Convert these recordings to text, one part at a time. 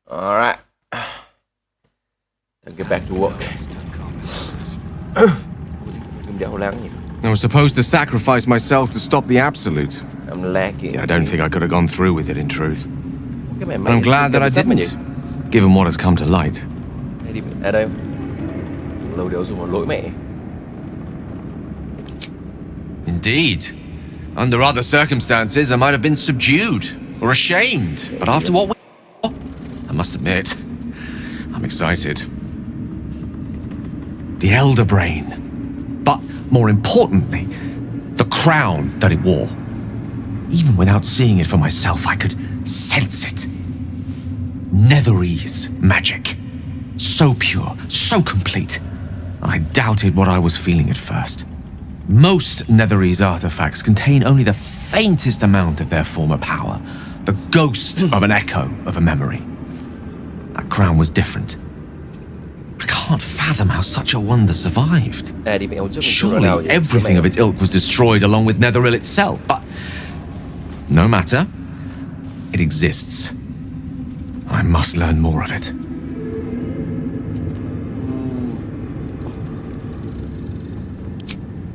Alright. Then get back to work. I was supposed to sacrifice myself to stop the absolute. I'm lacking. Yeah, I don't think I could have gone through with it in truth. But I'm glad that I didn't, given what has come to light. Indeed. Under other circumstances, I might have been subdued or ashamed. But after what we... I must admit, I'm excited. The Elder Brain. But more importantly, the crown that it wore. Even without seeing it for myself, I could sense it. Netherese magic. So pure, so complete. And I doubted what I was feeling at first. Most Netherese artifacts contain only the faintest amount of their former power. The ghost of an echo of a memory. That crown was different. I can't fathom how such a wonder survived. Surely everything of its ilk was destroyed along with Netheril itself, but no matter. It exists. I must learn more of it.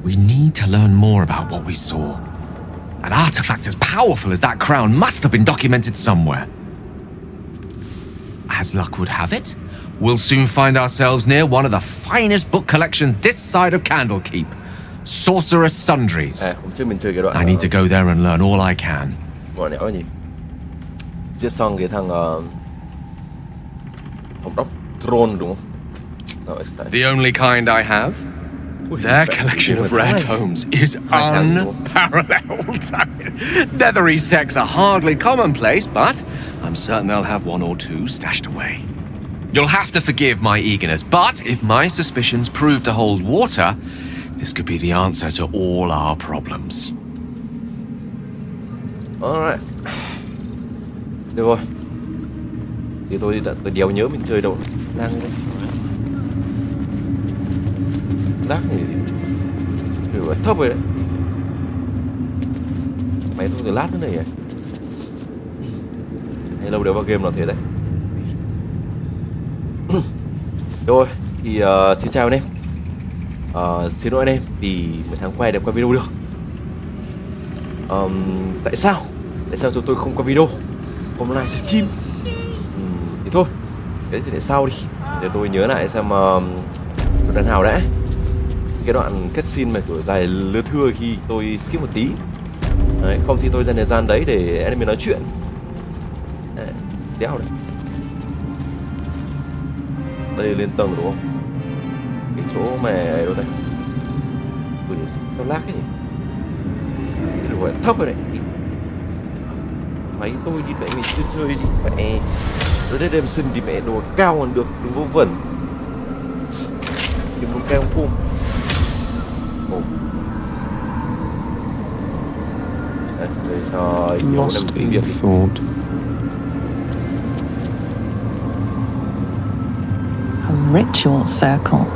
We need to learn more about what we saw. An artifact as powerful as that crown must have been documented somewhere. As luck would have it, we'll soon find ourselves near one of the finest book collections this side of Candlekeep. Sorcerous Sundries. I need to go there and learn all I can. Giết xong cái thằng thống đốc Throne đúng không? The only kind I have? Their collection of rare tomes is unparalleled. Netherese texts are hardly commonplace, but I'm certain they'll have one or two stashed away. You'll have to forgive my eagerness, but if my suspicions prove to hold water, this could be the answer to all our problems. Alright. Được rồi. Thì tôi đéo nhớ mình chơi đâu. Đang đây. Lát này thì thấp rồi đấy. Máy tôi từ lát nữa này. Hay lâu đều vào game nào thế đấy. Rồi thì xin chào anh em. Xin lỗi anh em vì mấy tháng qua đều quay video được. Tại sao chúng tôi không có video hôm nay stream? Thì thôi, đấy thì để sau đi. Để tôi nhớ lại xem đoạn nào đã. Cái đoạn cutscene mà kiểu dài lưa thưa khi tôi skip một tí. Đấy, không thì tôi dành thời gian đấy để anime nói chuyện. Đấy, đéo đấy. Đây lên tầng đúng không? Cái chỗ mà đâu đây? Sao lag cái gì? Cái đồ thấp rồi đấy. Máy tôi đi mẹ mình chưa chơi đi mẹ. Ở đây đem xin đi mẹ đồ cao còn được, đừng vô vẩn. Thì muốn cao không? Đấy, để cho nhiều Lost em kinh in nghiệm đi. thought. A ritual circle.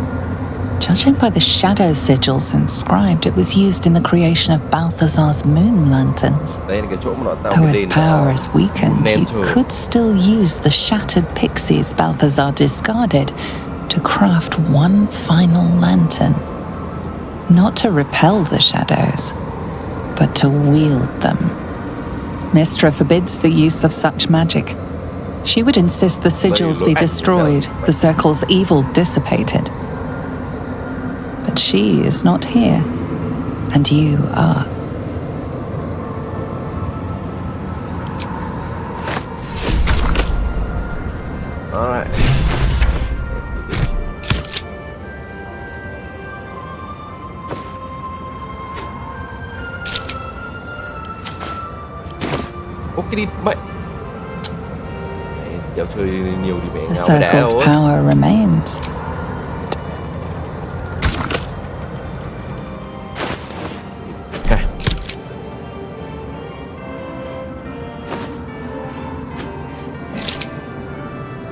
Judging by the shadow sigils inscribed, it was used in the creation of Balthazar's moon lanterns. Đây là cái chỗ mà nó tạo Though cái his đèn power is weakened, nén he thờ. could still use the shattered pixies Balthazar discarded to craft one final lantern. Not to repel the shadows, but to wield them. Mystra forbids the use of such magic. She would insist the sigils be destroyed, the circle's evil dissipated. But she is not here, and you are. Alright. Ok đi mẹ. Đéo chơi nhiều thì mẹ The ngáo đéo circle's ấy. power remains. Okay.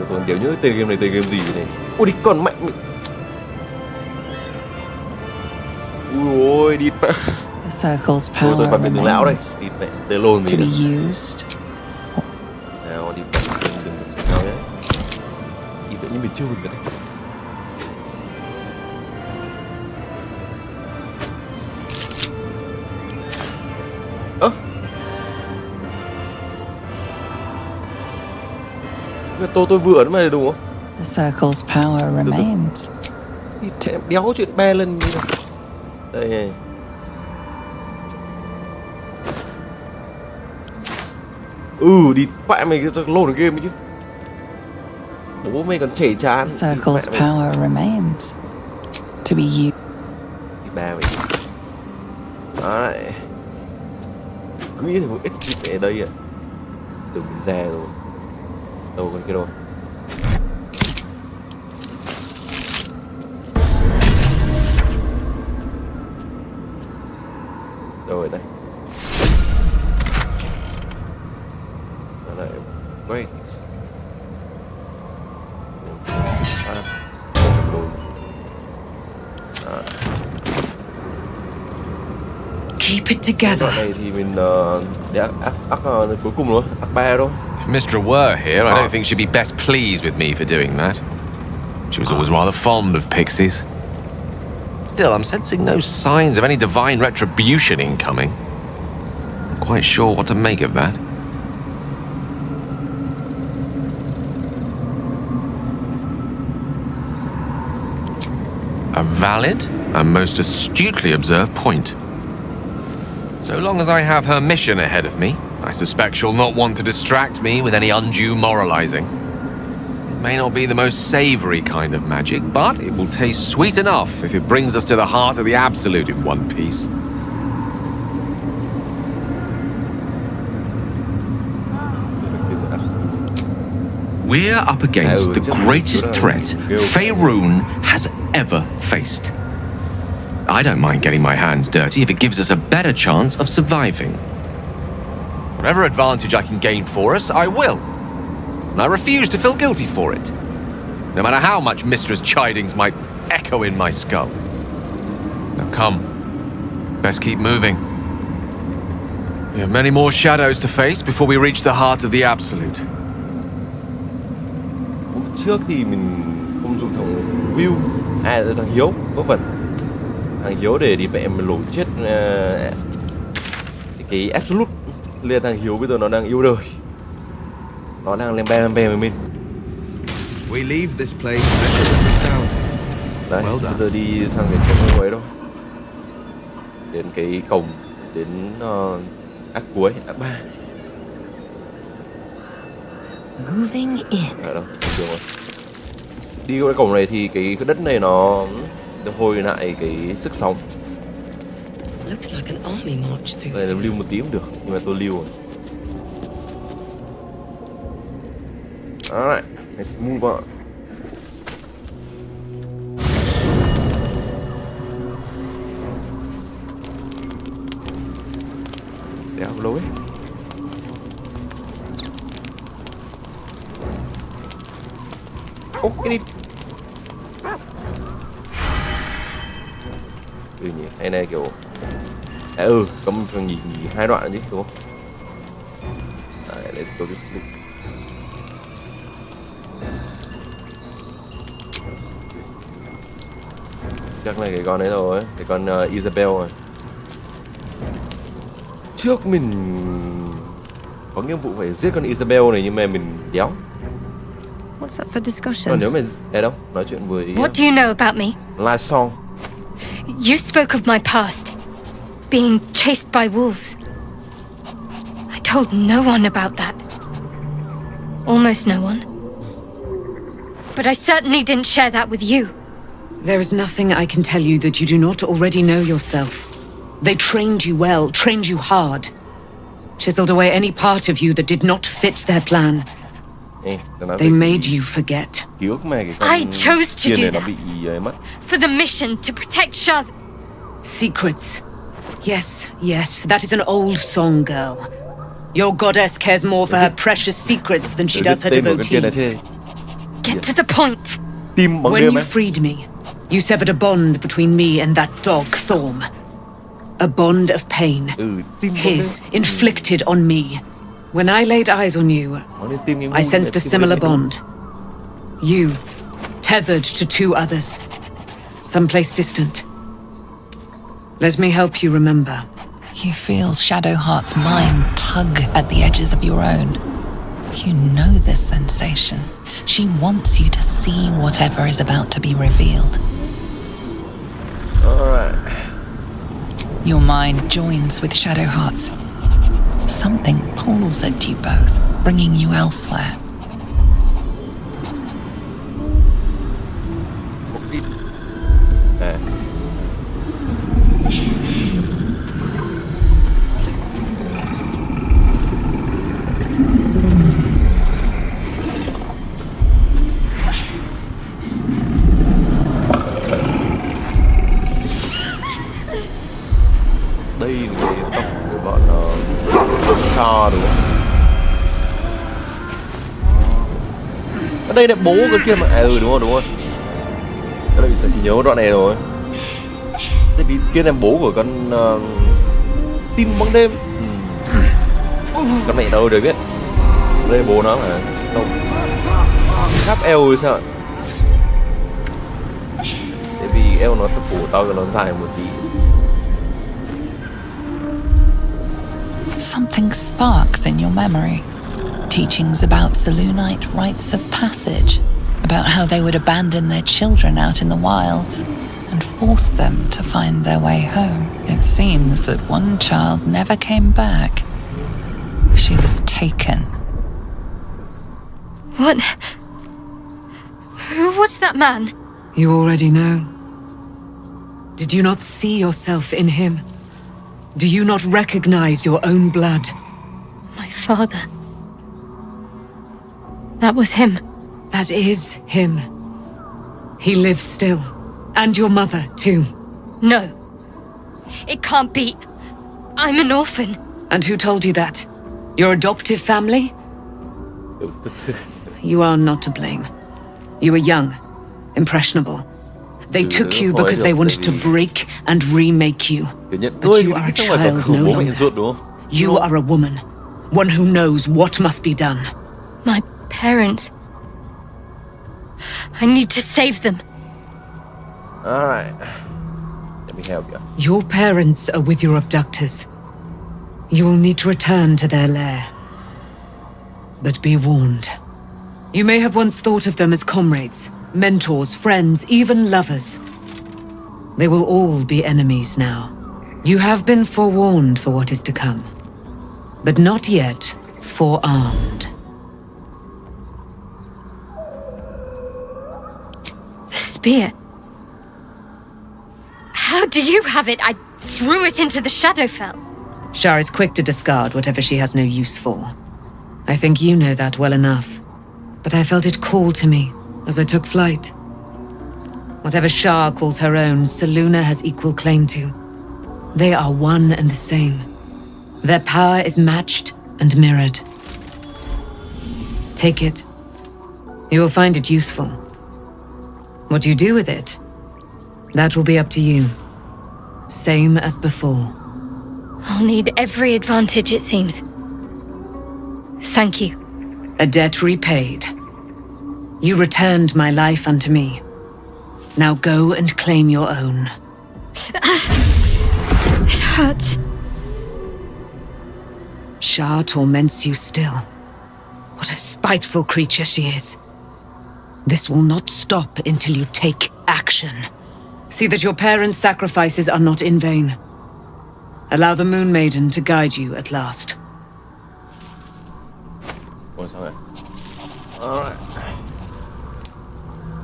Tôi đéo nhớ tên game game gì này. Ui đi còn mạnh. Ui ôi đi mẹ. The circle's Tôi power phải dừng lão đây. remains. Đi mẹ tê lồn To gì be này. used. Nào đi mẹ đừng nào nhé. Đi mẹ như mình chưa mình đây. Ơ. Tôi vừa ấn mà đúng không? The circle's power remains. Thì em đéo chuyện 3 lần như này. Đây này. Đi quạ mày cái lồn game ấy chứ. Bố mày còn chảy chán. The circle's power remains. To be used. Đi ba mày. Đấy. Cứ nghĩ thì một ít cái ở đây ạ. Đường mình ra rồi. Đâu còn kia đâu. Đâu rồi đây. Đó là great. Keep it together. Đoạn này thì mình để ác cuối cùng rồi, ác 3 đâu. If Mistra were here, I don't think she'd be best pleased with me for doing that. She was always rather fond of pixies. Still, I'm sensing no signs of any divine retribution incoming. I'm quite sure what to make of that. A valid and most astutely observed point. So long as I have her mission ahead of me, I suspect she'll not want to distract me with any undue moralizing. It may not be the most savory kind of magic, but it will taste sweet enough if it brings us to the heart of the Absolute in one piece. We're up against the greatest threat Faerun has ever faced. I don't mind getting my hands dirty if it gives us a better chance of surviving. Whatever advantage I can gain for us, I will. And I refuse to feel guilty for it, no matter how much Mistra's chidings might echo in my skull. Now come, best keep moving. We have many more shadows to face before we reach the heart of the Absolute. Trước thì mình không dùng thằng Will, thằng Hiếu có phần. Thằng Hiếu để đi mẹ mình lổ chết cái Absolute. Nên thằng Hiếu bây giờ nó đang yêu đời. Nó đang lem bem với mình. We leave this place and let the weapons down. Đấy, Well bây done. giờ đi sang cái chỗ ấy đâu. Đến cái cổng, đến ác cuối, ác 3. Moving in. Ở đâu, được rồi. Đi qua cái cổng này thì cái đất này nó hồi lại cái sức sống. Looks like an army march through. Đây là lưu một tí cũng được, nhưng mà tôi lưu rồi. Alright, let's move on. cái áo lâu ấy. Ô, cái đi. Nhỉ, hay này kiểu cấm nghỉ 2 đoạn chứ đúng không? Đấy, let's go to sleep. Chắc là cái con đấy rồi, cái con Isabel rồi. Trước mình có nghĩa vụ phải giết con Isabel này nhưng mà mình đéo. What's up for discussion? Còn nếu mà đâu nói chuyện với What do you know about me? live song. You spoke of my past, being chased by wolves. I told no one about that. Almost no one. But I certainly didn't share that with you. There is nothing I can tell you that you do not already know yourself. They trained you well, trained you hard. Chiseled away any part of you that did not fit their plan. They made you forget. Ký ức mà cái con I chose to này do nó bị mất. For the mission to protect Shaz. Secrets. Yes, that is an old song, girl. Your goddess cares more for her precious secrets than she does her devotees. Get to the point. Tim bằng When đêm you ấy. freed me, you severed a bond between me and that dog, Thorm. A bond of pain. Tim bằng His, đêm. inflicted on me. When I laid eyes on you, Nói đến tim em I vui, sensed a tim similar em vui. bond. You, tethered to 2 others, someplace distant. Let me help you remember. You feel Shadowheart's mind tug at the edges of your own. You know this sensation. She wants you to see whatever is about to be revealed. Alright. Your mind joins with Shadowheart's. Something pulls at you both, bringing you elsewhere. À. Đây là cái tộc của bọn Cho đúng không? Ở đây là bố cái kia mà. Đúng rồi. Cái này sẽ nhớ đoạn này rồi. Tại vì kia là bố của con Tim bóng đêm. Con mẹ đâu được biết. Đây là bố nó mà. Đâu. Khắp eo hay sao? Tại vì eo nó tập cổ tao cho nó dài một tí. Something sparks in your memory. Teachings about Selûnite rites of passage, about how they would abandon their children out in the wilds and force them to find their way home. It seems that one child never came back. She was taken. What? Who was that man? You already know. Did you not see yourself in him? Do you not recognize your own blood? My father. That was him. That is him. He lives still. And your mother, too. No. It can't be. I'm an orphan. And who told you that? Your adoptive family? You are not to blame. You were young, impressionable. They took you because they wanted to break and remake you. But you are a child no longer. You are a woman. One who knows what must be done. My parents. I need to save them. Alright. Let me help you. Your parents are with your abductors. You will need to return to their lair. But be warned. You may have once thought of them as comrades, mentors, friends, even lovers. They will all be enemies now. You have been forewarned for what is to come, but not yet forearmed. The spear. How do you have it? I threw it into the Shadowfell. Shar is quick to discard whatever she has no use for. I think you know that well enough. But I felt it call to me as I took flight. Whatever Shar calls her own, Selûne has equal claim to. They are one and the same. Their power is matched and mirrored. Take it. You will find it useful. What you do with it, that will be up to you. Same as before. I'll need every advantage, it seems. Thank you. A debt repaid. You returned my life unto me. Now go and claim your own. It hurts. Shah torments you still. What a spiteful creature she is. This will not stop until you take action. See that your parents' sacrifices are not in vain. Allow the Moon Maiden to guide you at last. Ủa sao vậy? Alright.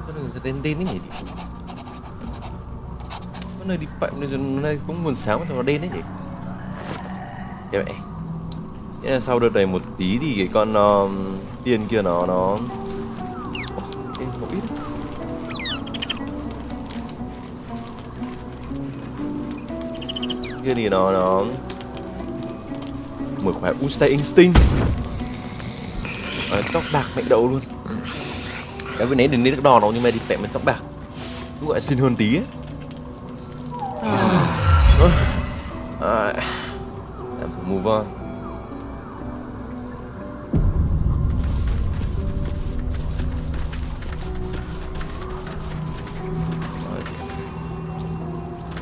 Có đường sẽ đến cái gì? Có nơi đi bệnh nơi cũng nguồn sáng mà nó đến đấy nhỉ? Cái vậy. Thế là sau đợt này một tí thì cái con tiên kia nó không biết. Kia thì nó mở khóa Ultra Instinct. Tóc bạc mẹ đậu luôn. Cái vừa nãy đừng đi đắc đò nó nhưng mà đi mẹ mình tóc bạc. Cũng gọi là xinh hơn tí ấy. Em phải move on.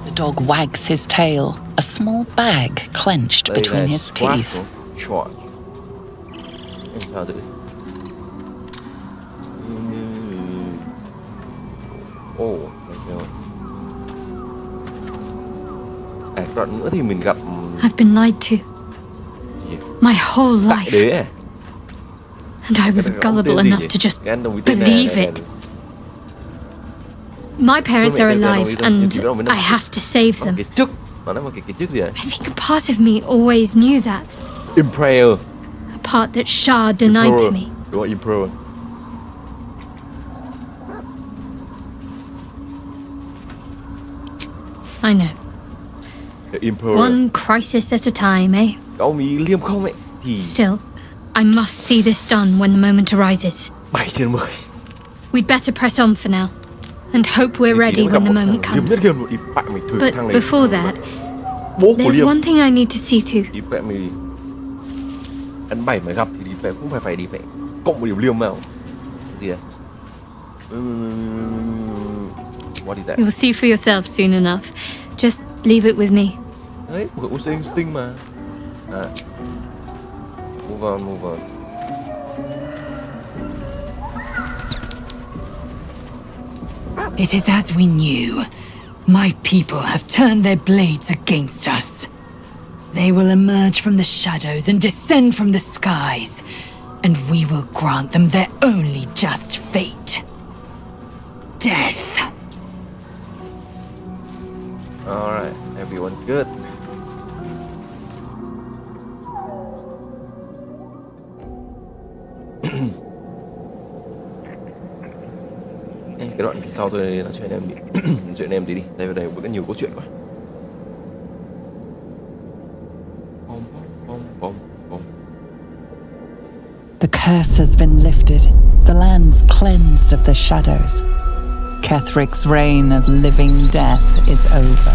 The dog wags his tail, a small bag clenched between his teeth. Short. Em sao tự đoạn nữa thì mình gặp I've been lied to. My whole đại life. đế à? And I was gullible enough to just believe it. My parents are alive and I have to save them. Cái chức, nó nói một cái chức gì vậy? I think a part of me always knew that. Emperor. A part that Shah denied to me. Đúng rồi, Emperor. I know. The Emperor. One crisis at a time, eh? Có ông ý liêm không ấy thì Still, I must see this done when the moment arises. 7/10. We'd better press on for now, and hope we're ready when the moment comes. But before that, there's one thing I need to see to. Đi mẹ mày ăn 7 mà gặp thì đi mẹ cũng phải đi mẹ cộng một điểm liêm vào. Gì à? What is that? You'll see for yourself soon enough. Just leave it with me. Đấy, một cái Ultra Instinct mà. À. Move on, move on. It is as we knew. My people have turned their blades against us. They will emerge from the shadows and descend from the skies, and we will grant them their only just fate. Death. Alright, everyone's good. Cái đoạn phía sau tôi nói chuyện em đi. Chuyện em tí đi. Đây vào đây vẫn có nhiều câu chuyện quá. The curse has been lifted, the land's cleansed of the shadows. Kethric's reign of living death is over.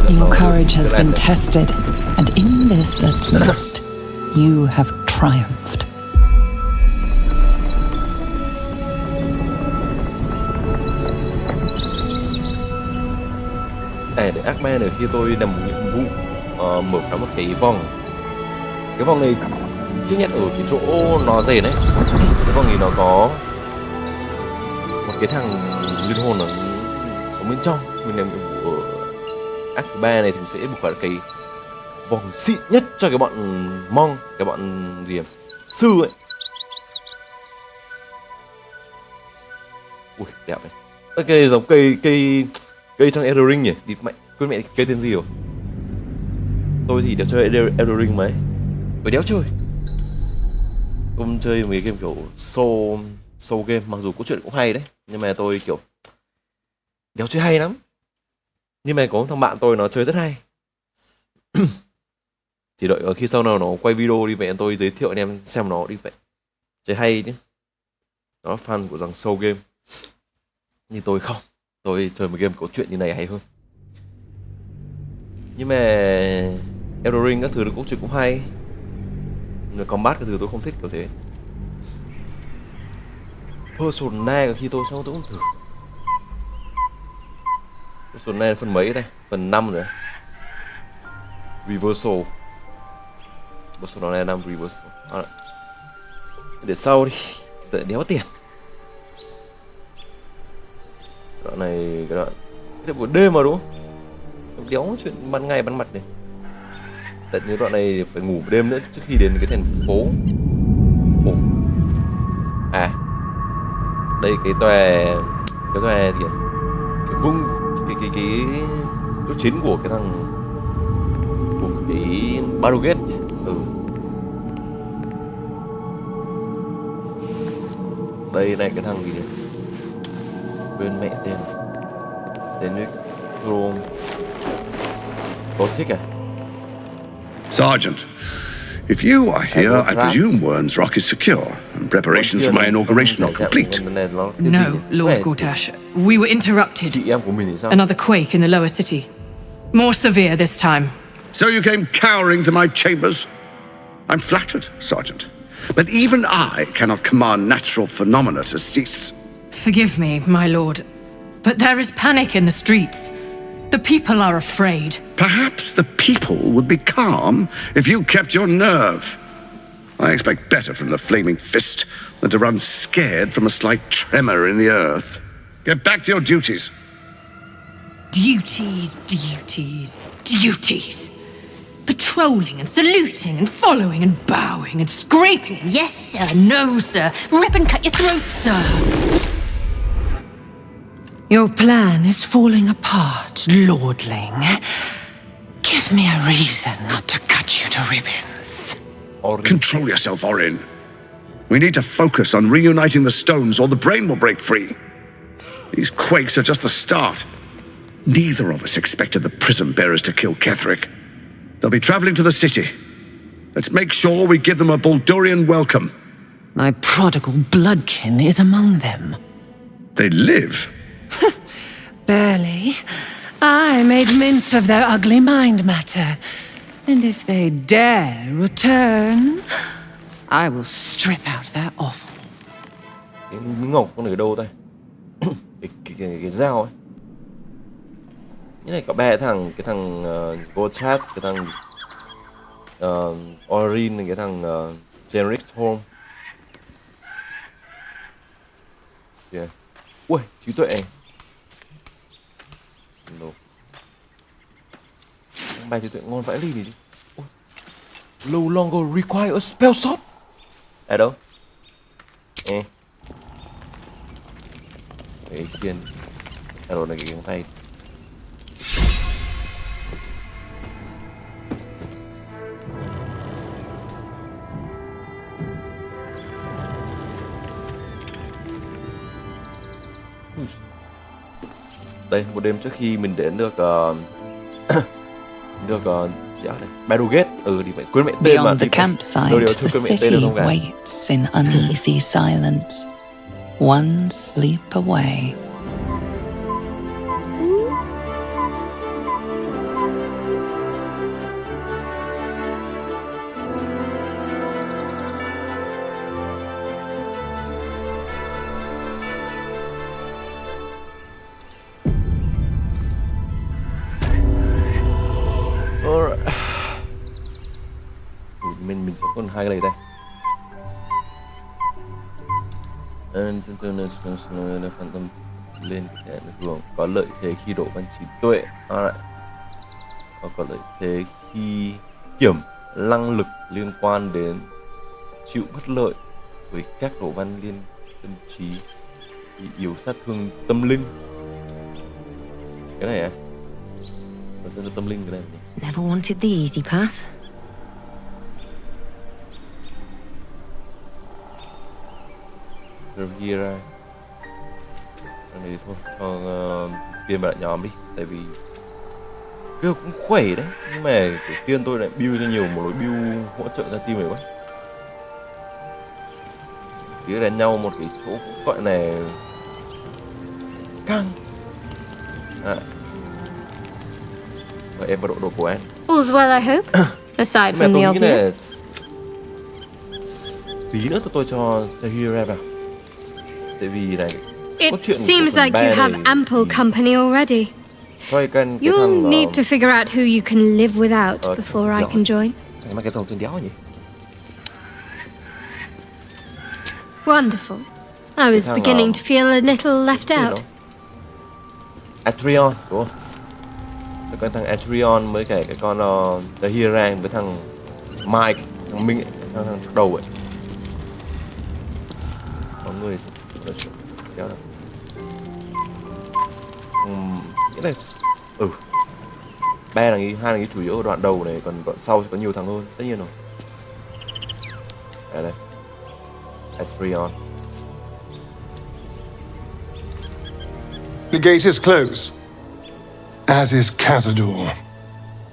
Your courage has been tested, and in this at least, you have triumphed. Để ác ma này khi tôi làm một nhiệm vụ mở khóa một cái vòng. Cái vòng này trước nhất ở cái chỗ nó rền ấy. Cái vòng này nó có một cái thằng linh hồn nó sống bên trong. Mình làm nhiệm vụ ở ác thứ 3 này thì mình sẽ buộc phải cái vòng xịn nhất cho cái bọn Mong, cái bọn gì à? Sư ấy. Ui đẹp này. Cái này giống cây trong Elden Ring nhỉ? Đi mẹ, quên mẹ cây tên gì rồi? Tôi thì đã chơi Elden Ring mấy. Tôi đéo chơi. Tôi chơi mấy game kiểu soul game, mặc dù có chuyện cũng hay đấy, nhưng mà tôi kiểu đéo chơi hay lắm. Nhưng mà có thằng bạn tôi nó chơi rất hay. Chỉ đợi ở khi sau nào nó quay video đi vậy tôi giới thiệu anh em xem nó đi vậy. Chơi hay chứ. Nó là fan của dòng soul game. Nhưng tôi không. Tôi chơi một game câu chuyện như này hay hơn. Nhưng mà Elden Ring các thứ câu chuyện cũng hay. Người combat các thứ tôi không thích kiểu thế. Persona khi tôi xong tôi cũng thử. Persona là phần mấy đây? Phần 5 rồi. Reversal. Persona 5 Reversal. Để sau đi. Đợi đéo tiền. Đoạn này cái đoạn cái buổi đêm mà đúng không? Đéo chuyện ban ngày ban mặt này. Tận như đoạn này phải ngủ đêm nữa trước khi đến cái thành phố. Ồ. À. Đây cái tòa gì à? Cái vung cái chỗ chính của cái thằng của cái BALDUR'S GATE. Đây này cái thằng gì đấy. Quên mẹ tên. Tên Nick Chrome. Có thích à? Sergeant, if you are here, I presume Wern's Rock is secure, and preparations for my inauguration are complete. No, Lord Gortash. We were interrupted. Chị em của mình thì sao? Another quake in the lower city. More severe this time. So you came cowering to my chambers? I'm flattered, Sergeant. But even I cannot command natural phenomena to cease. Forgive me, my lord, but there is panic in the streets. The people are afraid. Perhaps the people would be calm if you kept your nerve. I expect better from the flaming fist than to run scared from a slight tremor in the earth. Get back to your duties. Duties, duties, duties. Patrolling and saluting and following and bowing and scraping. Yes, sir. No, sir. Rip and cut your throat, sir. Your plan is falling apart, lordling. Give me a reason not to cut you to ribbons. Control yourself, Orin. We need to focus on reuniting the stones or the brain will break free. These quakes are just the start. Neither of us expected the prism bearers to kill Ketheric. They'll be traveling to the city. Let's make sure we give them a Baldurian welcome. My prodigal bloodkin is among them. They live. Barely. I made mince of their ugly mind matter. And if they dare return, I will strip out their offal. Cái miếng ngọc con ở đâu đây? cái dao ấy. Như này có ba cái thằng Gortat, cái thằng Orin, cái thằng Generic Storm. Yeah. Ui, trí tuệ. No. Bài trí tuệ ngon vãi ly đi. No longer require a spell shot. À đâu? Cái khiên. À rồi này cái ngón tay. Đây, một đêm trước khi mình đến được BALDUR'S GATE. Đi vậy quên mẹ tên mà. Beyond the campsite, the city waits in uneasy silence, one sleep away. Mình sẽ còn hai cái này đây. Quan tâm lên cái hưởng có lợi thế khi độ văn trí tuệ. Có lợi thế khi kiểm năng lực liên quan đến chịu bất lợi với các độ văn liên tâm trí bị yếu sát thương tâm linh. Cái này nó sẽ là tâm linh cái này. Never wanted the easy path. Riviera. Này thôi cho tiền bạn nhóm đi, tại vì Build cũng khỏe đấy, nhưng mà kiểu tiên tôi lại build cho nhiều một lối build hỗ trợ ra team này quá. Tí đánh nhau một cái chỗ cũng gọi là căng. Và em có độ của anh. All's well, I hope. Aside Nhưng mà from the tôi nghĩ là obvious. tí nữa tôi cho Hira vào. Tại vì này It cốt truyện của seems phần like ba you have này ample thì company already. Thôi cái You'll thằng need to figure out who you can live without before I nhỏ. can join. Thằng mang cái dòng trên đéo nhỉ? Wonderful. I was thằng, beginning to feel a little left out. Atrion, đúng không? Cái thằng Atrion với cái con Hira với thằng Mike, thằng Minh ấy, thằng trước đầu ấy. Có người nói chuyện kéo đâu. Nghĩa là ba hai thằng ý chủ yếu ở đoạn đầu này, còn đoạn sau sẽ có nhiều thằng hơn, tất nhiên rồi. Đây Atrion. The gate is closed, as is Cazador.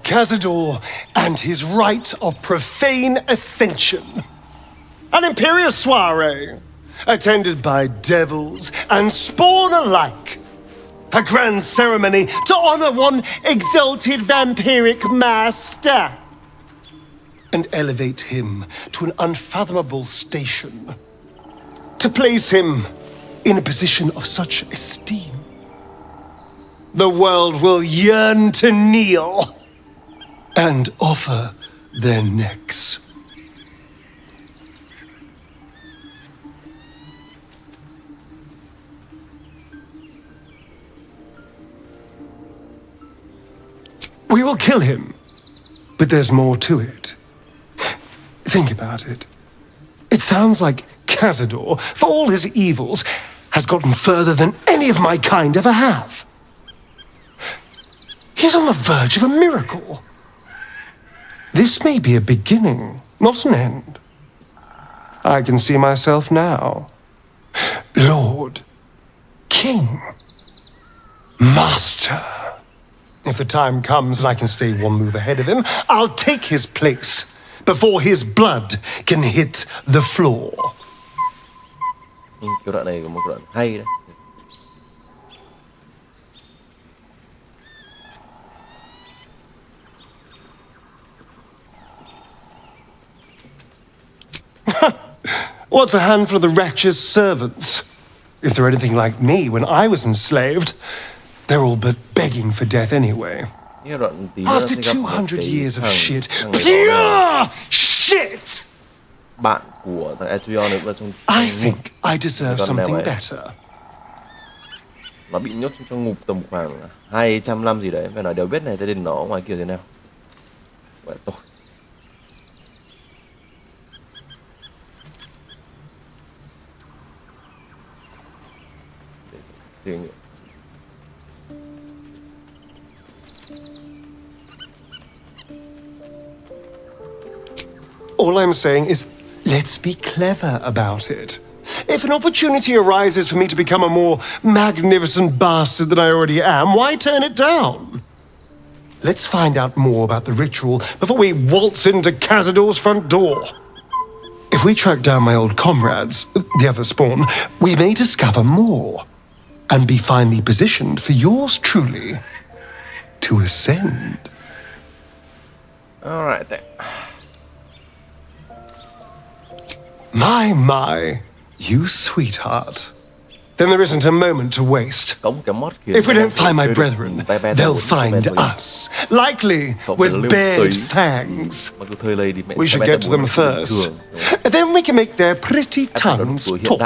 Cazador and his rite of profane ascension. An imperial soiree, attended by devils and spawn alike. A grand ceremony to honor one exalted vampiric master and elevate him to an unfathomable station. To place him in a position of such esteem, the world will yearn to kneel and offer their necks. We will kill him, but there's more to it. Think about it. It sounds like Cazador, for all his evils, has gotten further than any of my kind ever have. He's on the verge of a miracle. This may be a beginning, not an end. I can see myself now. Lord, King, Master. If the time comes and I can stay one move ahead of him, I'll take his place before his blood can hit the floor. Cái đoạn này có một đoạn hay đấy. What's a handful of the wretch's servants? If they're anything like me when I was enslaved, they're all but begging for death anyway. After 200 years of shit, pure shit! Bạn của thằng Atrion ấy trong I think I deserve something better. Nó bị nhốt trong ngục tầm khoảng 200 năm gì đấy, và nó đều biết này gia đình nó ngoài kia thế nào. Vậy tôi suy nghĩ. All I'm saying is, let's be clever about it. If an opportunity arises for me to become a more magnificent bastard than I already am, why turn it down? Let's find out more about the ritual before we waltz into Cazador's front door. If we track down my old comrades, the other spawn, we may discover more and be finally positioned for yours truly to ascend. All right then. My, you sweetheart. Then there isn't a moment to waste. If we don't find my brethren, they'll find us. Likely with bared fangs. We should get to them first. Then we can make their pretty tongues talk.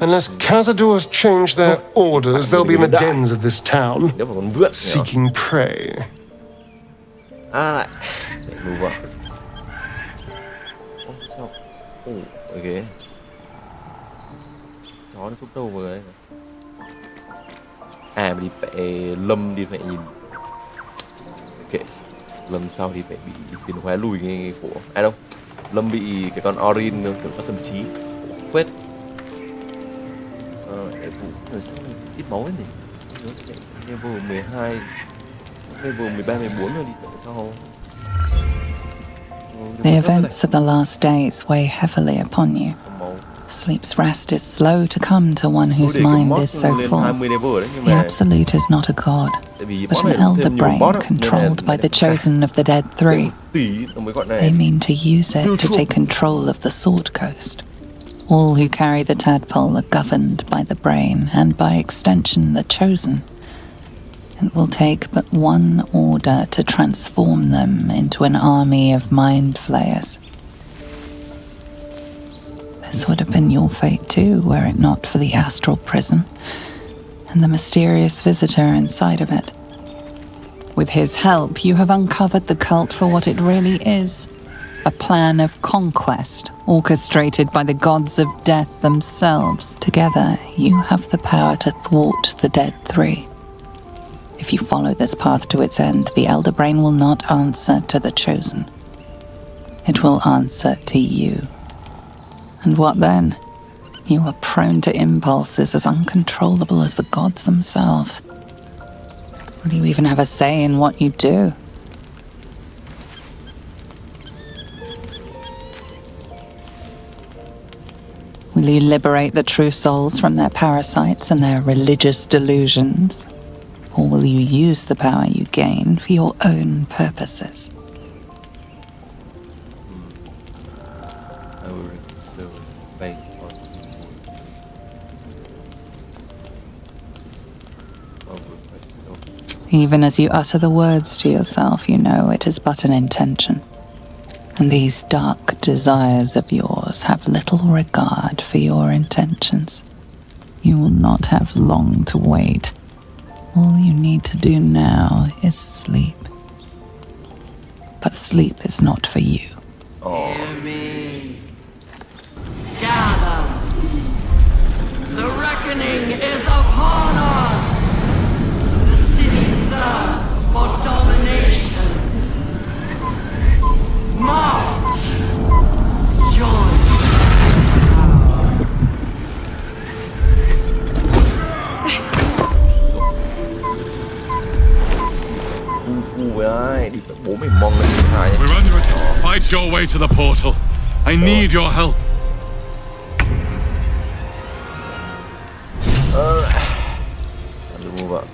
Unless Cazadors change their orders, they'll be in the dens of this town, seeking prey. Okay. Chó nó thúc đâu vừa ấy. À mà đi phải Lâm đi phải nhìn. Ok. Lâm sau thì phải bị tiến hóa lùi ngay cổ. À đâu. Lâm bị cái con Orin kiểm soát tâm trí. Quét. Cái vụ sao ít máu ấy nhỉ. Level 12. Level 13, 14 rồi đi tại sao? The events of the last days weigh heavily upon you. Sleep's rest is slow to come to one whose mind is so full. The Absolute is not a god, but an elder brain controlled by the chosen of the Dead Three. They mean to use it to take control of the Sword Coast. All who carry the tadpole are governed by the brain, and by extension the chosen. It will take but one order to transform them into an army of mind flayers. This would have been your fate too, were it not for the astral prison and the mysterious visitor inside of it. With his help, you have uncovered the cult for what it really is. A plan of conquest, orchestrated by the gods of death themselves. Together, you have the power to thwart the Dead Three. If you follow this path to its end, the Elder Brain will not answer to the Chosen. It will answer to you. And what then? You are prone to impulses as uncontrollable as the gods themselves. Will you even have a say in what you do? Will you liberate the true souls from their parasites and their religious delusions? Or will you use the power you gain for your own purposes? Even as you utter the words to yourself, you know it is but an intention. And these dark desires of yours have little regard for your intentions. You will not have long to wait. All you need to do now is sleep. But sleep is not for you. Hear me. Gather. The reckoning is upon us. The city thirsts for domination. March. Join. We're under attack. Fight your way to the portal. I need your help. Move up.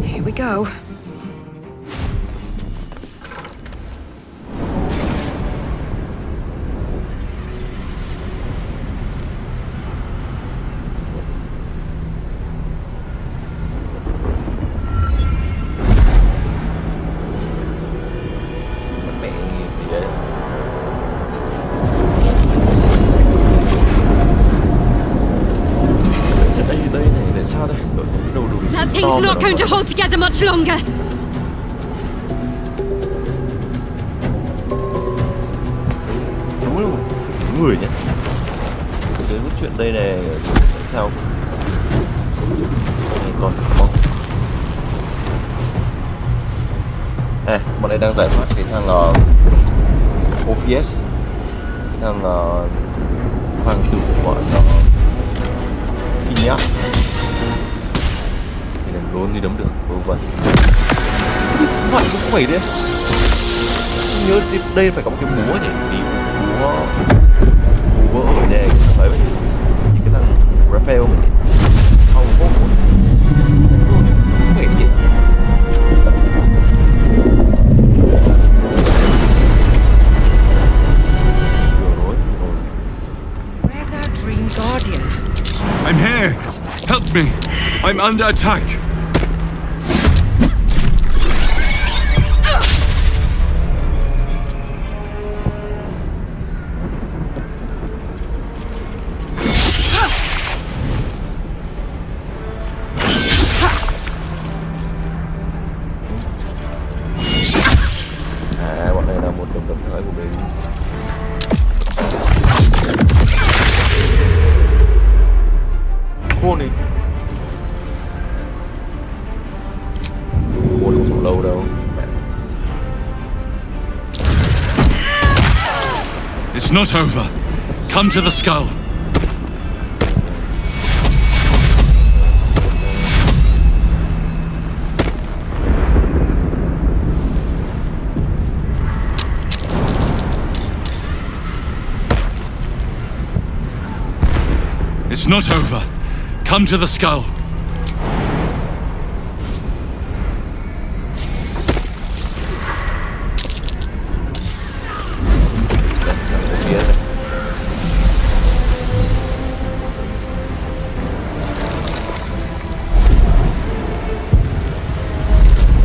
Here we go. That thing's not going to hold together much longer. Đúng là một người nhé. Cái chuyện đây này tại sao này toàn bóng. Bọn này đang giải thoát cái thằng Ophies, cái thằng hoàng tử của bọn Kinya. Đốn thì đấm được, vậy. Vậy cũng phải đấy. Nhớ đây phải có một cái búa nhỉ, tí búa ở nhà phải vậy. Cái thằng Raphael mình không có búa. Không phải gì. Where's our dream guardian? I'm here. Help me. I'm under attack. Nói của mình. Khôn đi. Khôn không sống lâu đâu. It's not over. Come to the skull. It's not over. Come to the skull.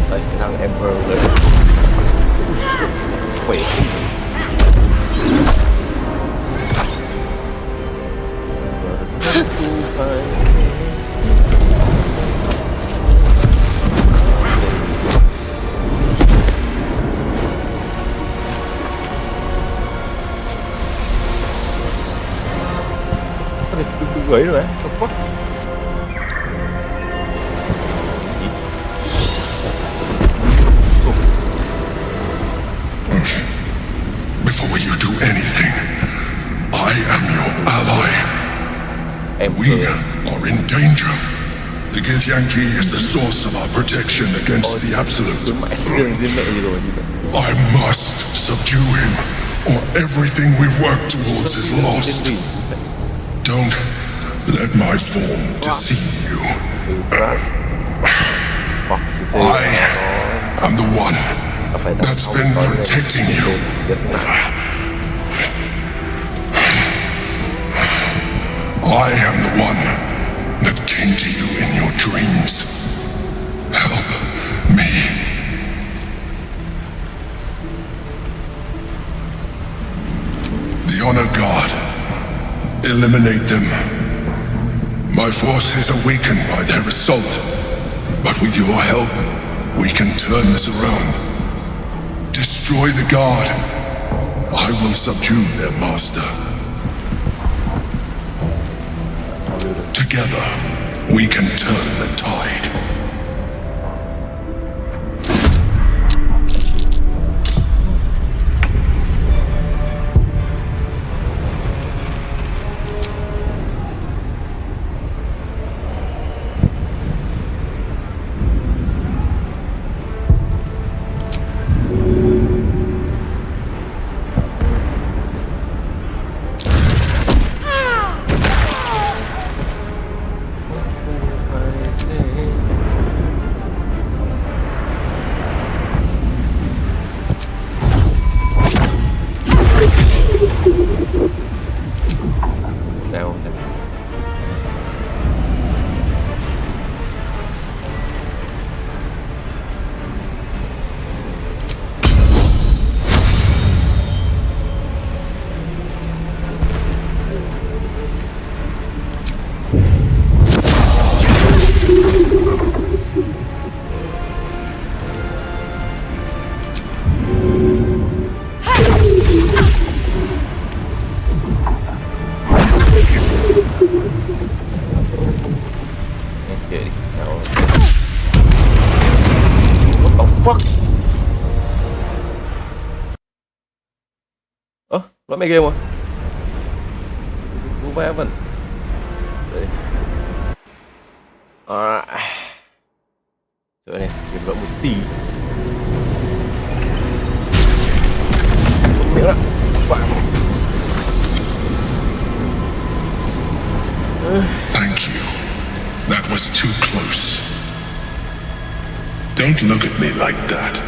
Đây, cái thằng Emperor đấy. Quỷ. Đừng ấy rồi đấy. What? Before you do anything, I am your ally. We are in danger. The Gate Yankee is the source of our protection against the Absolute. I must subdue him, or everything we've worked towards is lost. Don't let my form deceive you. I am the one that's been protecting you. I am the one that came to you in your dreams. Help me. The Honor God, eliminate them. My force is awakened by their assault, but with your help, we can turn this around. Destroy the God. I will subdue their master. Together, we can turn the tide. Loại mẹ game rồi. Vũ vẽ vẫn. Đấy. Trời này, kiếm vỡ một tí. Miệng ạ. Thank you. That was too close. Don't look at me like that.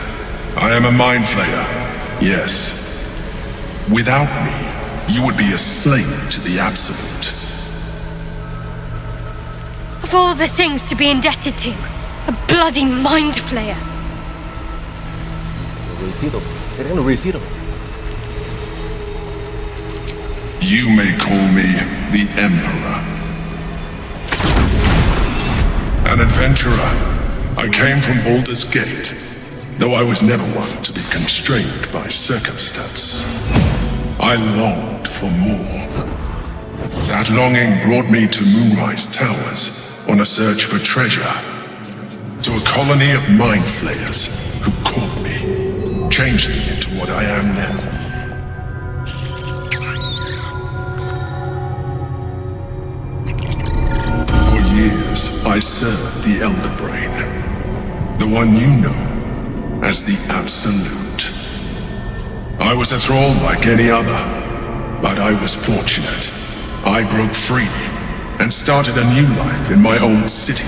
I am a mind flayer. Yes. Without me, you would be a slave to the Absolute. Of all the things to be indebted to, a bloody mind flayer. You may call me the Emperor. An adventurer. I came from Baldur's Gate. though I was never one to be constrained by circumstance. I longed for more. That longing brought me to Moonrise Towers on a search for treasure, to a colony of mind flayers who caught me, changed me into what I am now. For years, I served the Elder Brain, the one you know as the Absolute. I was a thrall like any other, but I was fortunate. I broke free and started a new life in my own city.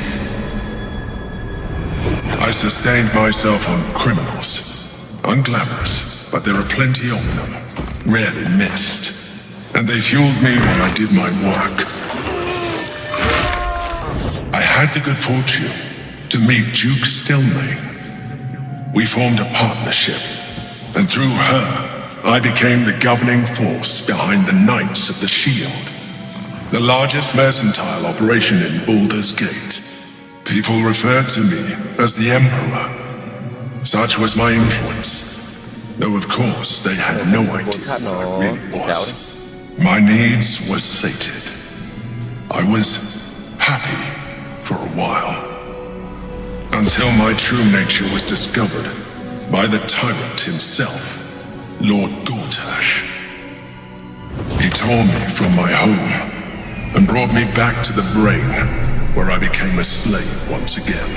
I sustained myself on criminals, unglamorous, but there are plenty of them, rarely missed, and they fueled me while I did my work. I had the good fortune to meet Duke Stelmane. We formed a partnership, and through her, I became the governing force behind the Knights of the Shield, the largest mercantile operation in Baldur's Gate. People referred to me as the Emperor. Such was my influence, though of course they had no idea what I really was. My needs were sated. I was happy for a while, until my true nature was discovered by the tyrant himself, Lord Gortash. He tore me from my home and brought me back to the Brain, where I became a slave once again.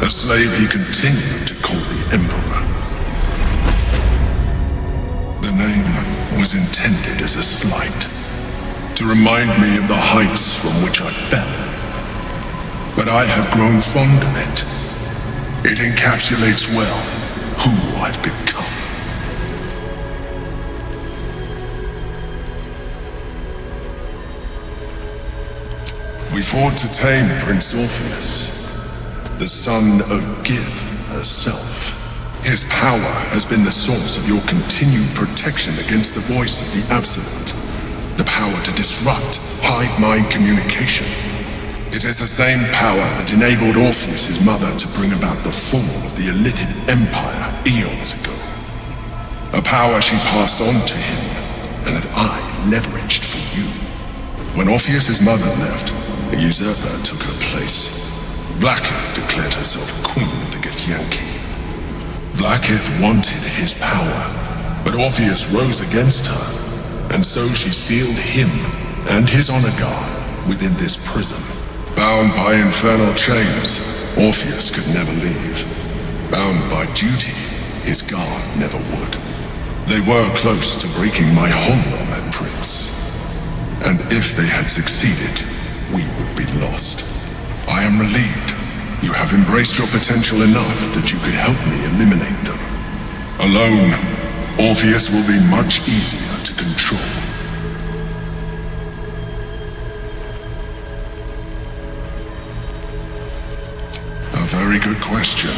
A slave he continued to call the Emperor. The name was intended as a slight, to remind me of the heights from which I fell. But I have grown fond of it. It encapsulates well who I've become. We fought to tame Prince Orpheus, the son of Gith herself. His power has been the source of your continued protection against the voice of the Absolute, the power to disrupt hive mind communication. It is the same power that enabled Orpheus's mother to bring about the fall of the Illithid Empire eons ago. A power she passed on to him, and that I leveraged for you. When Orpheus's mother left, a usurper took her place. Blackith declared herself queen of the Githyanki. Blackith wanted his power, but Orpheus rose against her, and so she sealed him and his honor guard within this prison. Bound by infernal chains, Orpheus could never leave. Bound by duty, his guard never would. They were close to breaking my hold on that prince. And if they had succeeded, we would be lost. I am relieved you have embraced your potential enough that you could help me eliminate them. Alone, Orpheus will be much easier to control. A very good question.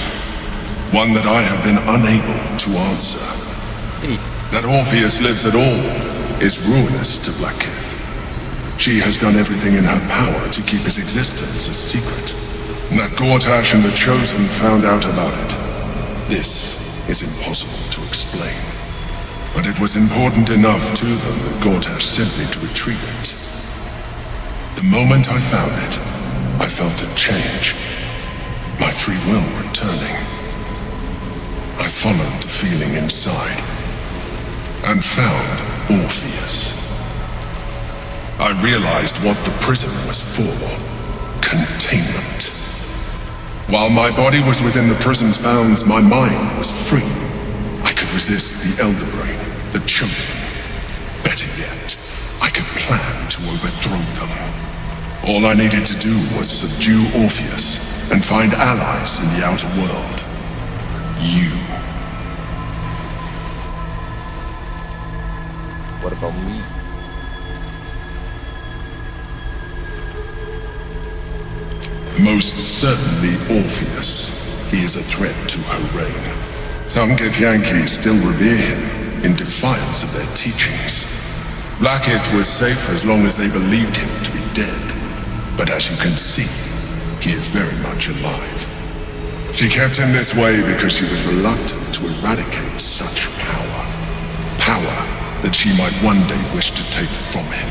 One that I have been unable to answer. That Orpheus lives at all is ruinous to Blackith. She has done everything in her power to keep his existence a secret. That Gortash and the Chosen found out about it. This is impossible to explain. But it was important enough to them that Gortash sent me to retrieve it. The moment I found it, I felt a change. My free will returning. I followed the feeling inside and found Orpheus. I realized what the prison was for. Containment. While my body was within the prison's bounds, my mind was free. I could resist the Elder Brain, the Chosen. Better yet, I could plan to overthrow them. All I needed to do was subdue Orpheus and find allies in the outer world. You. What about me? Most certainly Orpheus. He is a threat to her reign. Some Githyanki still revere him in defiance of their teachings. Blackith was safe as long as they believed him to be dead. But as you can see, he is very much alive. She kept him this way because she was reluctant to eradicate such power. Power that she might one day wish to take from him.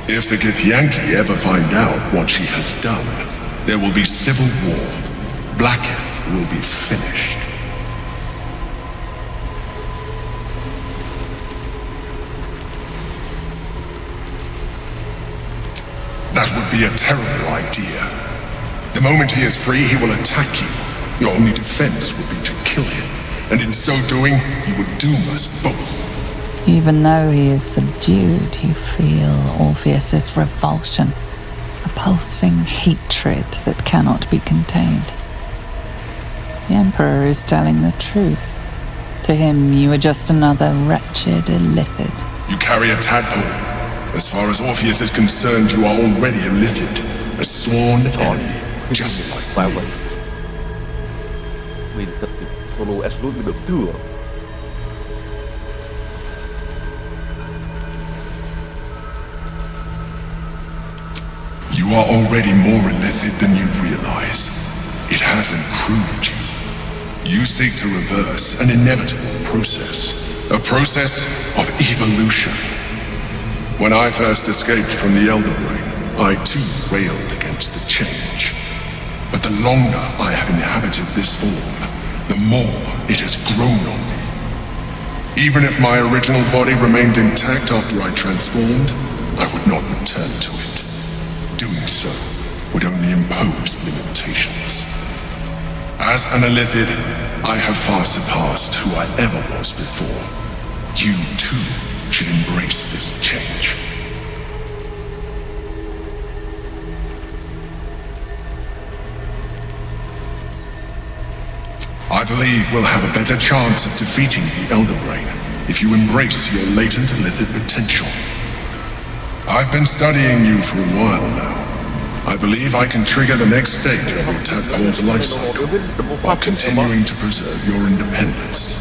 If the Githyanki ever find out what she has done, there will be civil war. Blackheath will be finished. That would be a terrible idea. The moment he is free, he will attack you. Your only defense would be to kill him, and in so doing, he would doom us both. Even though he is subdued, you feel Orpheus's revulsion, a pulsing hatred that cannot be contained. The Emperor is telling the truth. To him, you are just another wretched illithid. You carry a tadpole. As far as Orpheus is concerned, you are already a illithid, a sworn enemy, just like me. Vì thật solo absolute mới được thừa. You are already more illithid than you realize. It has improved you. You seek to reverse an inevitable process, a process of evolution. When I first escaped from the Elder Brain, I too railed against the change. But the longer I have inhabited this form, the more it has grown on me. Even if my original body remained intact after I transformed, I would not return to it. Doing so would only impose limitations. As an illithid, I have far surpassed who I ever was before. You too should embrace this change. I believe we'll have a better chance of defeating the Elder Brain if you embrace your latent illithid potential. I've been studying you for a while now. I believe I can trigger the next stage of your tadpole's life cycle while continuing to preserve your independence.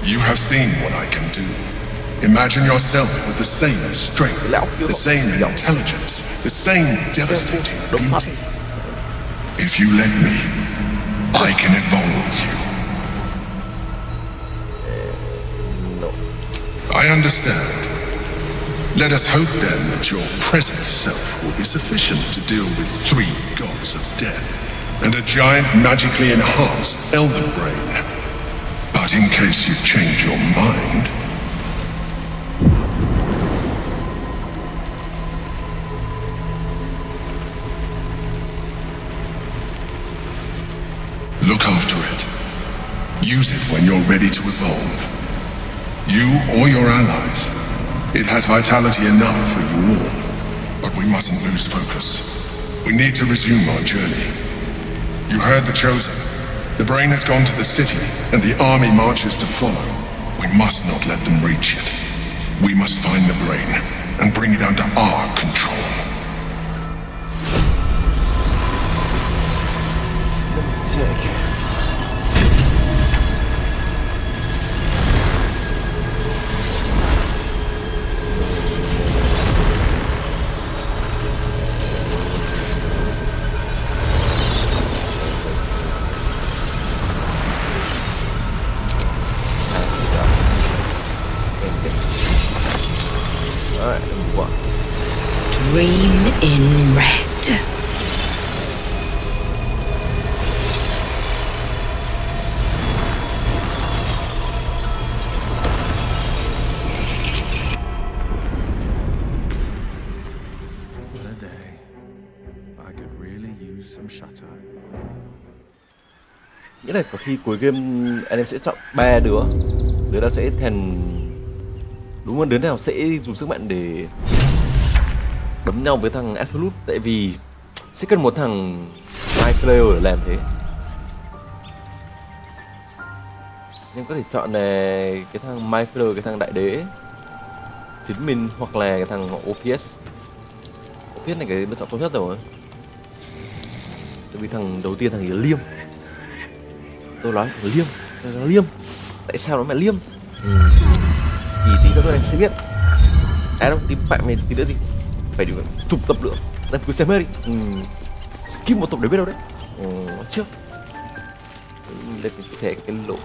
You have seen what I can do. Imagine yourself with the same strength, the same intelligence, the same devastating beauty. If you let me, I can evolve you. I understand. Let us hope then that your present self will be sufficient to deal with 3 gods of death and a giant magically enhanced Elder Brain. But in case you change your mind... look after it. Use it when you're ready to evolve. You or your allies. It has vitality enough for you all. But we mustn't lose focus. We need to resume our journey. You heard the Chosen. The Brain has gone to the city, and the army marches to follow. We must not let them reach it. We must find the Brain and bring it under our control. Let me check. Dream in red. Nghĩa là có khi cuối game anh em sẽ chọn 3 đứa nào sẽ thành đúng không, đứa nào sẽ dùng sức mạnh để đấm nhau với thằng Absolute, tại vì sẽ cần một thằng Mind Flayer để làm thế. Em có thể chọn này cái thằng Mind Flayer, cái thằng đại đế chính mình, hoặc là cái thằng Orpheus. Orpheus này cái lựa chọn tốt nhất rồi, tại vì thằng đầu tiên thằng ấy là liêm. Tôi nói thằng liêm, tại sao nó mà liêm? Thì tí nữa anh sẽ biết. Đâu tí bạn mình tí nữa gì phải được chục tập nữa, em cứ xem hết đi. Skip một tập để biết đâu đấy. Trước Let me take a look.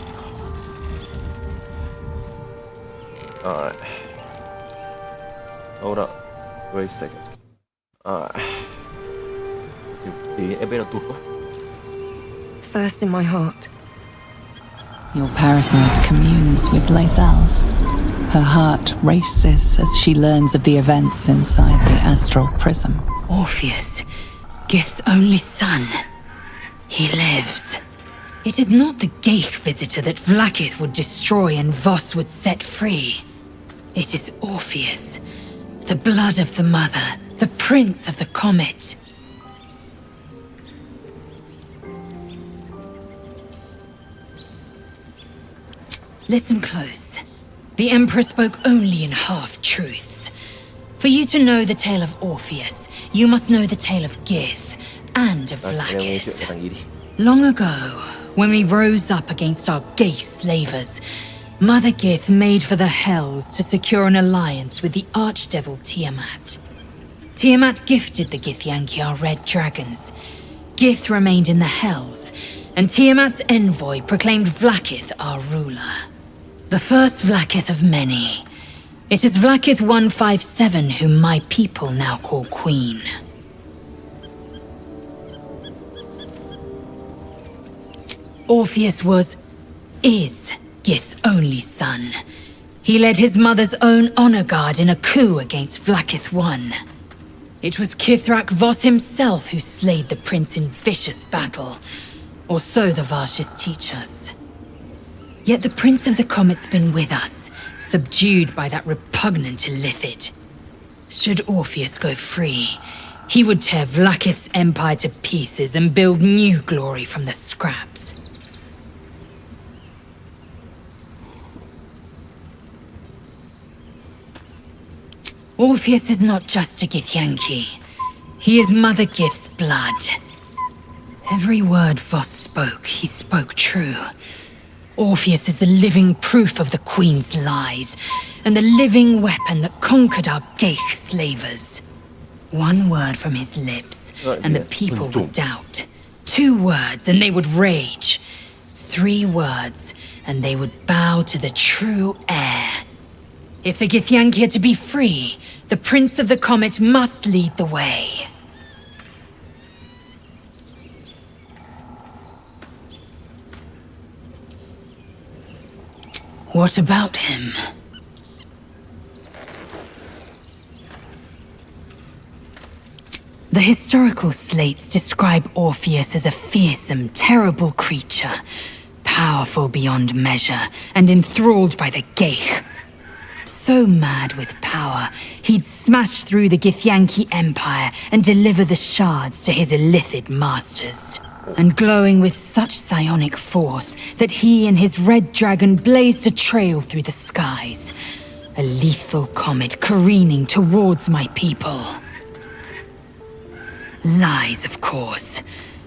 Alright. Hold up. Wait a second. Alright. Thì em biết là tụt quá. First in my heart. Your parasite communes with Lae'zel's. Her heart races as she learns of the events inside the astral prism. Orpheus, Gith's only son. He lives. It is not the Gaich visitor that Vlaakith would destroy and Voss would set free. It is Orpheus, the blood of the mother, the prince of the comet. Listen close. The Emperor spoke only in half-truths. For you to know the tale of Orpheus, you must know the tale of Gith and of Vlaakith. Long ago, when we rose up against our Gaich slavers, Mother Gith made for the Hells to secure an alliance with the Archdevil Tiamat. Tiamat gifted the Githyanki our red dragons. Gith remained in the Hells, and Tiamat's envoy proclaimed Vlaakith our ruler. The first Vlaakith of many. It is Vlaakith 157 whom my people now call Queen. Orpheus is Gith's only son. He led his mother's own honor guard in a coup against Vlaakith I. It was Kithrak Voss himself who slayed the prince in vicious battle, or so the Varshes teach us. Yet the Prince of the Comet's been with us, subdued by that repugnant Illithid. Should Orpheus go free, he would tear Vlaakith's empire to pieces and build new glory from the scraps. Orpheus is not just a Githyanki. He is Mother Gith's blood. Every word Voss spoke, he spoke true. Orpheus is the living proof of the Queen's lies, and the living weapon that conquered our Gaich slavers. One word from his lips, and the people would doubt. 2 words, and they would rage. 3 words, and they would bow to the true heir. If the Githyanki are to be free, the Prince of the Comet must lead the way. What about him? The historical slates describe Orpheus as a fearsome, terrible creature, powerful beyond measure and enthralled by the Gaich. So mad with power, he'd smash through the Githyanki Empire and deliver the shards to his Illithid masters. And glowing with such psionic force that he and his red dragon blazed a trail through the skies. A lethal comet careening towards my people. Lies, of course.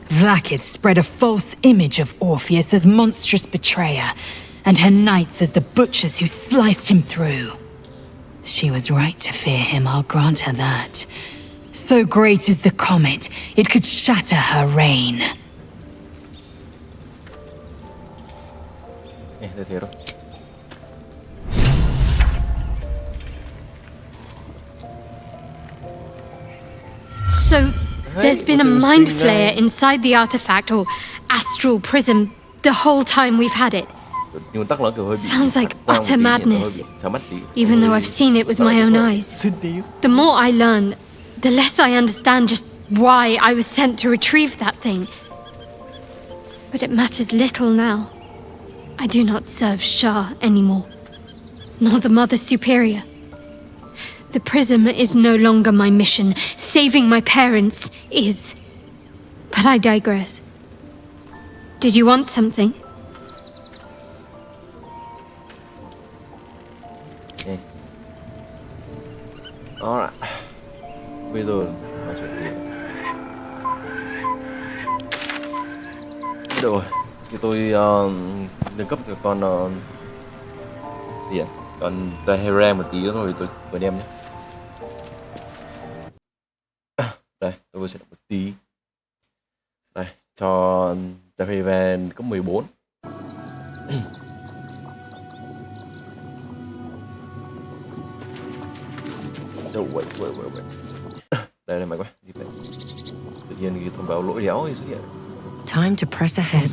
Vlaakith spread a false image of Orpheus as monstrous betrayer, and her knights as the butchers who sliced him through. She was right to fear him, I'll grant her that. So great is the comet, it could shatter her reign. So, there's been a mind flayer inside the artifact or astral prism the whole time we've had it. Sounds like utter madness, even though I've seen it with my own eyes. The more I learn, the less I understand just why I was sent to retrieve that thing. But it matters little now. I do not serve Shah anymore, nor the Mother Superior. The prism is no longer my mission. Saving my parents is. But I digress. Did you want something? Alright. Bây giờ nói chuyện gì? Được rồi. Thì tôi nâng cấp được con điện. Còn Tehran một tí nữa thôi tôi với anh em nhé. Đây, tôi vừa sẽ đọc một tí. Đây, cho Tehran cấp 14. Đâu vậy. Đây là mày quá. Đi về. Tự nhiên cái thông báo lỗi đéo thì xuất hiện. Time to press ahead.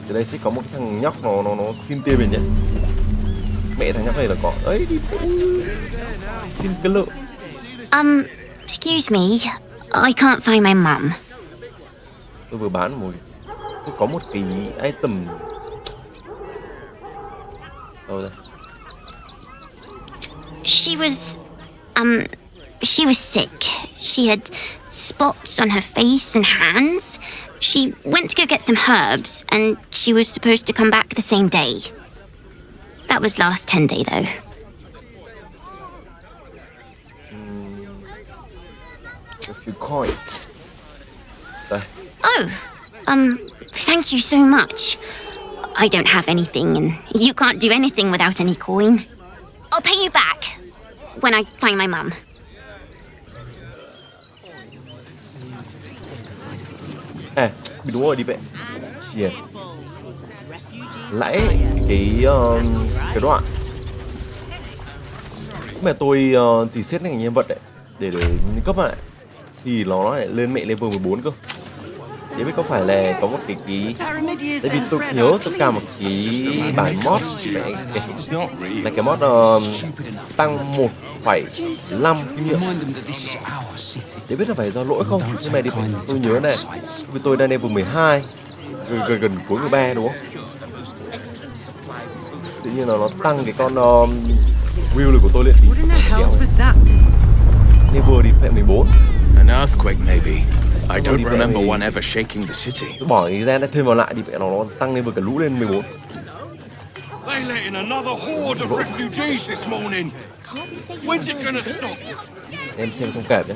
Từ đây sẽ có một cái thằng nhóc nó xin tiền mình nhé. Mẹ thằng nhóc này là có ấy đi. Xin cái lượng. Excuse me. I can't find my mum. Tôi vừa bán một. Tôi có một cái item. Đâu đây? She was sick. She had spots on her face and hands. She went to go get some herbs, and she was supposed to come back the same day. That was last 10 day, though. A few coins. Đây. Oh, thank you so much. I don't have anything, and you can't do anything without any coin. I'll pay you back when I find my mum. Mình đúng rồi, đi vậy. Yeah. Lãi cái đoạn mà tôi chỉ xét ngành nhân vật đấy để nâng cấp lại thì nó lại lên mẹ level 14 cơ. Thế biết có phải là có một cái tại vì tôi nhớ tôi cả một cái bản mod là cái mod tăng 1,5 kinh nghiệm. Để biết là phải do lỗi không, nhưng mà đi tôi nhớ này, vì tôi đang level 12 gần cuối 13 đúng không? Tự nhiên là nó tăng cái con wheel này của tôi lên tí. Level đi phải 14. An earthquake maybe. I don't remember one ever shaking the city. Tôi bỏ cái gen thêm vào lại đi vậy nó tăng lên vừa cả lũ lên 14. They let in another horde of refugees this morning. When's it gonna stop? Em xem thông cảm nhé.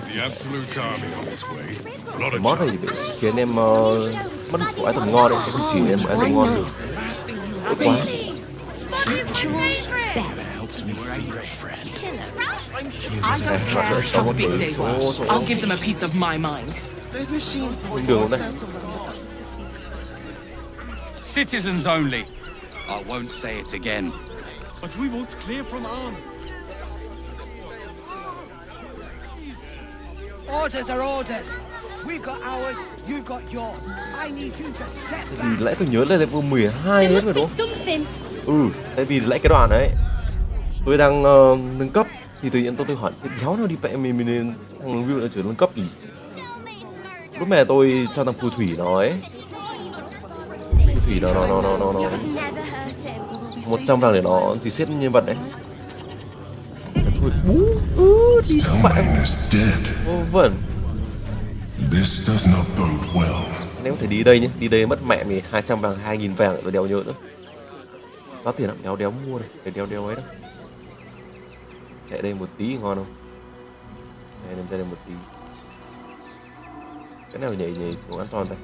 Cái mod này để khiến em mất một số item ngon đấy, không chỉ em một item ngon được. Tốt quá. I don't care how big they were. I'll give them a piece of my mind. Bình đường luôn đây. Citizens only. I won't say it again. But we won't clear from arm. Orders are orders. We've got ours, you've got yours. I need you to step Tại vì lẽ tôi nhớ là level 12 hết rồi đúng không? Tại vì lẽ cái đoạn đấy tôi đang nâng cấp thì tự nhiên tôi hỏi cái cháu nào đi vẽ mình nên thằng Will đã chuyển nâng cấp gì? Lúc mà tôi cho thằng phù thủy nó ấy, phù thủy nó 100 vàng để nó thì xếp nhân vật đấy. Thôi bú đi các bạn. Vâng. This does not bode well. Nếu phải đi đây nhé, đi đây mất mẹ mình 200 vàng, 2000 vàng rồi đéo nhớ nữa. Bao tiền lắm, đéo mua này, để đéo ấy đâu. Chạy đây một tí ngon không? Đây, lên đây một tí. Cái nào nhảy xuống an toàn đây.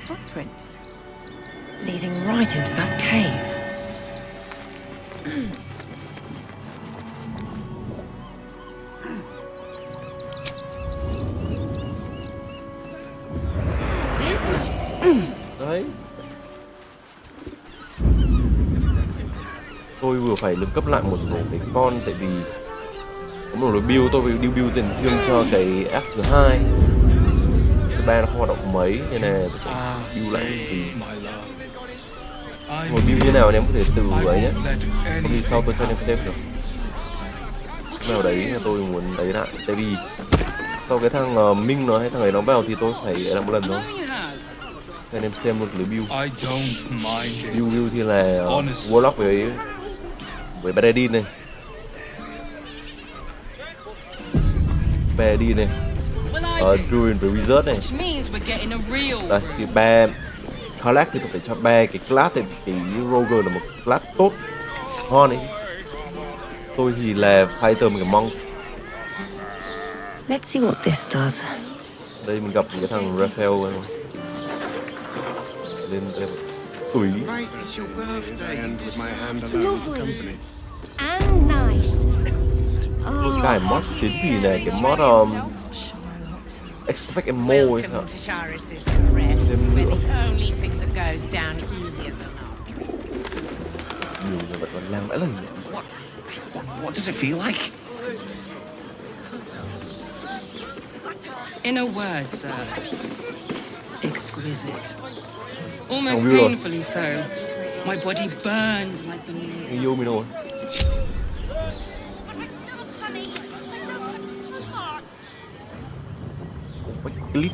Footprints leading right into that cave. Đấy. Tôi vừa phải nâng cấp lại một số cái con tại vì có một loại build tôi phải build dành riêng cho cái app thứ hai. Thứ ba nó không hoạt động mấy nên là tôi phải build lại một tí. Một build như nào anh em có thể từ ấy nhé. Không thì sau tôi cho anh em xem được. Nào đấy là tôi muốn đấy lại tại vì sau cái thằng Minh nó hay thằng ấy nó vào thì tôi phải làm một lần thôi. Anh em xem một cái build. Build thì là Warlock với Paladin này. Paladin này. Druid với Wizard này. Đây thì ba class thì tôi phải cho ba cái class tại vì cái Roger là một class tốt ngon ấy. Tôi thì là fighter một cái monk. Let's see what this does. Đây mình gặp cái thằng Raphael lên đây tùy. and nice. Cái mod chiến gì này, cái mod expect a more hay sao? Thêm nữa. Nhiều người vẫn còn làm mãi lần. What does it feel like? In a word, sir, exquisite. Almost painfully so. My body burns like the moon. Yêu mình rồi. Clip.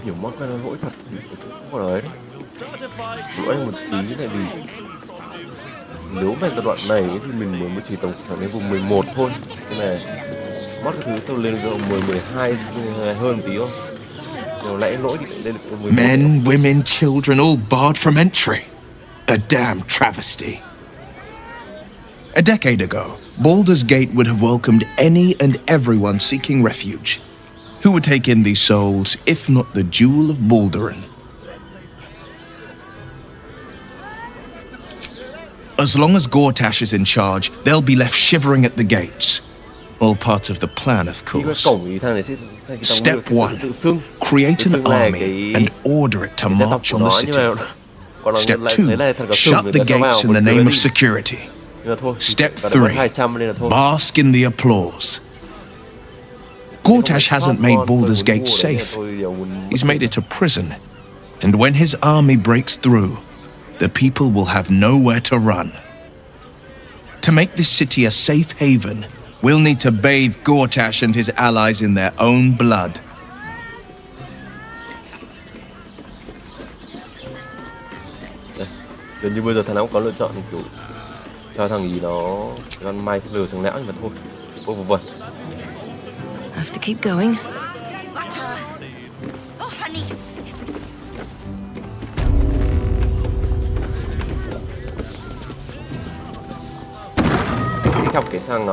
Nhiều món quen lỗi thật cũng có đấy. Lỗi một tí này vì nếu mà cái đoạn này thì mình mới chỉ tổng khoảng đến vùng 11 thôi. Cái này mod cái thứ tôi lên được 12 hơn tí không? Nếu nãy lỗi thì lên được 11. Men, women, children all barred from entry. A damn travesty. A decade ago, Baldur's Gate would have welcomed any and everyone seeking refuge. Who would take in these souls, if not the Jewel of Baldurin? As long as Gortash is in charge, they'll be left shivering at the gates. All part of the plan, of course. Step 1. Create an army and order it to march on the city. Step 2. Shut the gates in the name of security. Step 3. Bask in the applause. Gortash hasn't made Baldur's Gate safe. He's made it a prison. And when his army breaks through, the people will have nowhere to run. To make this city a safe haven, we'll need to bathe Gortash and his allies in their own blood. Gần như bây giờ thằng nào cũng có lựa chọn kiểu cho thằng gì nó con mai lừa thằng não nhưng mà thôi, vô vần. Have to keep going. Sẽ gặp cái thằng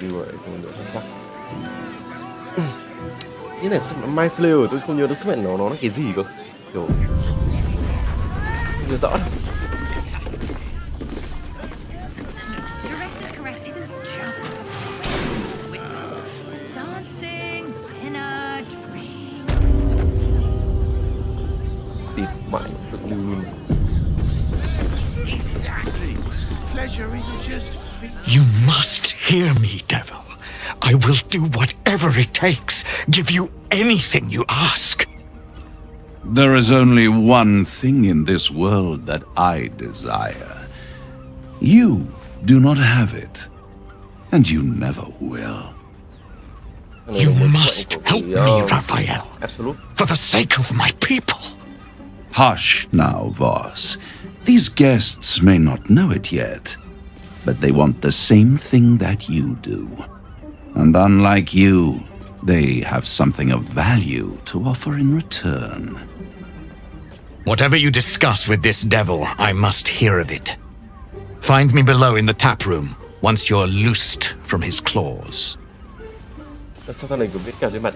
như vậy không được chắc. Như này My Flair tôi không nhớ được sức mạnh nó là cái gì cơ, kiểu không nhớ rõ đâu. You must hear me, devil. I will do whatever it takes, give you anything you ask. There is only one thing in this world that I desire. You do not have it, and you never will. You must help me, Raphael, for the sake of my people. Hush now, Voss. These guests may not know it yet, but they want the same thing that you do. And unlike you, they have something of value to offer in return. Whatever you discuss with this devil, I must hear of it. Find me below in the tap room, once you're loosed from his claws. Sao thằng này cũng biết kèo trên mặt.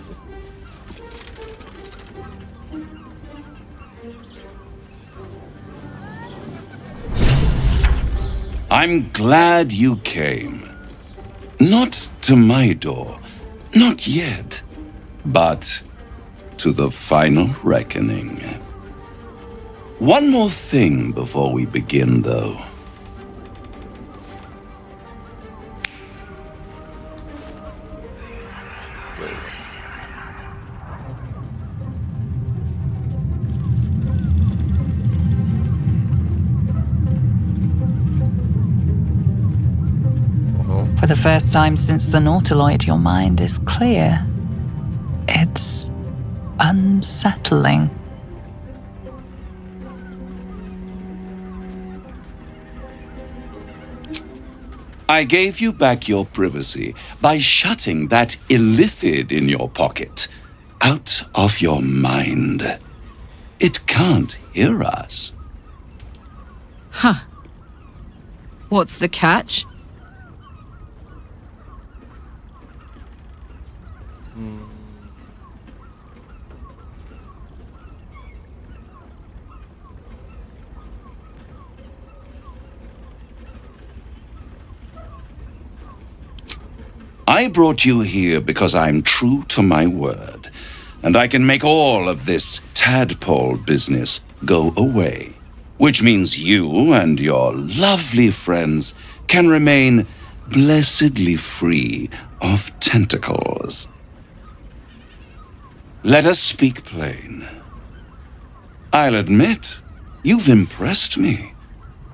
I'm glad you came. Not to my door, not yet, but to the final reckoning. One more thing before we begin, though. For the first time since the Nautiloid, your mind is clear. It's unsettling. I gave you back your privacy by shutting that illithid in your pocket out of your mind. It can't hear us. Huh. What's the catch? I brought you here because I'm true to my word, and I can make all of this tadpole business go away, which means you and your lovely friends can remain blessedly free of tentacles. Let us speak plain. I'll admit, you've impressed me.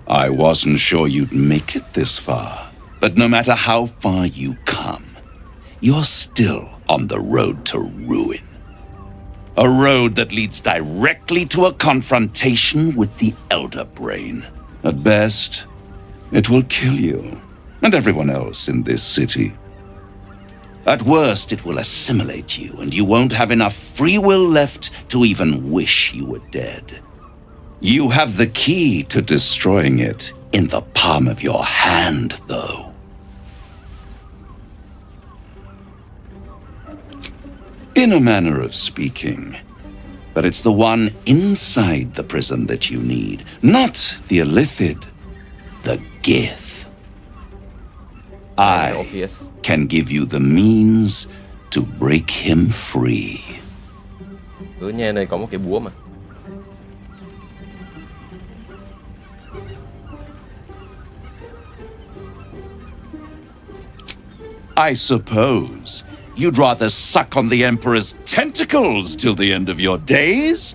I wasn't sure you'd make it this far. But no matter how far you come, you're still on the road to ruin. A road that leads directly to a confrontation with the Elder Brain. At best, it will kill you and everyone else in this city. At worst, it will assimilate you, and you won't have enough free will left to even wish you were dead. You have the key to destroying it in the palm of your hand, though. In a manner of speaking. But it's the one inside the prison that you need, not the illithid, the Gith. I can give you the means to break him free. Cứ nghe này có một cái búa mà. I suppose you'd rather suck on the Emperor's tentacles till the end of your days?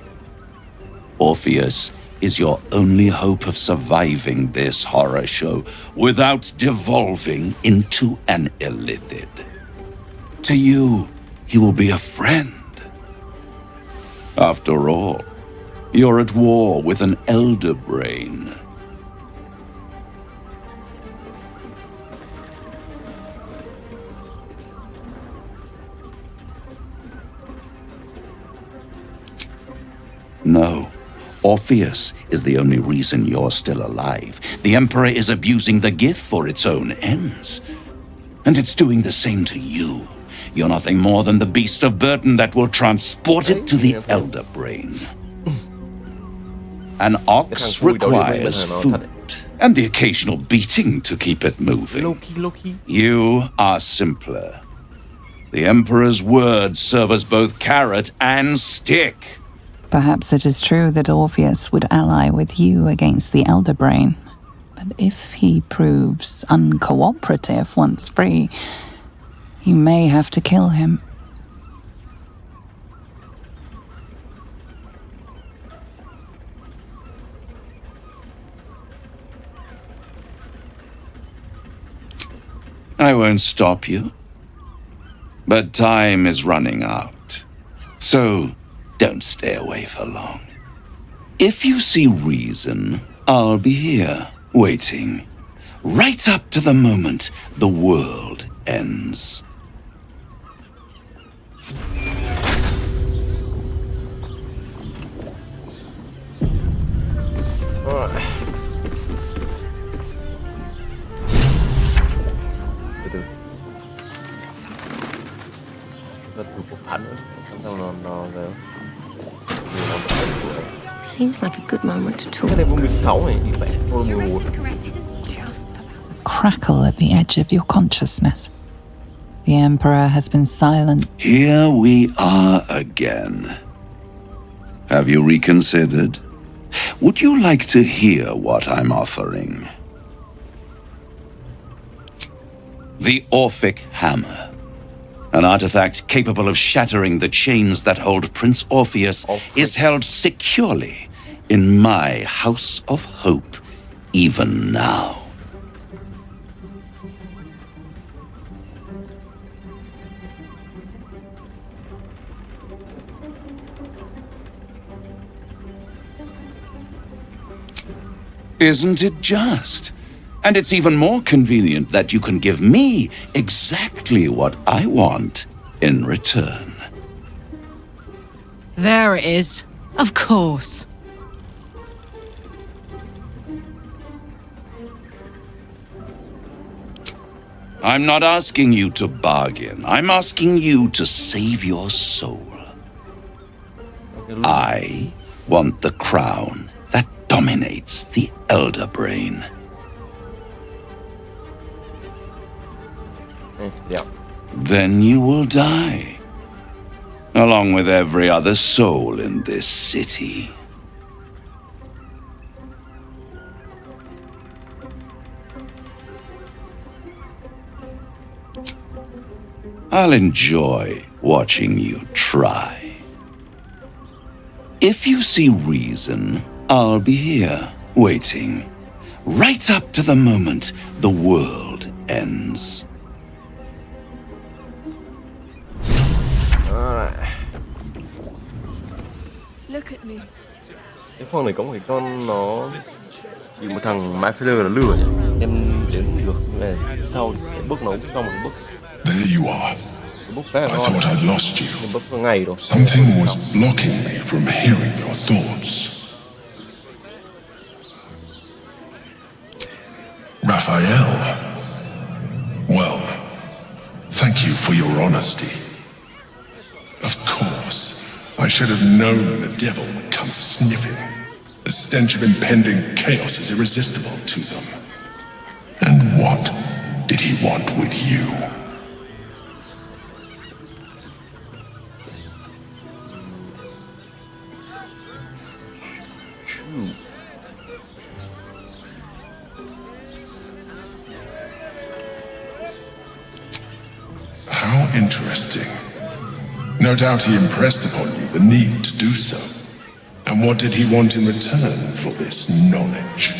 Orpheus is your only hope of surviving this horror show without devolving into an illithid. To you, he will be a friend. After all, you're at war with an Elder Brain. No, Orpheus is the only reason you're still alive. The Emperor is abusing the Gith for its own ends. And it's doing the same to you. You're nothing more than the beast of burden that will transport it to the Elder Brain. An ox requires food, and the occasional beating to keep it moving. You are simpler. The Emperor's words serve as both carrot and stick. Perhaps it is true that Orpheus would ally with you against the Elder Brain. But if he proves uncooperative once free, you may have to kill him. I won't stop you. But time is running out. So don't stay away for long. If you see reason, I'll be here, waiting, right up to the moment the world ends. Alright. Seems like a good moment to talk. A crackle at the edge of your consciousness. The Emperor has been silent. Here we are again. Have you reconsidered? Would you like to hear what I'm offering? The Orphic Hammer. An artifact capable of shattering the chains that hold Prince Orpheus is held securely in my House of Hope, even now. Isn't it just? And it's even more convenient that you can give me exactly what I want in return. There it is. Of course. I'm not asking you to bargain. I'm asking you to save your soul. I want the crown that dominates the Elder Brain. Yeah. Then you will die, along with every other soul in this city. I'll enjoy watching you try. If you see reason, I'll be here, waiting, right up to the moment the world ends. Look at me. Cái phòng này có một cái con nó bị một thằng Mafia nó lừa nhỉ? Em đến được nhưng mà sau thì cái bước nó cũng trong một cái bước. There you are. Cái bước khá là I ngon. thought I'd lost you. Cái bước có ngày rồi. Something was blocking me from hearing your thoughts. Raphael. Well, thank you for your honesty. Of course, I should have known the devil would come sniffing. The stench of impending chaos is irresistible to them. And what did he want with you? How interesting. No doubt he impressed upon you the need to do so. And what did he want in return for this knowledge?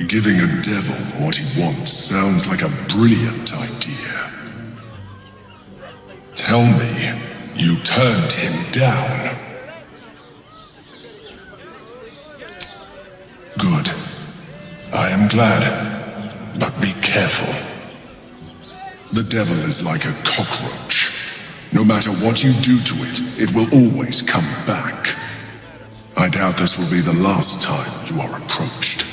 Giving a devil what he wants sounds like a brilliant idea. Tell me, you turned him down. Good. I am glad. But be careful. The devil is like a cockroach. No matter what you do to it, it will always come back. I doubt this will be the last time you are approached.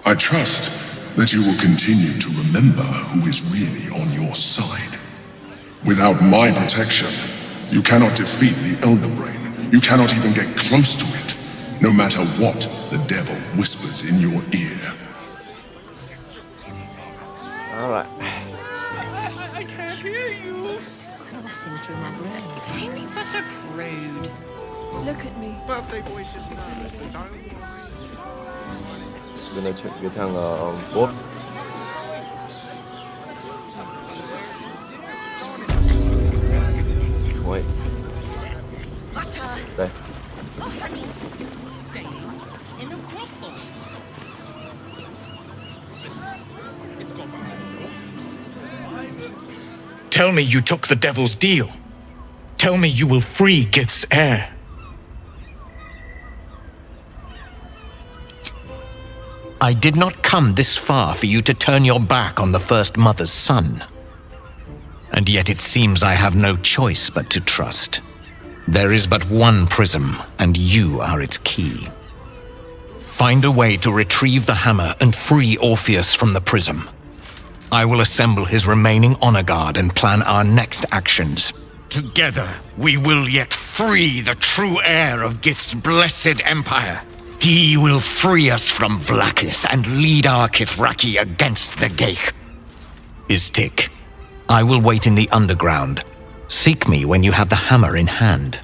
I trust that you will continue to remember who is really on your side. Without my protection, you cannot defeat the Elder Brain. You cannot even get close to it, no matter what the devil whispers in your ear. Alright. I can't hear you. Crossing through my brain. Don't be such a prude. Look at me. Birthday boy's just started. Vừa nói chuyện với thằng boss. Wait. Đây. Tell me you took the devil's deal. Tell me you will free Gith's heir. I did not come this far for you to turn your back on the First Mother's son. And yet it seems I have no choice but to trust. There is but one prism, and you are its key. Find a way to retrieve the hammer and free Orpheus from the prism. I will assemble his remaining honor guard and plan our next actions. Together, we will yet free the true heir of Gith's blessed empire. He will free us from Vlaakith and lead our Kithraki against the Gate. Istik, I will wait in the underground. Seek me when you have the hammer in hand.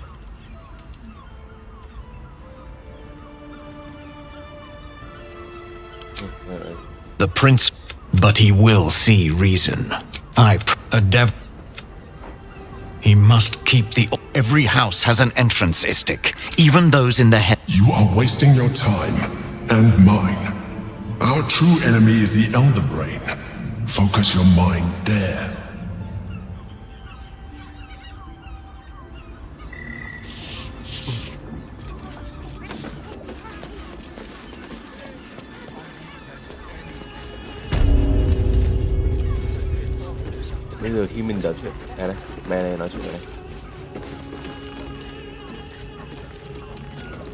The prince, but he will see reason. He must keep the... Every house has an entrance, Istik. Even those in the head... You are wasting your time, and mine. Our true enemy is the Elder Brain. Focus your mind there. Bây giờ khi mình nói chuyện này, mẹ này nói chuyện này.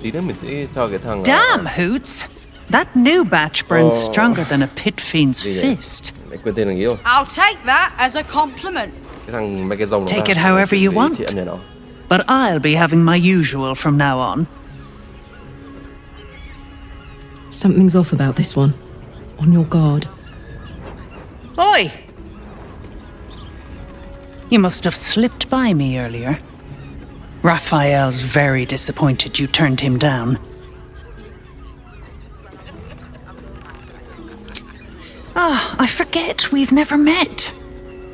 Tí nữa mình sẽ cho cái thằng Damn, Hoots! That new batch burns stronger than a pit fiend's fist. Để quên tên thằng ấy rồi. I'll take that as a compliment. Cái thằng mấy cái rồng. Take it however you want. But I'll be having my usual from now on. Something's off about this one. On your guard. Oi! You must have slipped by me earlier. Raphael's very disappointed you turned him down. I forget we've never met.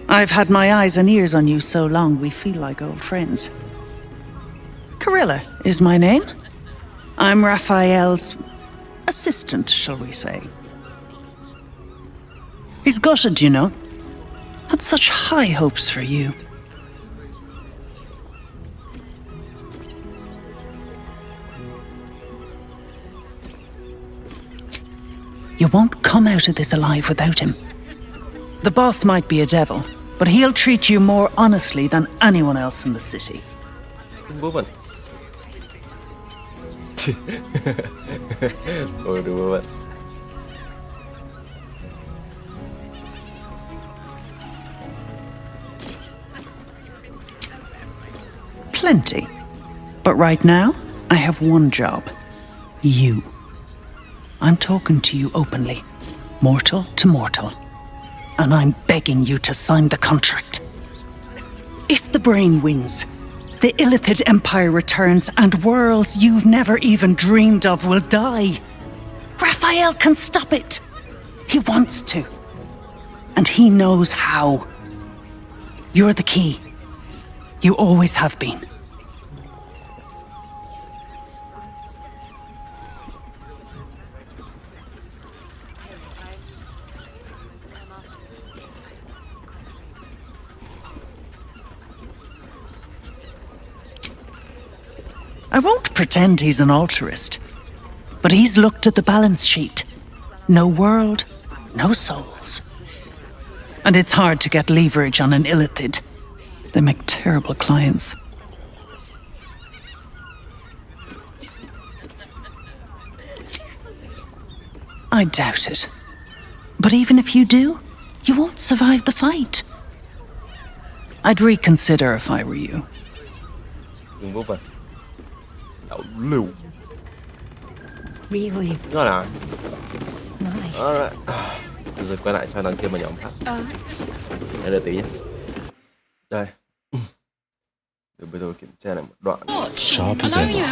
I've had my eyes and ears on you so long we feel like old friends. Carilla is my name. I'm Raphael's assistant, shall we say. He's gutted, you know. Had such high hopes for you. You won't come out of this alive without him. The boss might be a devil, but he'll treat you more honestly than anyone else in the city. Vô vẩn. Ôi đừng vô vẩn. Plenty. But right now, I have one job. You. I'm talking to you openly, mortal to mortal. And I'm begging you to sign the contract. If the brain wins, the Illithid Empire returns and worlds you've never even dreamed of will die. Raphael can stop it. He wants to. And he knows how. You're the key. You always have been. I won't pretend he's an altruist, but he's looked at the balance sheet. No world, no souls. And it's hard to get leverage on an Illithid. They make terrible clients. I doubt it. But even if you do, you won't survive the fight. I'd reconsider if I were you. Vô vẩn. Đảo lưu. Really? Ngon à? Nice. Alright. Bây giờ quay lại cho thằng kia mà nhóm khác. Để đợi tí nhé. Đây. Rồi bây giờ kiểm tra lại một đoạn. Sharp as ever.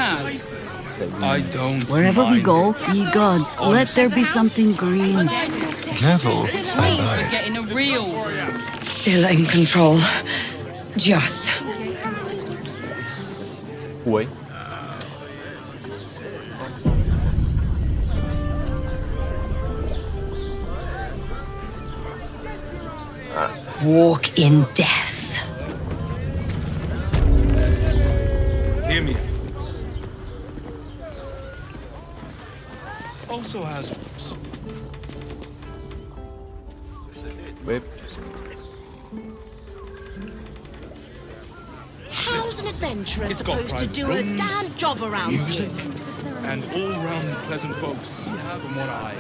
I don't. Wherever we go, ye gods, let there be something green. Careful. Getting a real. Still in control. Just. Cuối. Walk in death. Hear me. Also has roots. Babe. How's an adventurer supposed to do a damn job around music, here? and all-round pleasant folks, from what I...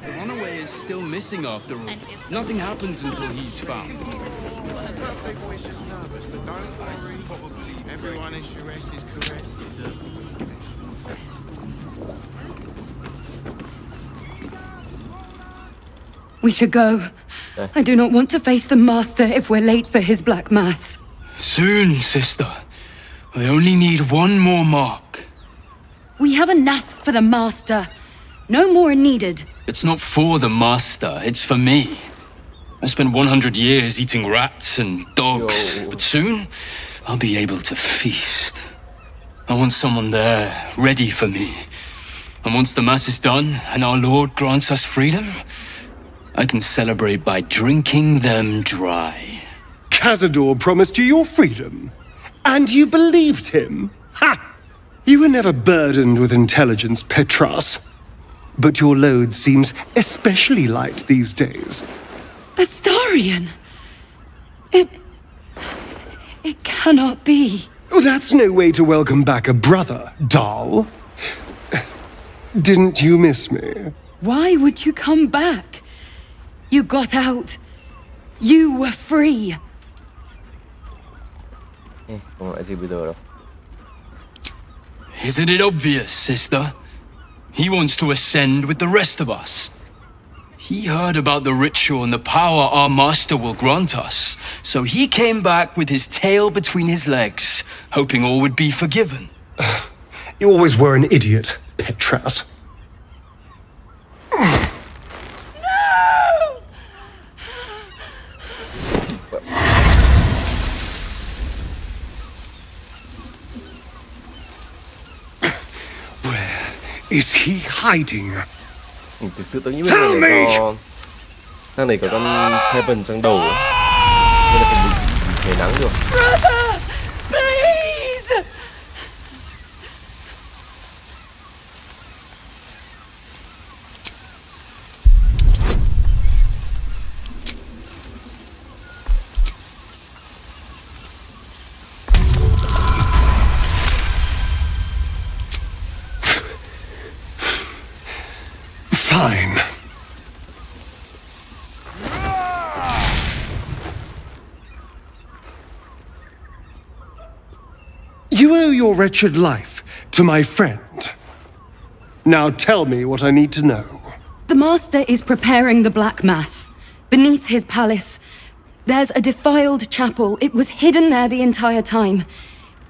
The runaway is still missing after all. Nothing happens until he's found. Birthday boy's just nervous, but don't worry. Everyone is caressed is caressed. We should go. I do not want to face the Master if we're late for his Black Mass. Soon, sister. I only need one more mark. We have enough for the Master. No more needed. It's not for the master, it's for me. I spent 100 years eating rats and dogs, but soon I'll be able to feast. I want someone there, ready for me. And once the mass is done and our Lord grants us freedom, I can celebrate by drinking them dry. Cazador promised you your freedom, and you believed him? Ha! You were never burdened with intelligence, Petras. But your load seems especially light these days. Astarion! It cannot be. Oh, that's no way to welcome back a brother, doll. Didn't you miss me? Why would you come back? You got out. You were free. Không lại gì bây giờ đâu. Isn't it obvious, sister? He wants to ascend with the rest of us. He heard about the ritual and the power our master will grant us, so he came back with his tail between his legs, hoping all would be forgiven. You always were an idiot, Petras. Where is he hiding? Thực sự tôi nghĩ là do thằng này có con Seven trong đầu ấy. Nên là không bị cháy nắng được. Brother, please. Fine. You owe your wretched life to my friend. Now tell me what I need to know. The Master is preparing the Black Mass. Beneath his palace, there's a defiled chapel. It was hidden there the entire time.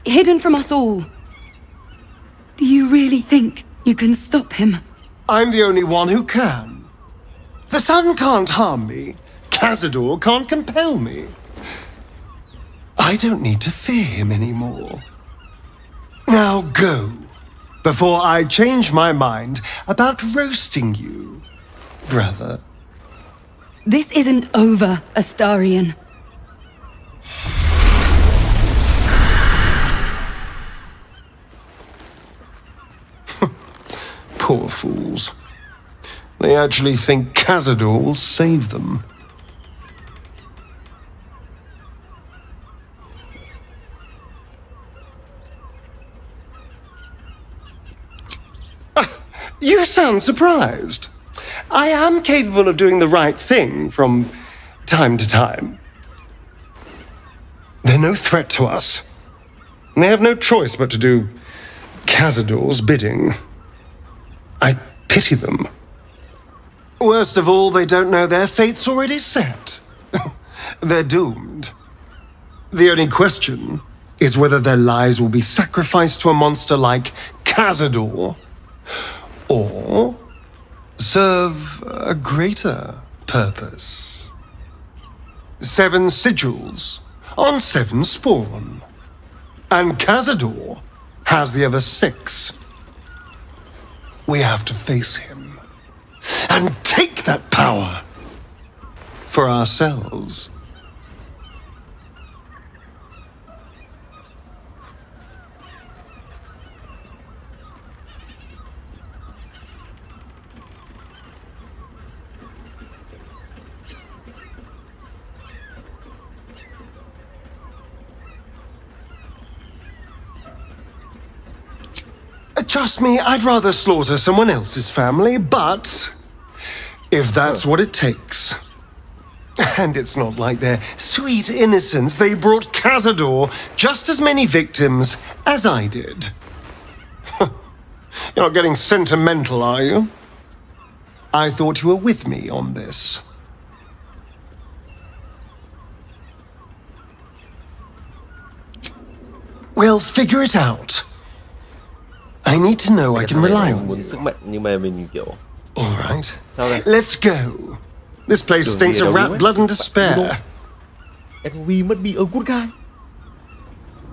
Hidden from us all. Do you really think you can stop him? I'm the only one who can. The sun can't harm me. Cazador can't compel me. I don't need to fear him anymore. Now go, before I change my mind about roasting you, brother. This isn't over, Astarion. Poor fools. They actually think Cazador will save them. You sound surprised. I am capable of doing the right thing from time to time. They're no threat to us. And they have no choice but to do Cazador's bidding. I pity them. Worst of all, they don't know their fate's already set. They're doomed. The only question is whether their lives will be sacrificed to a monster like Cazador, or serve a greater purpose. 7 sigils on 7 spawn. And Cazador has the other 6. We have to face him and take that power for ourselves. Trust me, I'd rather slaughter someone else's family, but if that's what it takes. And it's not like their sweet innocence. They brought Cazador just as many victims as I did. You're not getting sentimental, are you? I thought you were with me on this. We'll figure it out. I need to know I can rely on you. Sức mạnh nhưng mà mình kiểu. All right. Sao đây? Let's go. This place stinks of rat blood and despair. And we must be a good guy.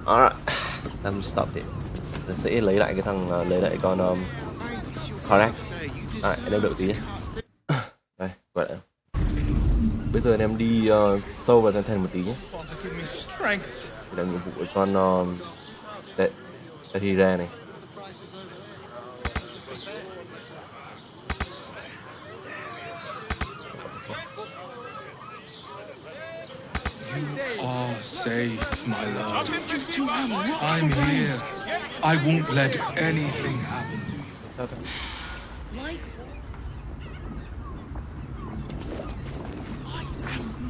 Alright. Time to stop it. Tôi sẽ lấy lại cái thằng, lấy lại con correct. Alright, anh em đợi tí nhé. Đây, gọi lại. Bây giờ anh em đi sâu vào gian thành một tí nhé. Làm nhiệm vụ với con thì ra này. You are safe, my love. I'm here. I won't let anything happen to you. Sao thế?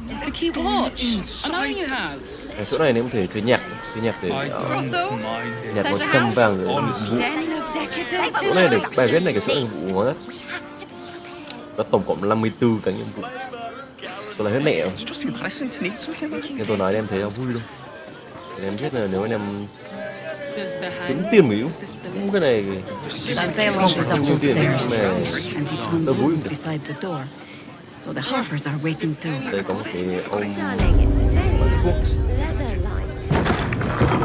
It's to keep watch. I know you have. Ở chỗ này nếu có thể chơi nhạc để nhạc 100 vàng để vụ. Chỗ này để bài viết này cái chỗ này vụ nó có tổng cộng 54 cái nhiệm vụ. Tôi là hết mẹ rồi. Nhưng tôi nói em thấy vui luôn. Để em biết là nếu anh em kiếm tiền người yêu cái này không nhiều tiền nhưng mà tôi vui được. So the Harpers are waiting too. Đây có một cái ông thuốc.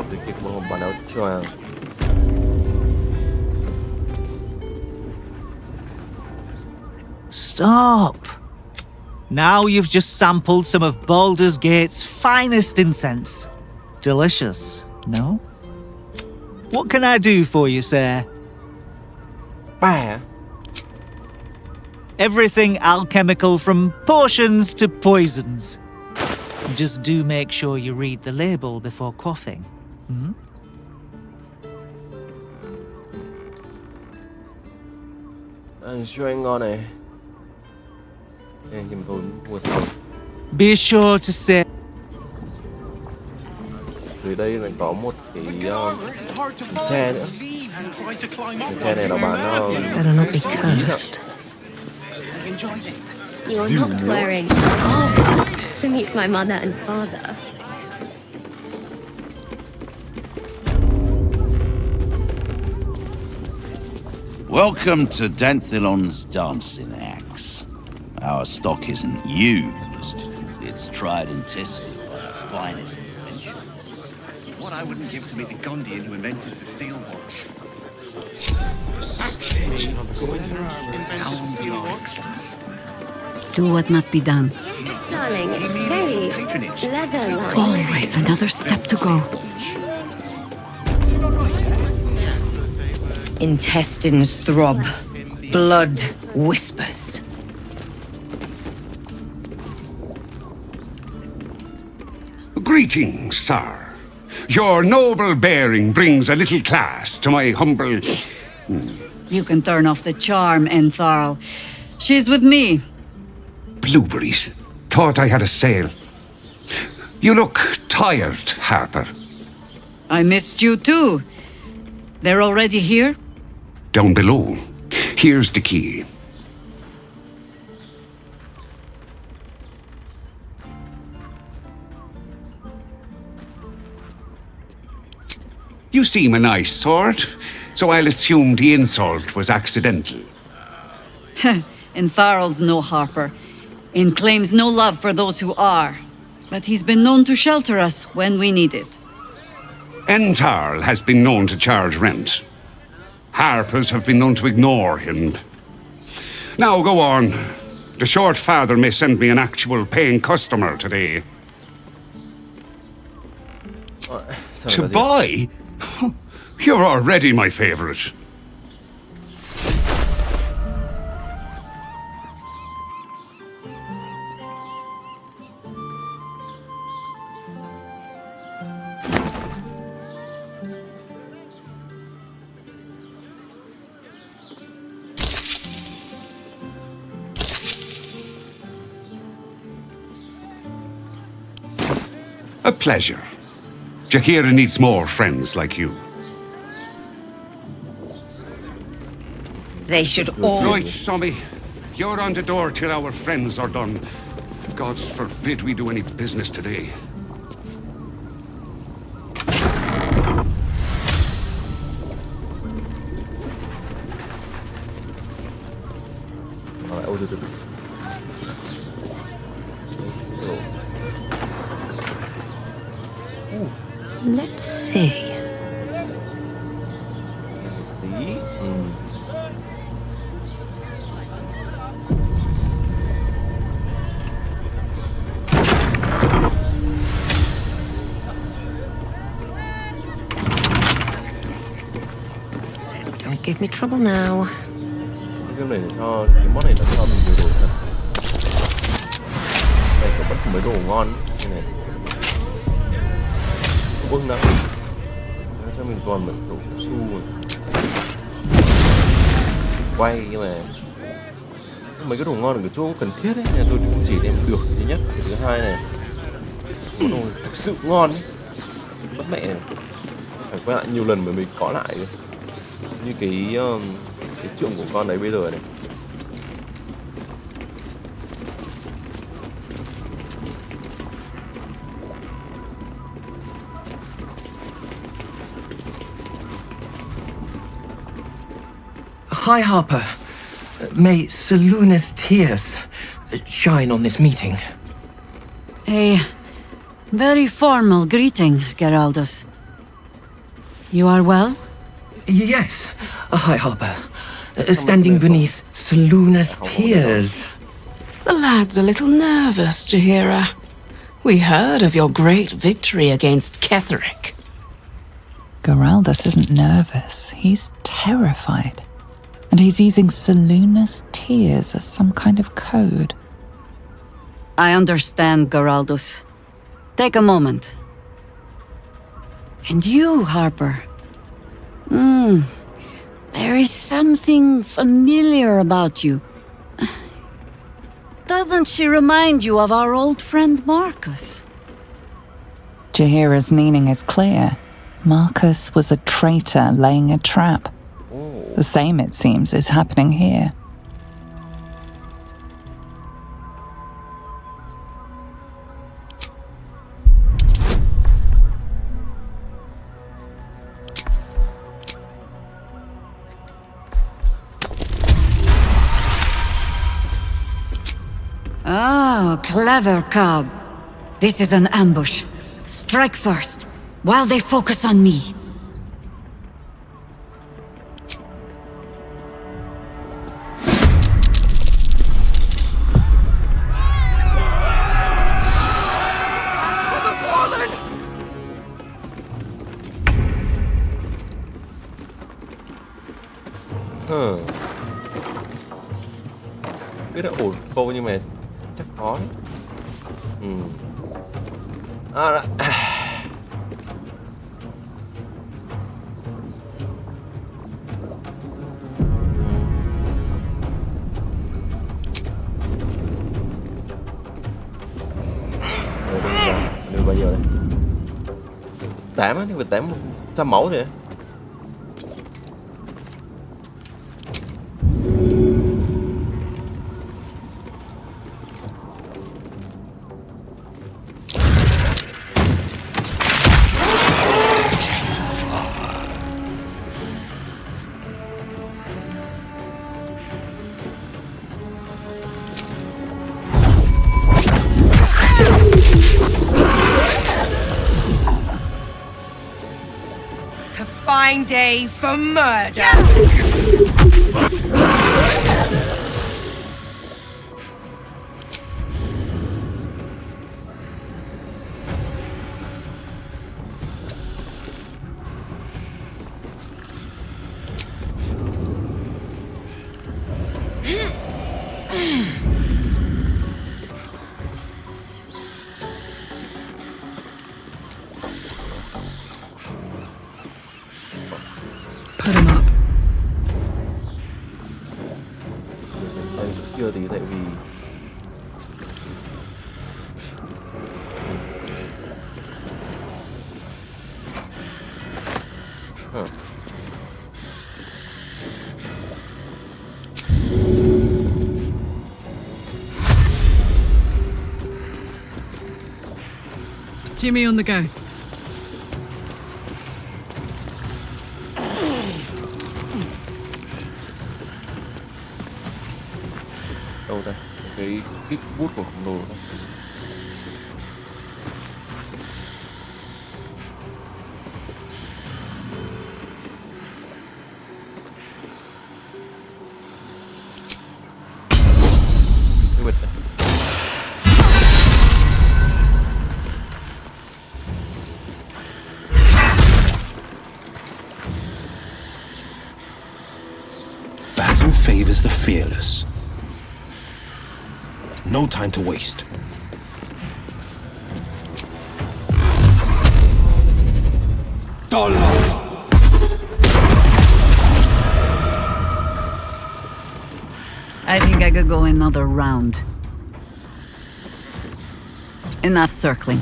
Đây kia có một bàn áo choàng. Stop! Now you've just sampled some of Baldur's Gate's finest incense. Delicious, no? What can I do for you, sir? Everything alchemical from potions to poisons. Just do make sure you read the label before quaffing. Hmm? Ngon này. Nhưng tôi mua xong. Be sure to say. Dưới đây lại có một cái tre nữa. Cái tre này nó bán Better not be cursed. You're not wearing armor to meet my mother and father. Welcome to Danthilon's dancing axe. Our stock isn't used. It's tried and tested by the finest invention. What I wouldn't give to meet the Gondian who invented the steel watch. How long do your works last? Do what must be done. Yes, darling, it's very leather-like. Always another step to go. Intestines throb. Blood whispers. Greetings, sir. Your noble bearing brings a little class to my humble... You can turn off the charm, Entharl. She's with me. Blueberries. Thought I had a sale. You look tired, Harper. I missed you too. They're already here? Down below. Here's the key. You seem a nice sort, so I'll assume the insult was accidental. Entharl's no Harper, and claims no love for those who are. But he's been known to shelter us when we need it. Entharl has been known to charge rent. Harpers have been known to ignore him. Now go on. The short father may send me an actual paying customer today. To buy? You're already my favorite. A pleasure. Jaheira needs more friends like you. They should all... Right, Sommy. You're on the door till our friends are done. God forbid we do any business today. Let's see. Don't give me trouble now. Cái này cho cái món này là cho mình nhiều đồ thật. Này có bất mấy đồ ngon như này. Ôi nào, cho mình toàn một đủ xu rồi. Quay nhưng mà mấy cái đồ ngon ở cái chỗ cần thiết ấy, nhà tôi cũng chỉ đem được thứ nhất, cái thứ hai này đồ thực sự ngon ấy, mất mẹ này. Phải quay lại nhiều lần mới mình có lại như cái trượng của con đấy bây giờ này. Hi, Harper. May Seluna's tears shine on this meeting. A very formal greeting, Geraldus. You are well? Yes. Hi, Harper. Standing beneath Seluna's tears. The lad's a little nervous, Jaheira. We heard of your great victory against Ketheric. Geraldus isn't nervous. He's terrified. And he's using Seluna's tears as some kind of code. I understand, Geraldus. Take a moment. And you, Harper. There is something familiar about you. Doesn't she remind you of our old friend Marcus? Jaheira's meaning is clear. Marcus was a traitor laying a trap. The same, it seems, is happening here. Oh, clever cub. This is an ambush. Strike first, while they focus on me. Biết là ổn câu nhưng mà chắc khó đấy. Đã. Được bao nhiêu đây? 8 á, nhưng mà 800 máu rồi. Fine day for murder. Put him up. Sang chỗ kia thì tại vì Jimmy on the go. đâu ta? Cái kích bút của khổng lồ đó. Cái bật này. Battle favors the fearless. No time to waste. I think I could go another round. Enough circling.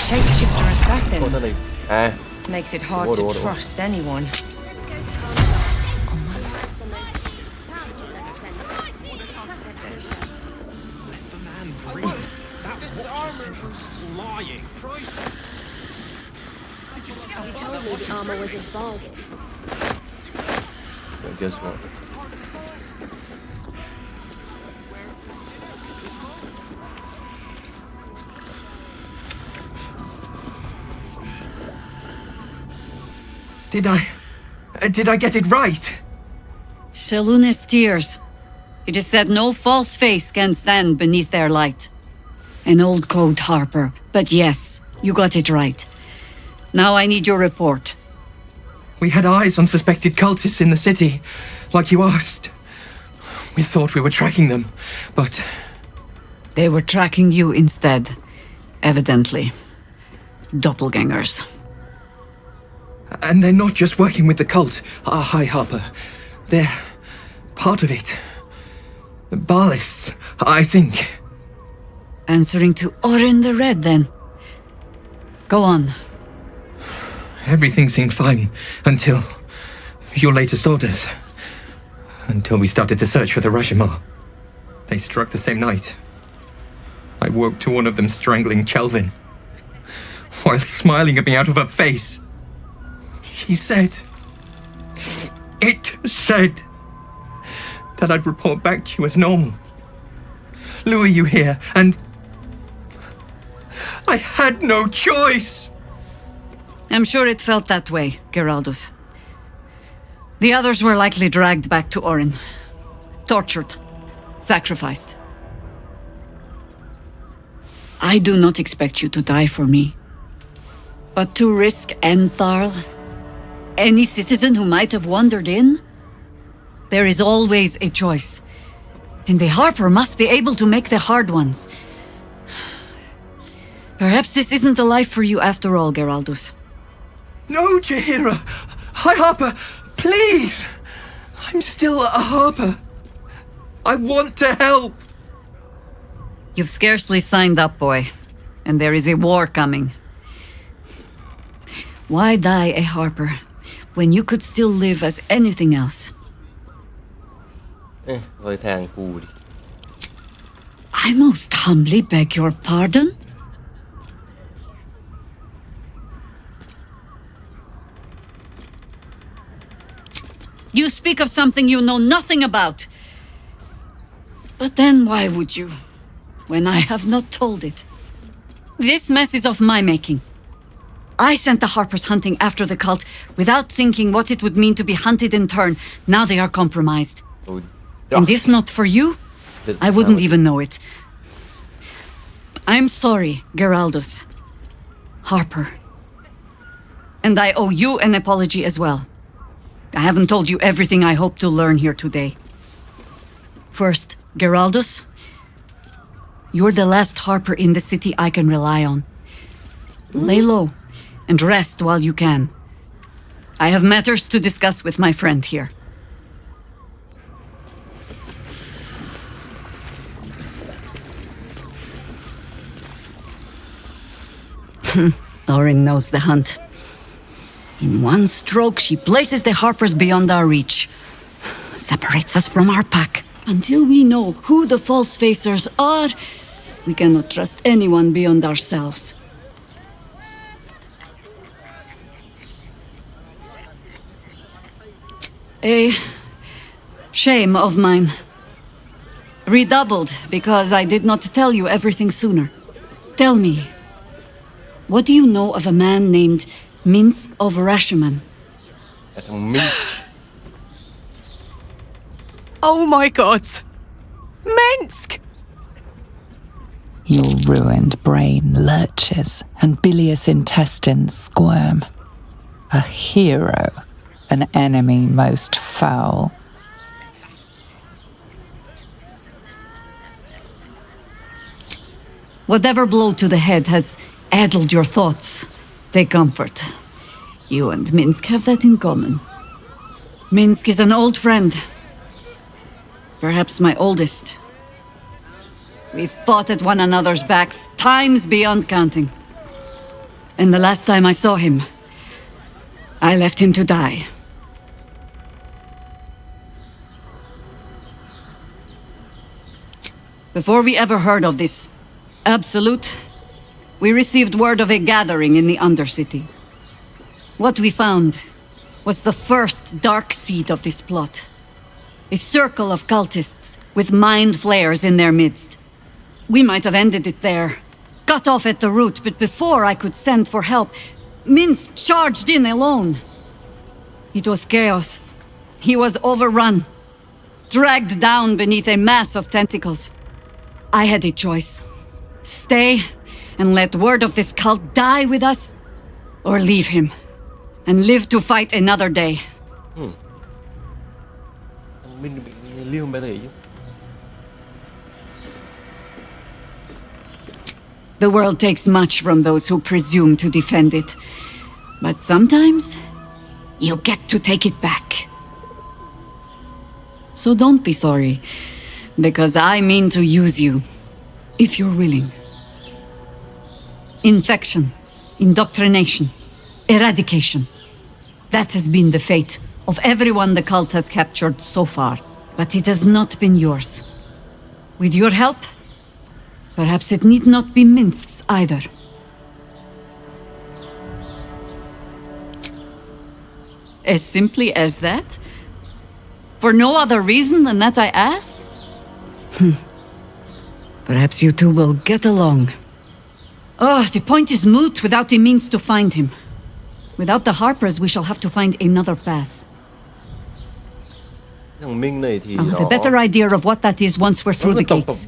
Shapeshifter assassins. À, Makes it hard to trust anyone. This armor's lying. Price. You told me the armor was a bargain. But guess what? Did I get it right? Seluna's tears. It is said no false face can stand beneath their light. An old code, Harper, but yes, you got it right. Now I need your report. We had eyes on suspected cultists in the city, like you asked. We thought we were tracking them, but... They were tracking you instead, evidently. Doppelgangers. And they're not just working with the cult, High Harper. They're part of it. Ballists, I think. Answering to Orin the Red, then. Go on. Everything seemed fine until your latest orders. Until we started to search for the Rashomar. They struck the same night. I woke to one of them strangling Chelvin, while smiling at me out of her face. She said... It said... that I'd report back to you as normal. Lure you here, and... I had no choice! I'm sure it felt that way, Geraldus. The others were likely dragged back to Orin. Tortured. Sacrificed. I do not expect you to die for me. But to risk Entharl, any citizen who might have wandered in, there is always a choice. And the Harper must be able to make the hard ones. Perhaps this isn't the life for you after all, Geraldus. No, Jaheira! High Harper, please! I'm still a Harper. I want to help! You've scarcely signed up, boy. And there is a war coming. Why die a Harper when you could still live as anything else? Hơi thang cù đi. I most humbly beg your pardon? You speak of something you know nothing about. But then why would you, when I have not told it? This mess is of my making. I sent the Harpers hunting after the cult without thinking what it would mean to be hunted in turn. Now they are compromised. And if not for you, I wouldn't even know it. I'm sorry, Geraldus. Harper. And I owe you an apology as well. I haven't told you everything I hope to learn here today. First, Geraldus, you're the last Harper in the city I can rely on. Lay low and rest while you can. I have matters to discuss with my friend here. Orin knows the hunt. In one stroke, she places the Harpers beyond our reach. Separates us from our pack. Until we know who the false facers are, we cannot trust anyone beyond ourselves. A shame of mine. Redoubled because I did not tell you everything sooner. Tell me, what do you know of a man named Minsk of Rashomon? Oh my god! Minsk! Your ruined brain lurches and bilious intestines squirm. A hero, an enemy most foul. Whatever blow to the head has addled your thoughts. Take comfort. You and Minsk have that in common. Minsk is an old friend. Perhaps my oldest. We fought at one another's backs times beyond counting. And the last time I saw him, I left him to die. Before we ever heard of this Absolute, we received word of a gathering in the Undercity. What we found was the first dark seed of this plot. A circle of cultists with mind flayers in their midst. We might have ended it there, cut off at the root, but before I could send for help, Minsk charged in alone. It was chaos. He was overrun, dragged down beneath a mass of tentacles. I had a choice. Stay and let word of this cult die with us, or leave him and live to fight another day. The world takes much from those who presume to defend it. But sometimes, you get to take it back. So don't be sorry, because I mean to use you, if you're willing. Infection, indoctrination, eradication. That has been the fate of everyone the cult has captured so far. But it has not been yours. With your help, perhaps it need not be Minsk's either. As simply as that? For no other reason than that I asked? Perhaps you two will get along. Oh, the point is moot without the means to find him. Without the Harpers, we shall have to find another path. I'll have a better idea of what that is once we're through the gates.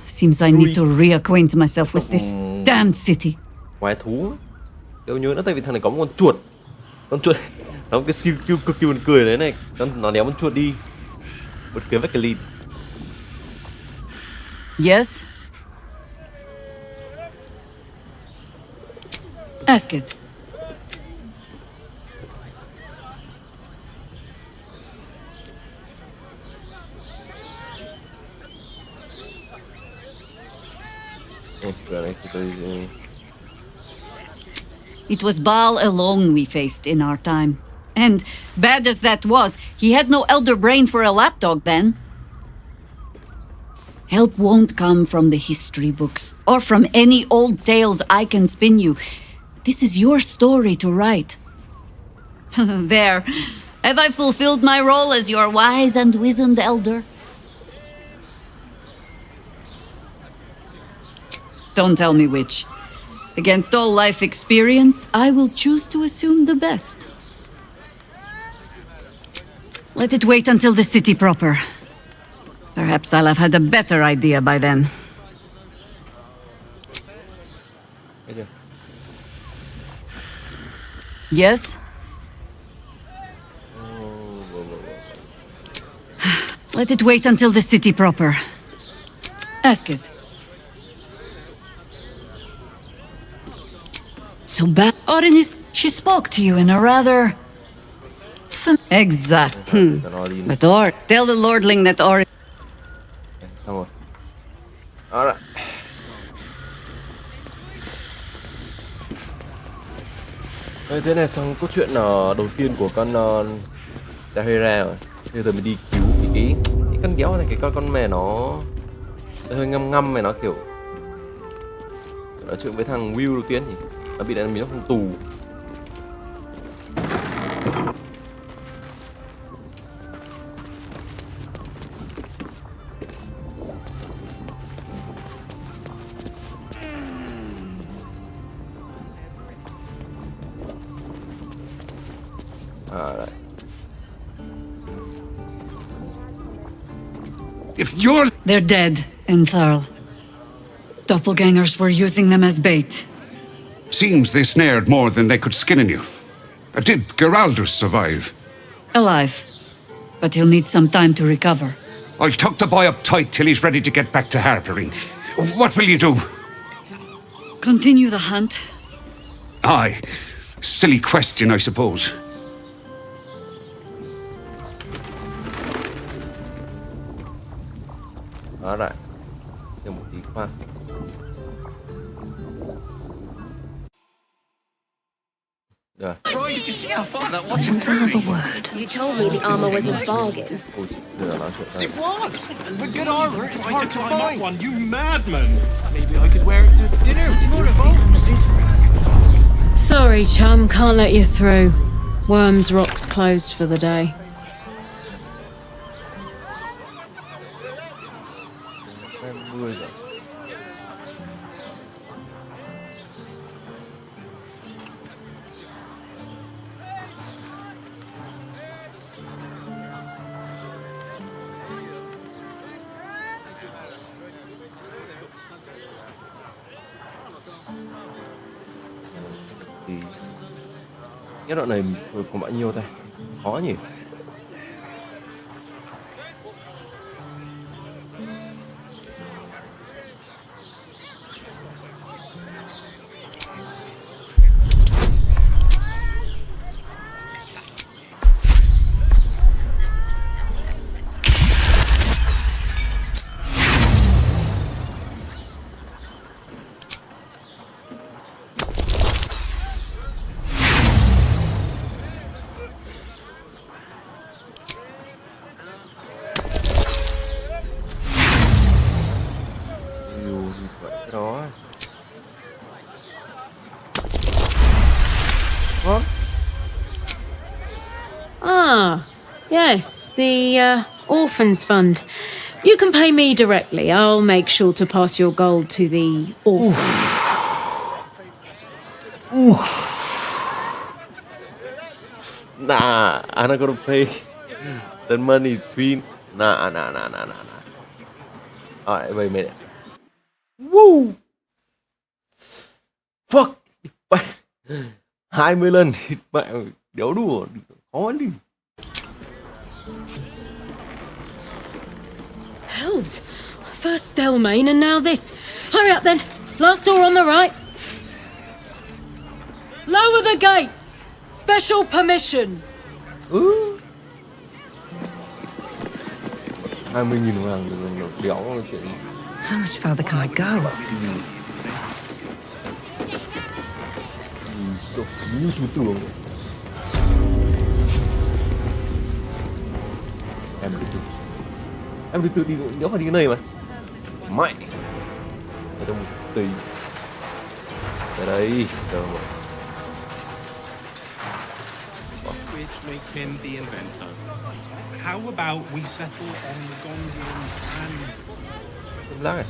Seems I need to reacquaint myself with this damned city. Quái thú. Tôi nhớ nữa tại vì thằng này có một con chuột. Con chuột nó có cái skill cực kỳ buồn cười đấy này. Nó đéo con chuột đi. Buồn cười với cái lìn. Yes? Ask it. It was Baal alone we faced in our time. And, bad as that was, he had no elder brain for a lapdog then. Help won't come from the history books, or from any old tales I can spin you. This is your story to write. There. Have I fulfilled my role as your wise and wizened elder? Don't tell me which. Against all life experience, I will choose to assume the best. Let it wait until the city proper. Perhaps I'll have had a better idea by then. Yes? Let it wait until the city proper. Ask it. So bad. Orin she spoke to you in a rather... Exact. But tell the lordling that Orin... Xong rồi. Alright. Thế này xong câu chuyện đầu tiên của con Dahera rồi. Bây giờ mình đi cứu cái con béo này, cái con mè nó hơi ngâm này, nó kiểu nói chuyện với thằng Will đầu tiên thì nó bị đánh mình trong tù. Đấy. They're dead, Entharl. Doppelgangers were using them as bait. Seems they snared more than they could skin in you. Did Geraldus survive? Alive. But he'll need some time to recover. I'll tuck the boy up tight till he's ready to get back to harpering. What will you do? Continue the hunt. Aye. Silly question, I suppose. Đó lại. Xem một tí khoan. Rồi. Another word. You told me the armor was a bargain. It was! But good armor is hard to find. One, you madman! Maybe I could wear it to dinner with your folks. Sorry, chum, can't let you through. Worms Rock's closed for the day. Cái đoạn này còn bao nhiêu ta? Khó nhỉ? Yes, the Orphans Fund. You can pay me directly. I'll make sure to pass your gold to the orphans. Nah, I'm not gonna pay the money twin. Nah. Alright, wait a minute. Woo! Fuck! 20 lần thịt mạng đéo đùa, khó đi. Hells! First Stelmane and now this. Hurry up then. Last door on the right. Lower the gates. Special permission. 20.000 vàng rồi đéo là chuyện gì. How much further can I go? Như thủ tưởng. Em đi tự đi, đéo phải đi cái này mà. Mẹ. Ở đâu một tí. Ở đây. Đâu mà. Which makes him the inventor. How about we settle on the Gondians and... Lắc này.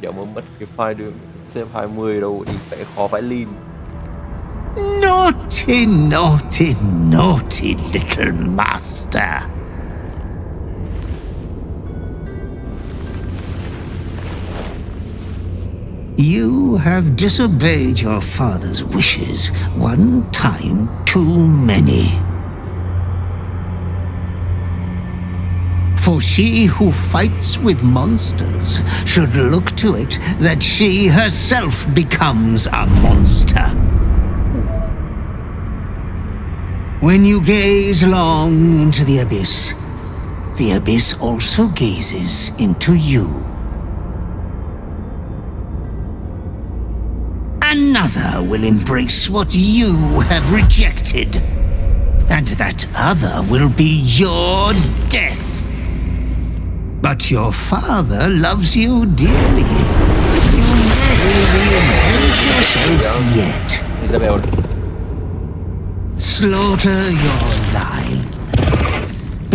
Đéo mà mất cái file đường xếp 20 đâu đi phải khó phải lean. Naughty, naughty, naughty little master. You have disobeyed your father's wishes one time too many. For she who fights with monsters should look to it that she herself becomes a monster. When you gaze long into the abyss also gazes into you. Another will embrace what you have rejected, and that other will be your death. But your father loves you dearly. You may reinherit yourself yet. Isabel. Slaughter your line.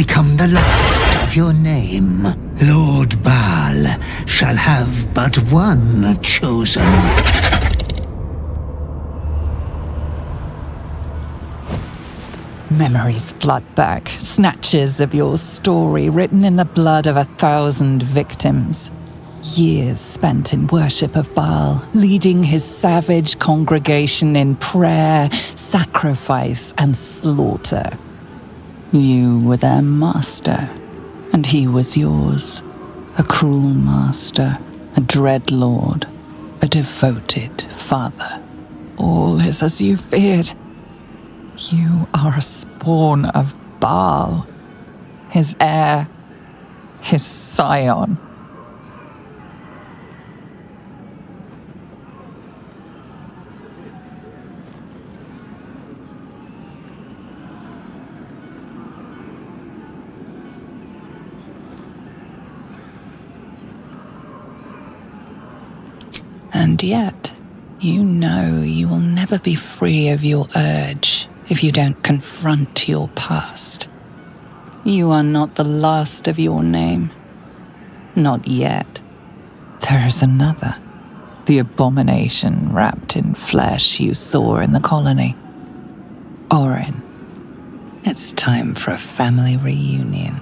become the last of your name. Lord Baal shall have but one chosen. Memories flood back, snatches of your story written in the blood of 1,000 victims. Years spent in worship of Baal, leading his savage congregation in prayer, sacrifice, and slaughter. You were their master, and he was yours. A cruel master, a dread lord, a devoted father. All is as you feared. You are a spawn of Baal, his heir, his scion. And yet, you know you will never be free of your urge if you don't confront your past. You are not the last of your name. Not yet. There is another. The abomination wrapped in flesh you saw in the colony. Orin. It's time for a family reunion.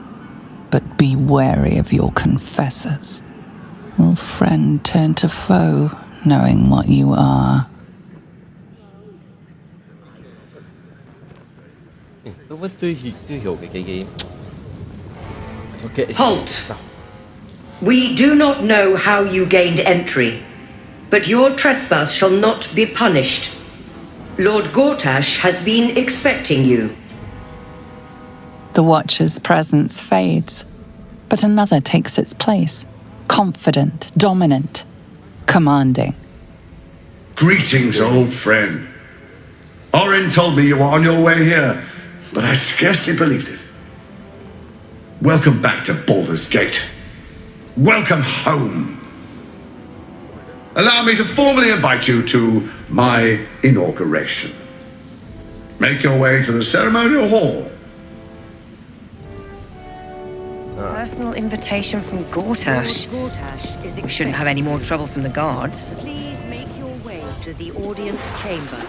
But be wary of your confessors. Will friend turn to foe, knowing what you are? Tôi vẫn chưa hiểu cái game. Okay. Halt! We do not know how you gained entry, but your trespass shall not be punished. Lord Gortash has been expecting you. The Watcher's presence fades, but another takes its place. Confident, dominant, commanding. Greetings, old friend. Orin told me you were on your way here, but I scarcely believed it. Welcome back to Baldur's Gate. Welcome home. Allow me to formally invite you to my inauguration. Make your way to the ceremonial hall. Personal invitation from Gortash. We shouldn't have any more trouble from the guards. Please make your way to the audience chamber.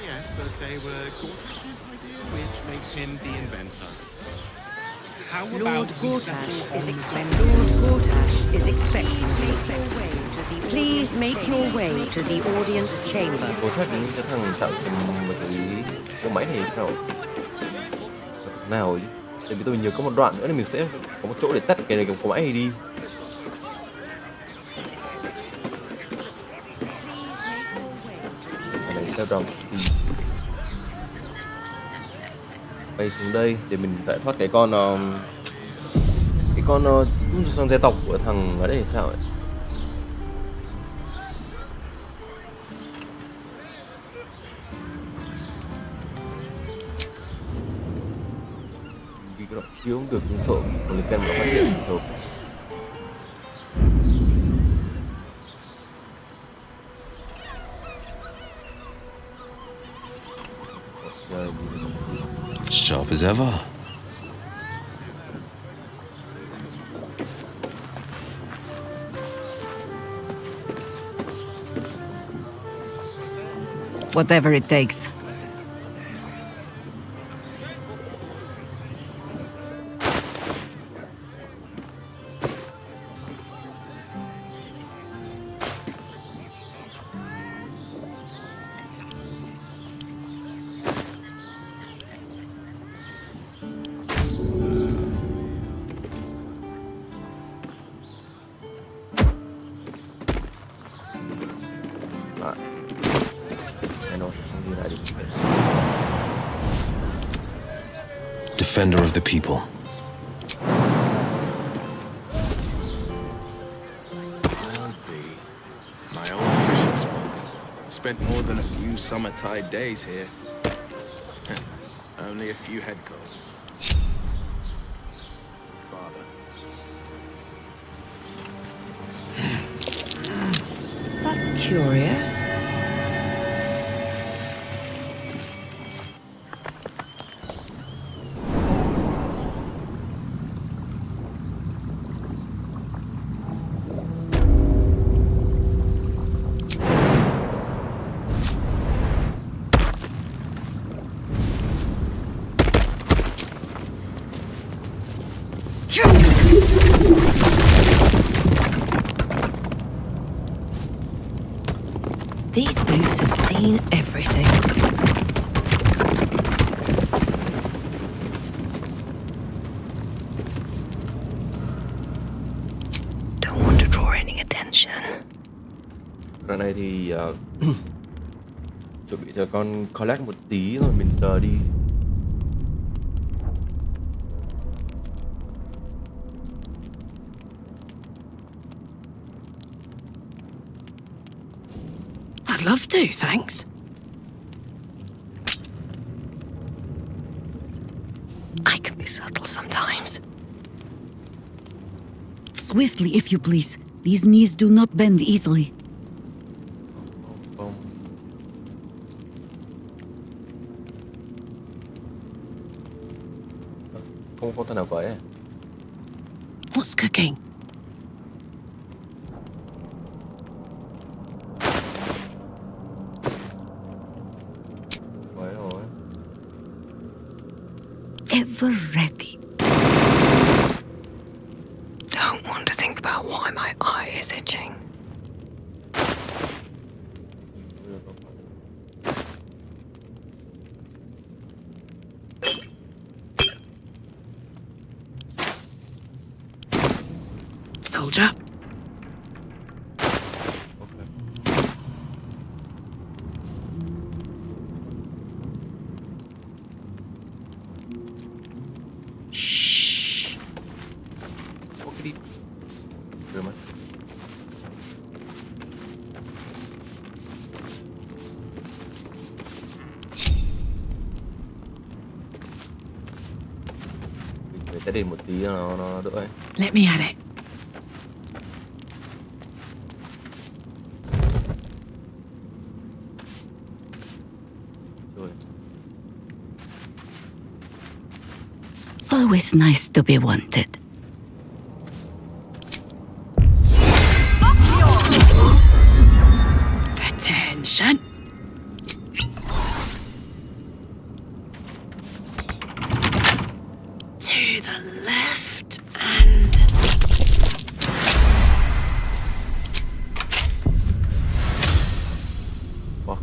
Yes, but they were Gortash's idea, which makes him the inventor. How about Lord Gortash is expecting. Lord Gortash is expecting. Please make your way to the audience chamber. Có chắc cái thằng tạo thành một cái bộ máy này sao? Nào chứ? Tại vì tôi nhớ có một đoạn nữa thì mình sẽ có một chỗ để tắt cái này cái bộ máy này đi. Cái này theo đồng. Bay xuống đây để mình giải thoát cái con son gia tộc của thằng ở đây thì sao ấy. Ghi cái đoạn cứu cũng được nhưng sợ còn lên kem nó phát hiện sợ. Sharp as ever. Whatever it takes. Defender of the people. I'll be my old fishing spot. Spent more than a few summer tide days here. Only a few head cold. Father. That's curious. everything. Don't want to draw any attention. Đoạn này thì chuẩn bị cho con collect một tí rồi mình đi. I'd love to, thanks. I can be subtle sometimes. Swiftly, if you please. These knees do not bend easily. Không có thằng nào vậy. What's cooking? Vậy rồi. Ever ready. Don't want to think about why my eye is itching. Soldier. Shh. Okay. Được mà. Mình phải đến một tí nó đỡ ấy. Let me at it. Always nice to be wanted. Attention. To the left and... Fuck.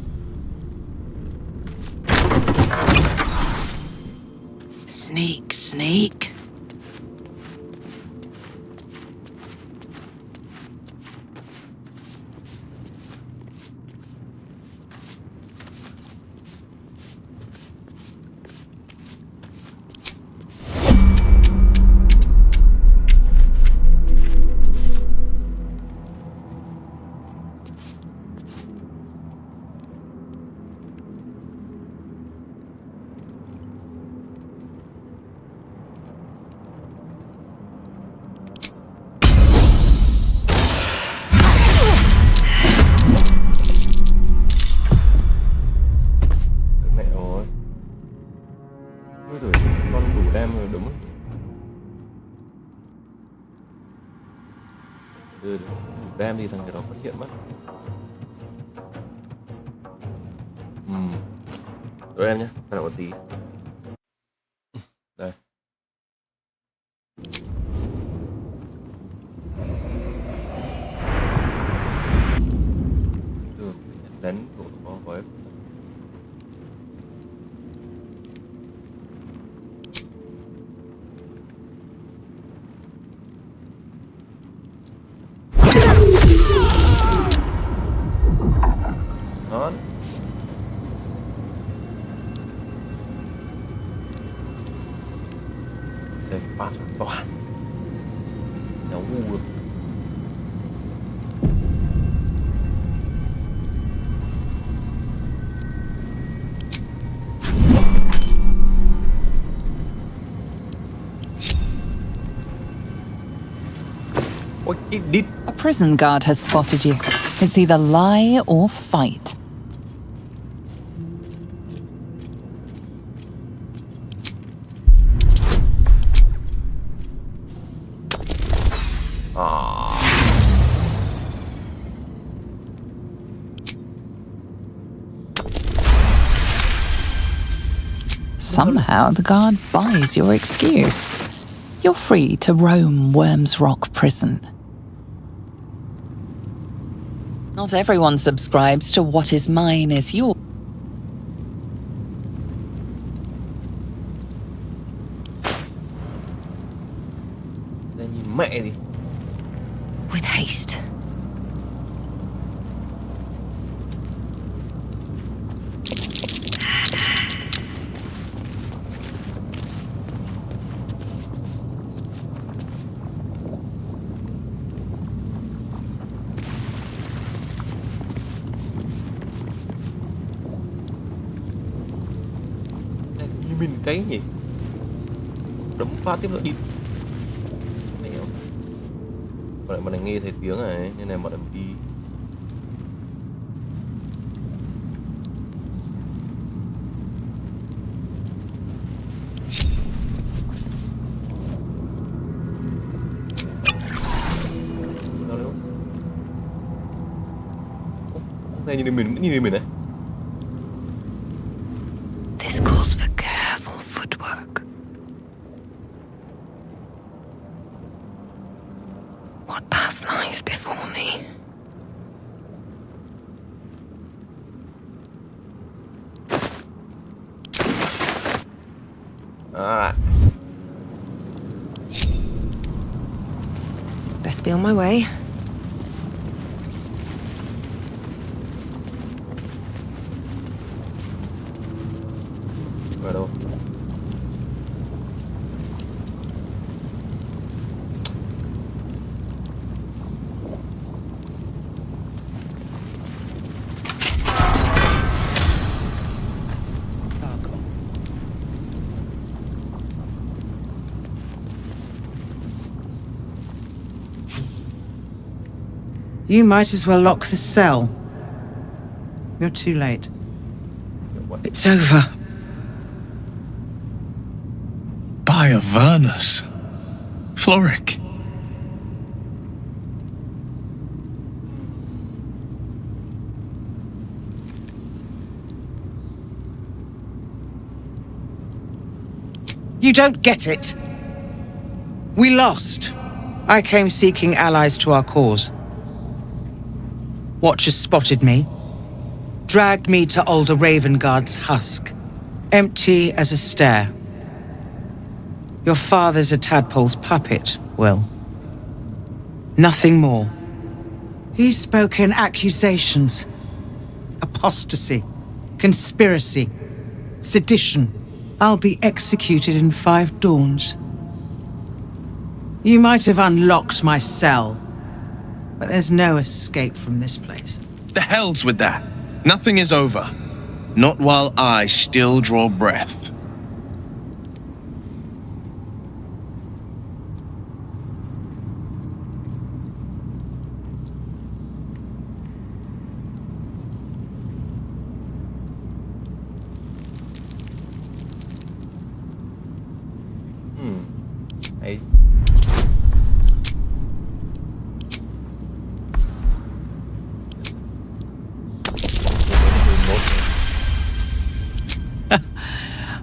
Sneak, sneak. Mẹ ơi. Ôi giời, con đủ đem rồi đúng. Đủ đem thì thằng cái đó phát hiện mất. Đợi em nhé, đợi một tí. Đây. Được, đánh của nó với. Ngon. Sẽ phát toàn. Nó ngu được. Ôi, it did. A prison guard has spotted you. It's either lie or fight. Somehow the guard buys your excuse. You're free to roam Worms Rock Prison. Not everyone subscribes to what is mine is yours. mẹ gì. With haste. Như mình cái nhỉ. Đấm phát tiếp nữa đi. Mẹ. Bọn này nghe thấy tiếng này nên là bọn này đi. Nhìn mình đấy. This calls for careful footwork. What path lies before me? Best be on my way. Ở đâu? You might as well lock the cell. You're too late. It's over. By Avernus. Floric. You don't get it. We lost. I came seeking allies to our cause. Watchers spotted me, dragged me to Alder Ravengard's husk, empty as a stair. Your father's a tadpole's puppet, Will. Nothing more. He spoke in accusations. Apostasy, conspiracy, sedition. I'll be executed in 5 dawns. You might have unlocked my cell, but there's no escape from this place. The hell's with that? Nothing is over. Not while I still draw breath. Hey.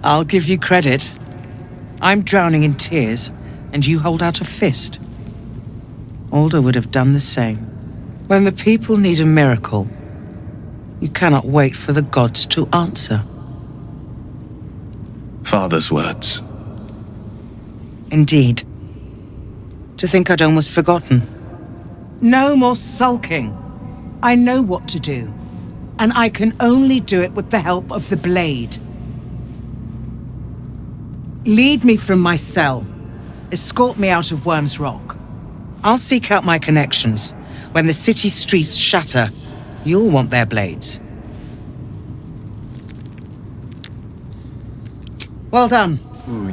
I'll give you credit. I'm drowning in tears, and you hold out a fist. Alder would have done the same. When the people need a miracle, you cannot wait for the gods to answer. Father's words. Indeed. To think I'd almost forgotten. No more sulking. I know what to do, and I can only do it with the help of the blade. Lead me from my cell. Escort me out of Worm's Rock. I'll seek out my connections. When the city streets shatter, you'll want their blades. Well done.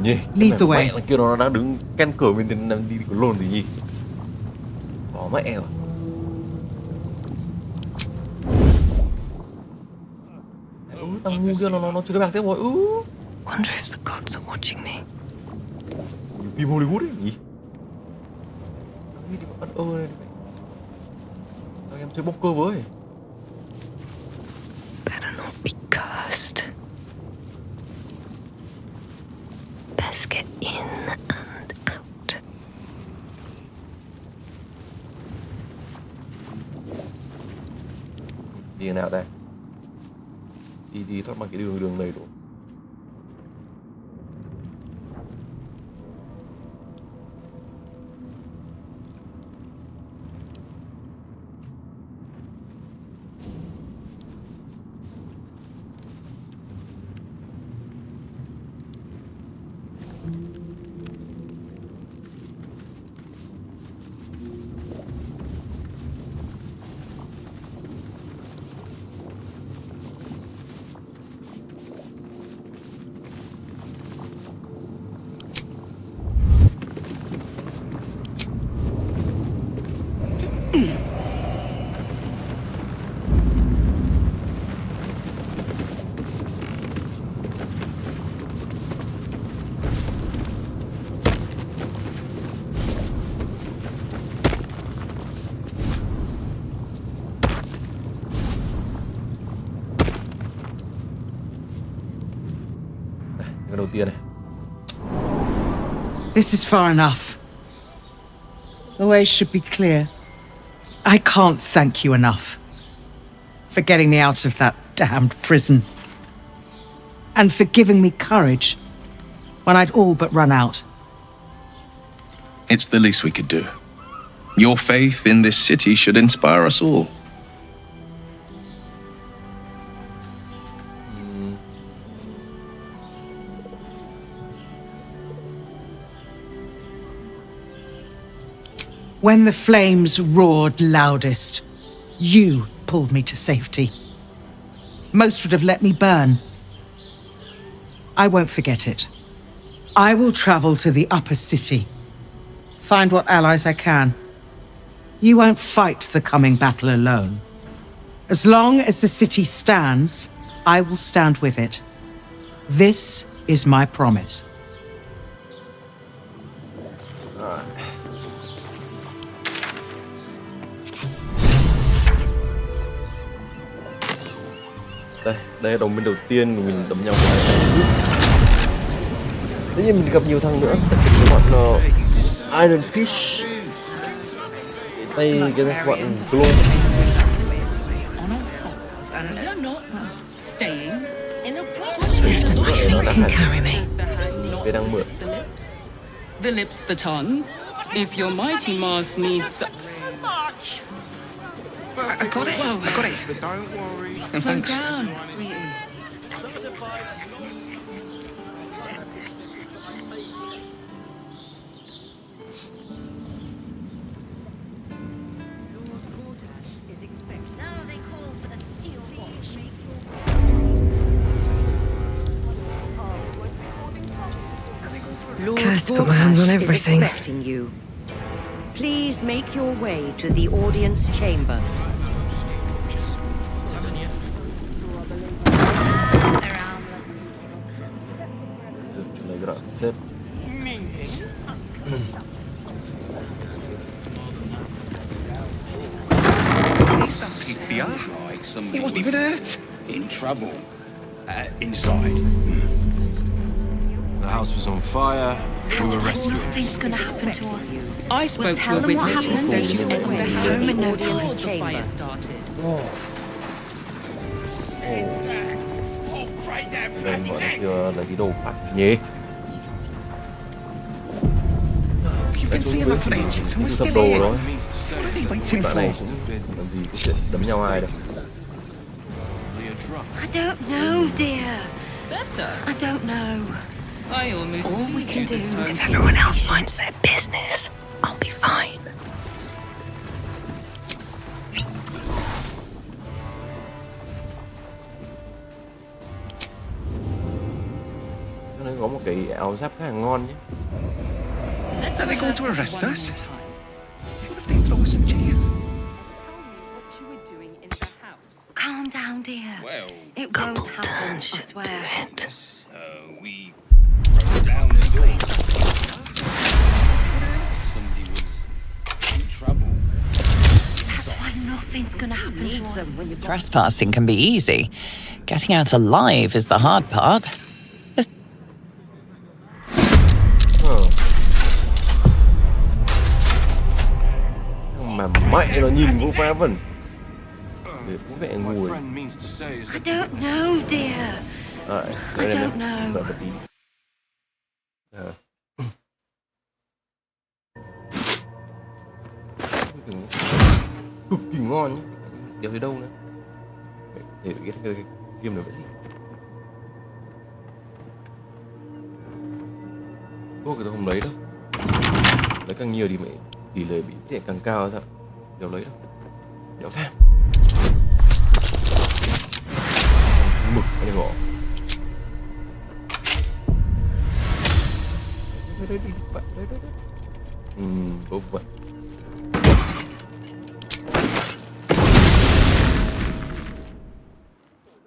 Nhỉ. Lead the way. Mẹ là kia nó đang đứng ken cửa bên tiền đi có lồn gì nhỉ? Bỏ mẹ rồi. Thằng ngu kia nó chưa cái bạc tiếp rồi. Wonder if the gods are watching me. Phim Hollywood ấy nhỉ? Đi bắt này. Sao em chơi bốc cơ với? Better not be cursed. Best get in and out. Đi nào đây? Đi thoát bằng cái đường này đủ. Cái đầu tiên này. This is far enough. The way should be clear. I can't thank you enough for getting me out of that damned prison. And for giving me courage when I'd all but run out. It's the least we could do. Your faith in this city should inspire us all. When the flames roared loudest, you pulled me to safety. Most would have let me burn. I won't forget it. I will travel to the upper city, find what allies I can. You won't fight the coming battle alone. As long as the city stands, I will stand with it. This is my promise. Đây là đồng minh đầu tiên của mình đấm nhau với hai. Tất nhiên mình gặp nhiều thằng nữa. Cái bọn Iron Fish, cái bọn Glow. Swift as my feet can carry me. Cái đang mượn. The lips, the tongue. If your mighty mass needs I got it. I got it. Don't worry. slow down, sweetie. Lord Cursed to put my hands on Gortash is everything. expecting you. Please make your way to the audience chamber. Xếp. It's the R. He wasn't even hurt. In trouble. Inside. The house was on fire. We were rescued. Nothing's gonna happen to us. I spoke to a them what witness who happened. said you entered the house Home in no before time. the fire started. Đây bọn này chưa là cái đồ phát nhé. Been seeing the flinches and we're Tập still đồ here. rồi. What are they waiting Bạn này for? cũng làm gì cái chuyện đấm nhau ai đâu. I don't know, dear. Better. I don't know. I almost All we can do, this time. if everyone else minds their business, I'll be fine. Nó có một cái áo giáp khá là ngon nhé. Are they going to arrest us? What if they throw us in jail? Calm down, dear. Well, It won't happen, I swear. we broke down the door. Somebody was in trouble. That's why nothing's gonna happen to us. Trespassing can be easy. Getting out alive is the hard part. Mà mẹ nó nhìn cũng phá vẩn. Cũng vẻ ngùi. I don't know, dear. I don't know. Đợi một tí. Cực kỳ ngon nhé. Đeo tới đâu nữa. Để cái game này vậy gì. Thôi cái tôi không lấy đâu. Lấy càng nhiều thì mẹ tỷ lệ bị thiện càng cao sao. Đéo lấy đâu. Đéo tham. Mực cái này bỏ. Đây đi bạn đây. Vô vậy.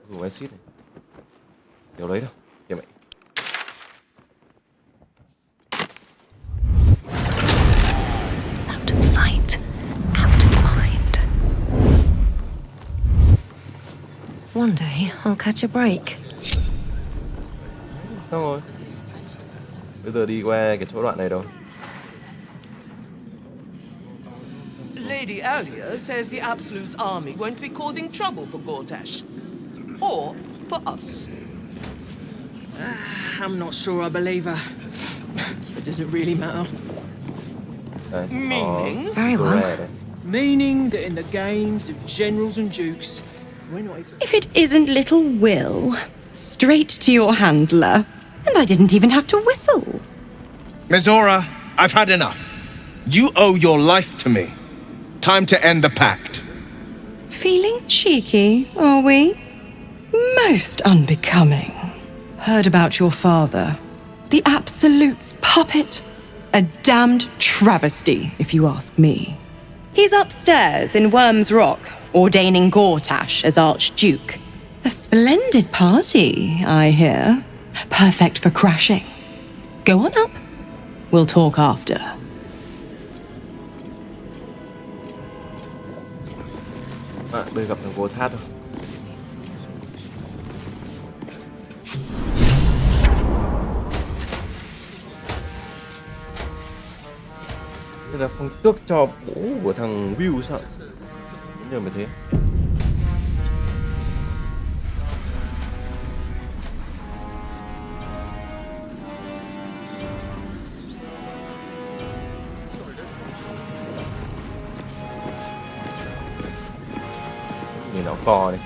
Dùng acid này. Đéo lấy đâu. Kìa mẹ. Out of sight, out of mind. One day, I'll catch a break. Xong rồi. Bây giờ đi qua cái chỗ đoạn này đâu. Lady Alia says the Absolute's army won't be causing trouble for Gortash. Or for us. I'm not sure I believe her. But does it really matter? Meaning? Very well. Meaning that in the games of generals and dukes, we're not even... If it isn't little Will, straight to your handler, and I didn't even have to whistle. Mizora, I've had enough. You owe your life to me. Time to end the pact. Feeling cheeky, are we? Most unbecoming. Heard about your father. The Absolute's puppet. A damned travesty, if you ask me. He's upstairs in Worm's Rock, ordaining Gortash as Archduke. A splendid party, I hear. Perfect for crashing. Go on up. We'll talk after. Bây giờ gặp thằng cô thát thôi. Đây là phong tước cho bố của thằng Will sao? Đến giờ mới thế. Nhìn nó co đi.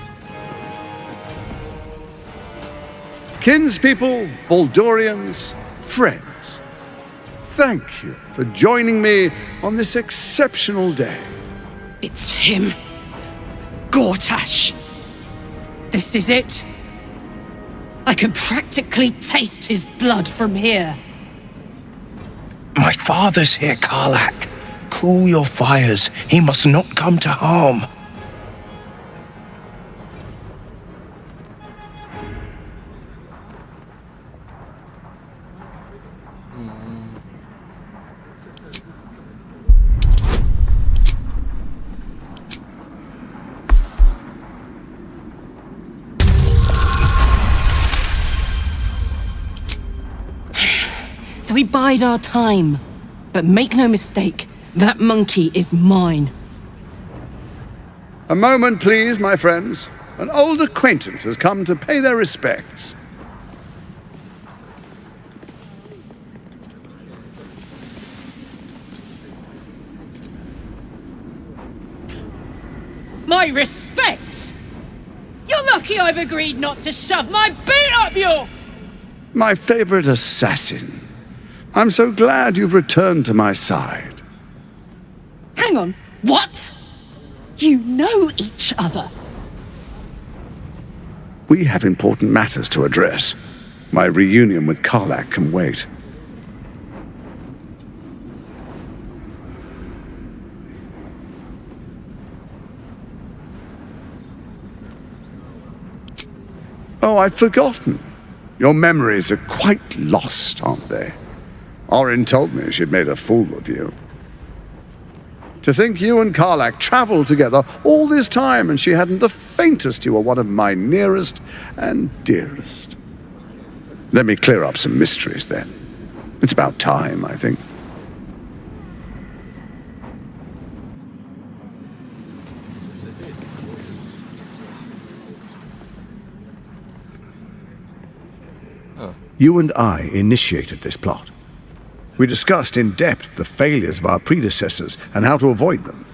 Kinspeople, Baldurians, friends, thank you for joining me on this exceptional day. It's him. Gortash. This is it. I can practically taste his blood from here. My father's here, Karlach. Cool your fires. He must not come to harm. So we bide our time. But make no mistake, that monkey is mine. A moment, please, my friends. An old acquaintance has come to pay their respects. My respects? You're lucky I've agreed not to shove my boot up your... My favorite assassin. I'm so glad you've returned to my side. Hang on, what? You know each other? We have important matters to address. My reunion with Karlach can wait. Oh, I'd forgotten. Your memories are quite lost, aren't they? Orin told me she'd made a fool of you. To think you and Karlach traveled together all this time and she hadn't the faintest you were one of my nearest and dearest. Let me clear up some mysteries then. It's about time, I think. You and I initiated this plot. We discussed in depth the failures of our predecessors and how to avoid them.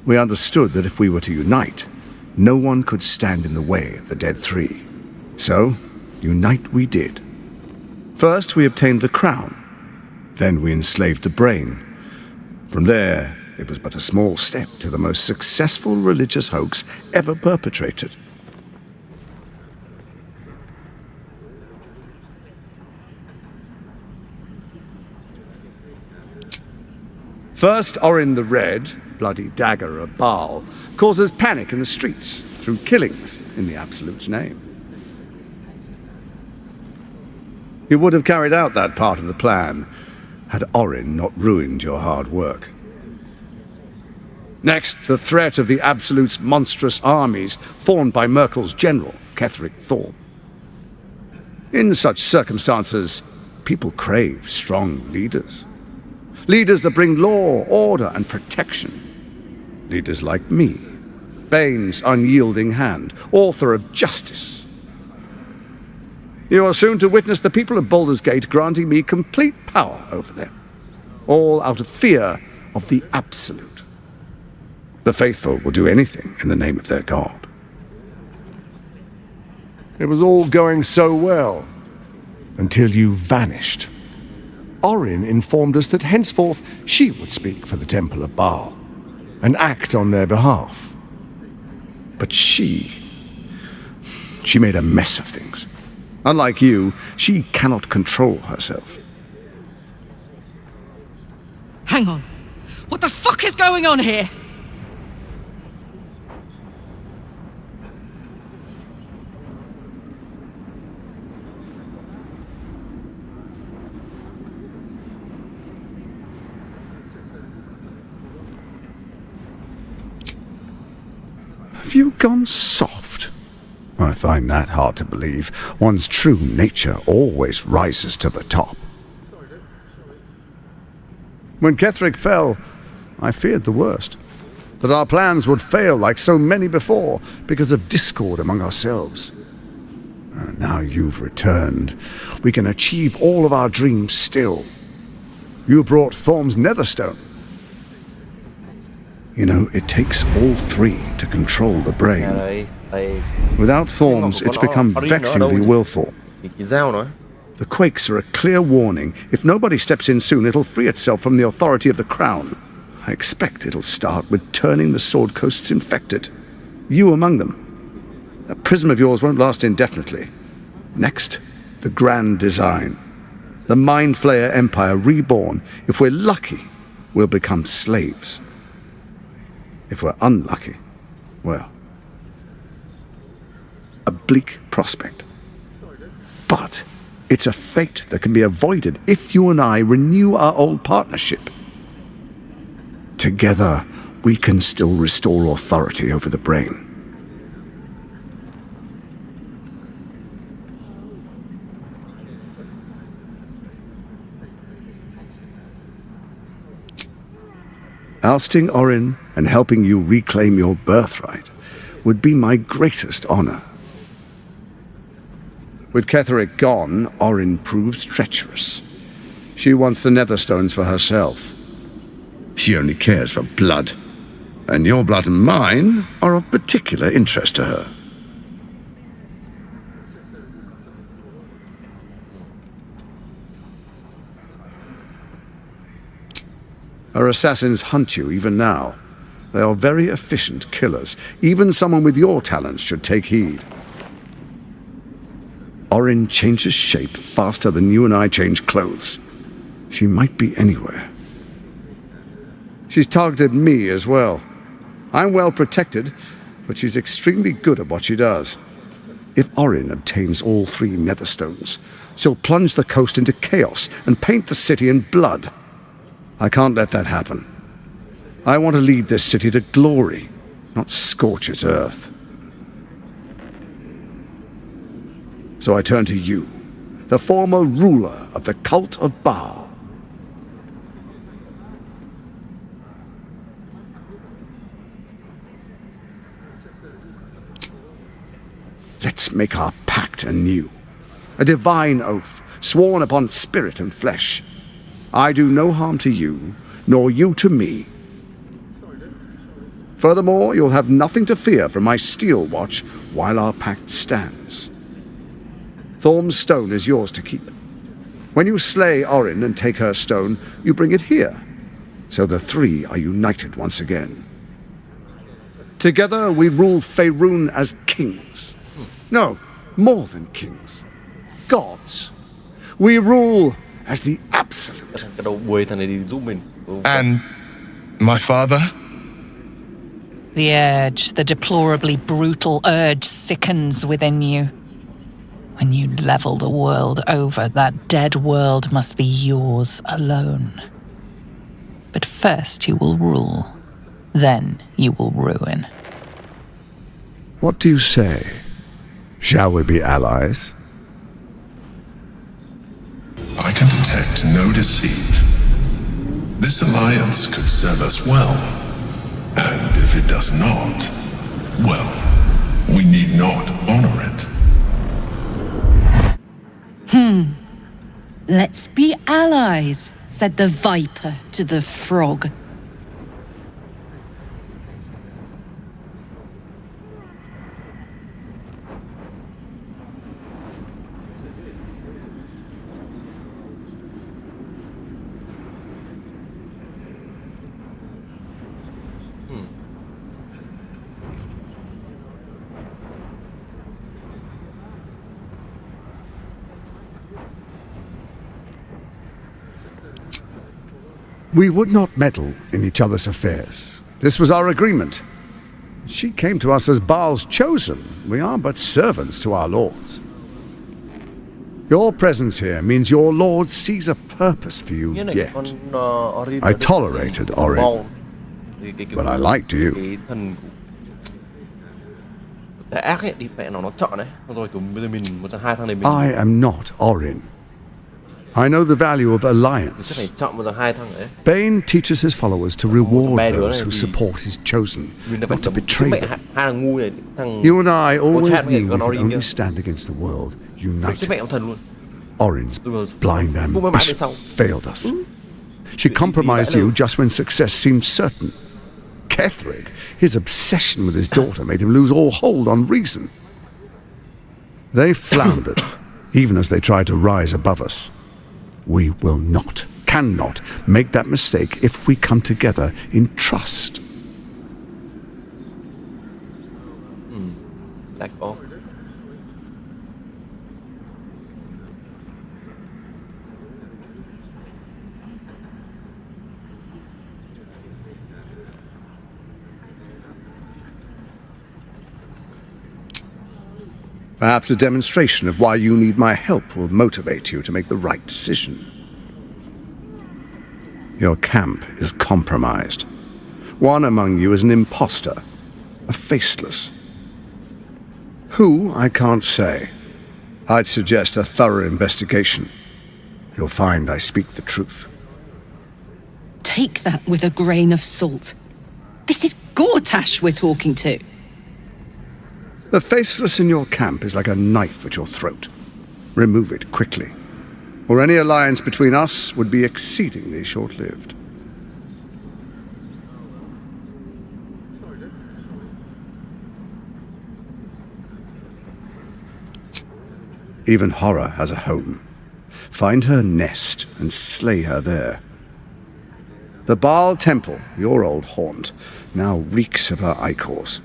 We understood that if we were to unite, no one could stand in the way of the Dead Three. So, unite we did. First, we obtained the crown. Then we enslaved the brain. From there, it was but a small step to the most successful religious hoax ever perpetrated. First, Orin the Red, bloody dagger of Baal, causes panic in the streets through killings in the Absolute's name. You would have carried out that part of the plan had Orin not ruined your hard work. Next, the threat of the Absolute's monstrous armies formed by Merkel's general, Ketheric Thorm. In such circumstances, people crave strong leaders. Leaders that bring law, order, and protection. Leaders like me, Bane's unyielding hand, author of justice. You are soon to witness the people of Baldur's Gate granting me complete power over them, all out of fear of the Absolute. The faithful will do anything in the name of their god. It was all going so well, until you vanished. Orin informed us that henceforth she would speak for the Temple of Baal, and act on their behalf. But she made a mess of things. Unlike you, she cannot control herself. Hang on. What the fuck is going on here? Have you gone soft? I find that hard to believe. One's true nature always rises to the top. When Ketheric fell, I feared the worst. That our plans would fail like so many before because of discord among ourselves. Now you've returned. We can achieve all of our dreams still. You brought Thorm's Netherstone. You know, it takes all three to control the brain. Without Thorns, it's become vexingly willful. The quakes are a clear warning. If nobody steps in soon, it'll free itself from the authority of the Crown. I expect it'll start with turning the Sword Coasts infected. You among them. That prism of yours won't last indefinitely. Next, the grand design. The Mind Flayer Empire reborn. If we're lucky, we'll become slaves. If we're unlucky, well, a bleak prospect. But it's a fate that can be avoided if you and I renew our old partnership. Together, we can still restore authority over the brain. Ousting Orin and helping you reclaim your birthright would be my greatest honor. With Ketheric gone, Orin proves treacherous. She wants the Netherstones for herself. She only cares for blood, and your blood and mine are of particular interest to her. Her assassins hunt you even now. They are very efficient killers. Even someone with your talents should take heed. Orin changes shape faster than you and I change clothes. She might be anywhere. She's targeted me as well. I'm well protected, but she's extremely good at what she does. If Orin obtains all three Netherstones, she'll plunge the coast into chaos and paint the city in blood. I can't let that happen. I want to lead this city to glory, not scorch its earth. So I turn to you, the former ruler of the cult of Baal. Let's make our pact anew, a divine oath sworn upon spirit and flesh. I do no harm to you, nor you to me. Furthermore, you'll have nothing to fear from my steel watch while our pact stands. Thorm's stone is yours to keep. When you slay Orin and take her stone, you bring it here, so the three are united once again. Together we rule Faerun as kings. No, more than kings. Gods. We rule as the Absolute. And my father? The urge, the deplorably brutal urge sickens within you. When you level the world over, that dead world must be yours alone. But first you will rule, then you will ruin. What do you say? Shall we be allies? I can detect no deceit. This alliance could serve us well. And if it does not, well, we need not honor it. Let's be allies, said the viper to the frog. We would not meddle in each other's affairs. This was our agreement. She came to us as Baal's chosen. We are but servants to our lords. Your presence here means your lord sees a purpose for you yet. I tolerated Orin, but I liked you. I am not Orin. I know the value of alliance. Bane teaches his followers to reward those who support his chosen, not to betray them. You and I always knew we could only stand against the world united. Orin's blind ambition failed us. She compromised you just when success seemed certain. Kethrig, his obsession with his daughter made him lose all hold on reason. They floundered, even as they tried to rise above us. We will not, cannot make that mistake if we come together in trust. Like off. Perhaps a demonstration of why you need my help will motivate you to make the right decision. Your camp is compromised. One among you is an imposter, a faceless. Who, I can't say. I'd suggest a thorough investigation. You'll find I speak the truth. Take that with a grain of salt. This is Gortash we're talking to. The faceless in your camp is like a knife at your throat. Remove it quickly, or any alliance between us would be exceedingly short-lived. Even horror has a home. Find her nest and slay her there. The Baal Temple, your old haunt, now reeks of her ichors.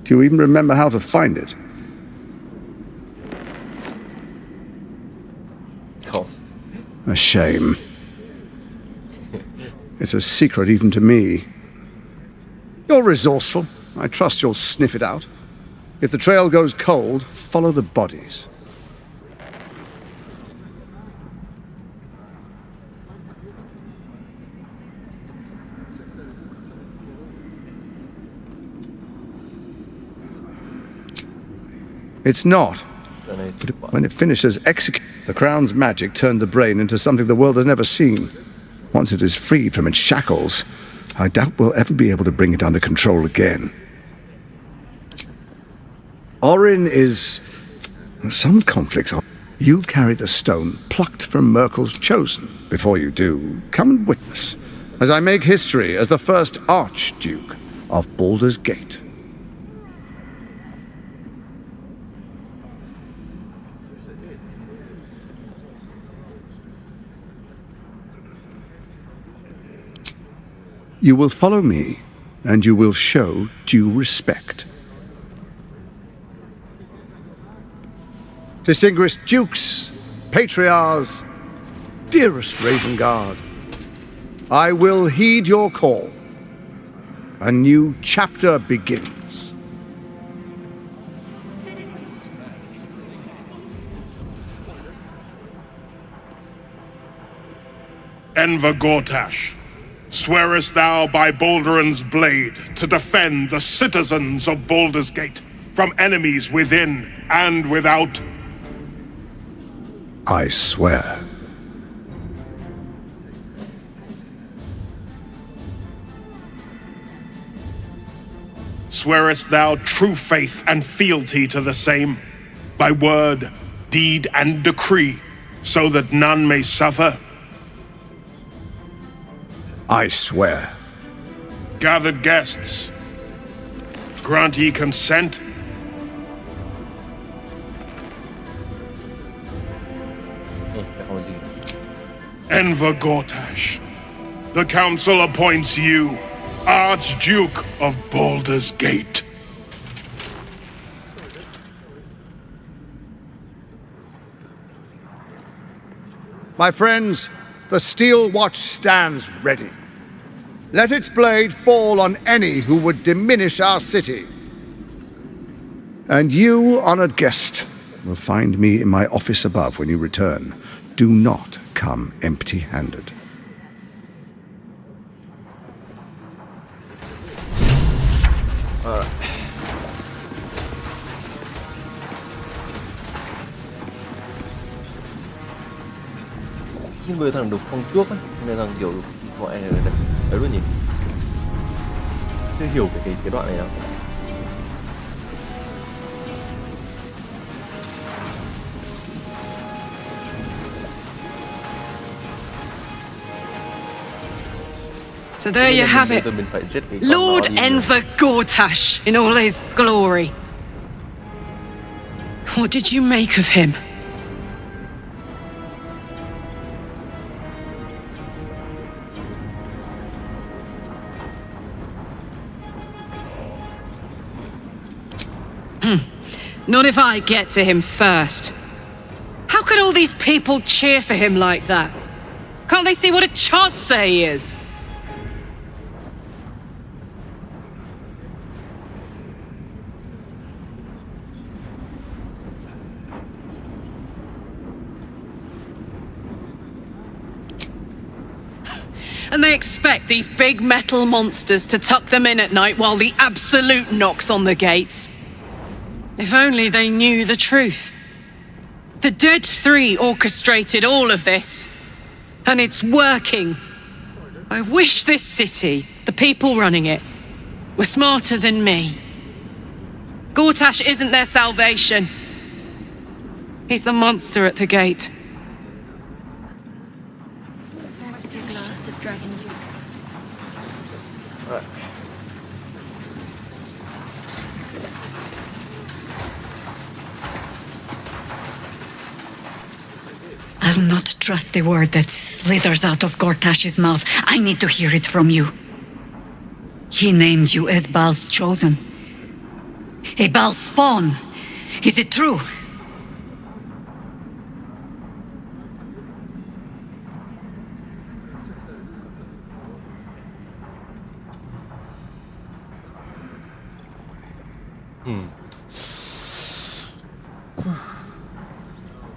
Do you even remember how to find it? Oh. A shame. It's a secret even to me. You're resourceful. I trust you'll sniff it out. If the trail goes cold, follow the bodies. It's not. But when it finishes execute, the crown's magic turned the brain into something the world has never seen. Once it is freed from its shackles, I doubt we'll ever be able to bring it under control again. Orin is... some conflicts are... You carry the stone plucked from Merkel's chosen. Before you do, come and witness, as I make history as the first Archduke of Baldur's Gate. You will follow me, and you will show due respect. Distinguished dukes, patriarchs, dearest Ravengard, I will heed your call. A new chapter begins. Enver Gortash, swearest thou by Balduran's blade to defend the citizens of Baldur's Gate from enemies within and without? I swear. Swearest thou true faith and fealty to the same, by word, deed, and decree, so that none may suffer? I swear. Gathered guests, grant ye consent? Enver Gortash, the council appoints you Archduke of Baldur's Gate. My friends, the steel watch stands ready. Let its blade fall on any who would diminish our city. And you, honored guest, will find me in my office above when you return. Do not come empty-handed. Nhưng vừa thằng được phong tước á, nên thằng kiểu gọi này đấy luôn nhỉ? Chưa hiểu cái đoạn này đâu. So there you have it. Lord Enver Gortash in all his glory. What did you make of him? Not if I get to him first. How could all these people cheer for him like that? Can't they see what a chancer he is? And they expect these big metal monsters to tuck them in at night while the Absolute knocks on the gates. If only they knew the truth. The Dead Three orchestrated all of this. And it's working. I wish this city, the people running it, were smarter than me. Gortash isn't their salvation. He's the monster at the gate. Fancy a glass of dragon juice. I'll not trust the word that slithers out of Gortash's mouth. I need to hear it from you. He named you as Baal's chosen. A Baal spawn. Is it true?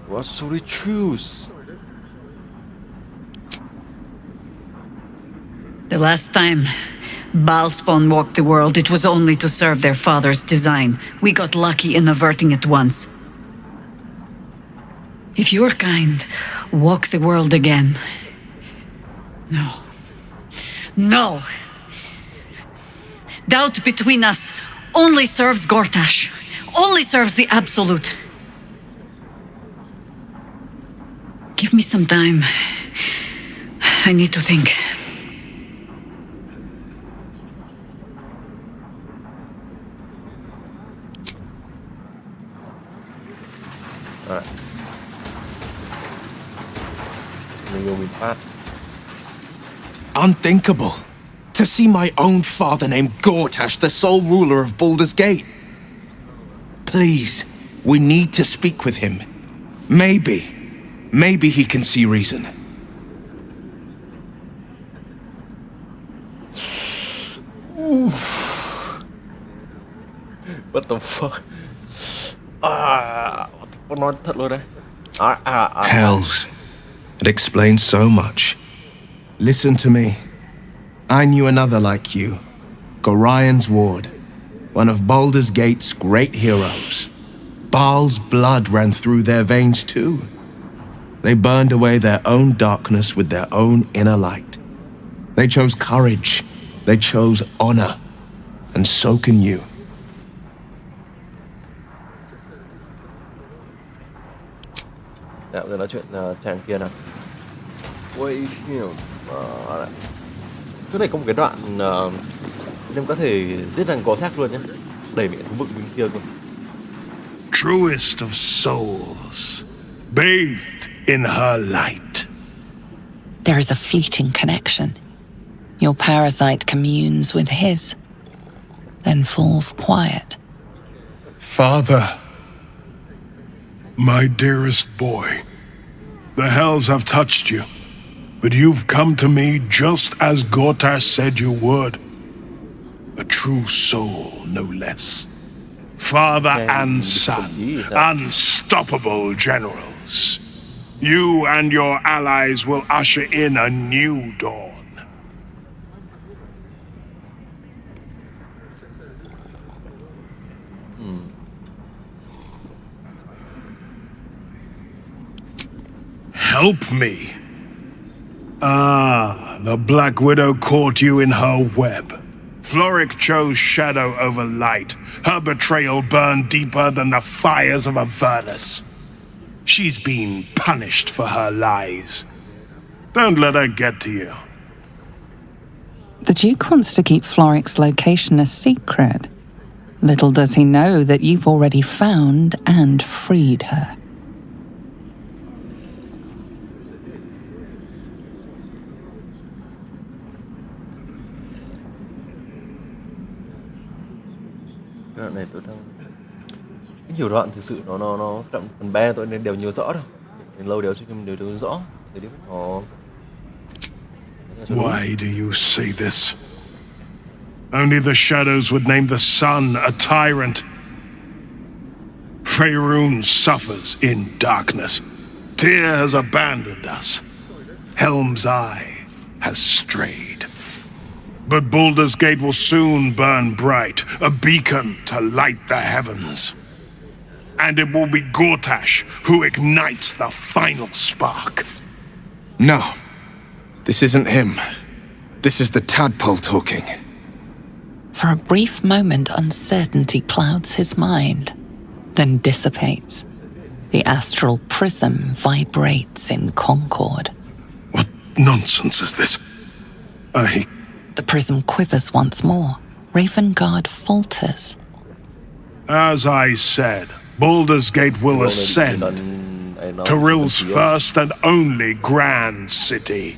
What should we choose? The last time Baal spawn walked the world, it was only to serve their father's design. We got lucky in averting it once. If your kind walk the world again... No. No! Doubt between us only serves Gortash. Only serves the Absolute. Give me some time. I need to think. Alright. Mình go with that. Unthinkable. To see my own father named Gortash, the sole ruler of Baldur's Gate. Please, we need to speak with him. Maybe he can see reason. What the fuck? What the fuck nói thật luôn đấy. Hells. It explains so much. Listen to me. I knew another like you. Gorion's ward. One of Baldur's Gate's great heroes. Baal's blood ran through their veins too. They burned away their own darkness with their own inner light. They chose courage. They chose honor. And so can you. Dạ, giờ nói chuyện chàng kia nào. Ôi, chỗ này có một cái đoạn em có thể giết thằng có xác luôn nhé. Đẩy mẹ thú vực bên kia cơ. Truest of souls, bathed in her light. There is a fleeting connection. Your parasite communes with his, then falls quiet. Father, my dearest boy, the hells have touched you, but you've come to me just as Gortash said you would. A true soul, no less. Father and son, unstoppable generals. You and your allies will usher in a new dawn. Help me. Ah, the Black Widow caught you in her web. Floric chose shadow over light. Her betrayal burned deeper than the fires of Avernus. She's been punished for her lies. Don't let her get to you. The Duke wants to keep Floric's location a secret. Little does he know that you've already found and freed her. Đoạn này tôi đang nhiều đoạn thực sự nó phần bé tôi nên đều nhớ rõ đâu, đến lâu đều cho nhưng đều nhớ rõ để biết nó. Why do you say this? Only the shadows would name the sun a tyrant. Faerun suffers in darkness. Tyr has abandoned us. Helm's Eye has strayed. But Baldur's Gate will soon burn bright, a beacon to light the heavens. And it will be Gortash who ignites the final spark. No. This isn't him. This is the tadpole talking. For a brief moment, uncertainty clouds his mind, then dissipates. The astral prism vibrates in concord. What nonsense is this? The prism quivers once more. Ravengard falters. As I said, Baldur's Gate will ascend to Rill's first and only grand city.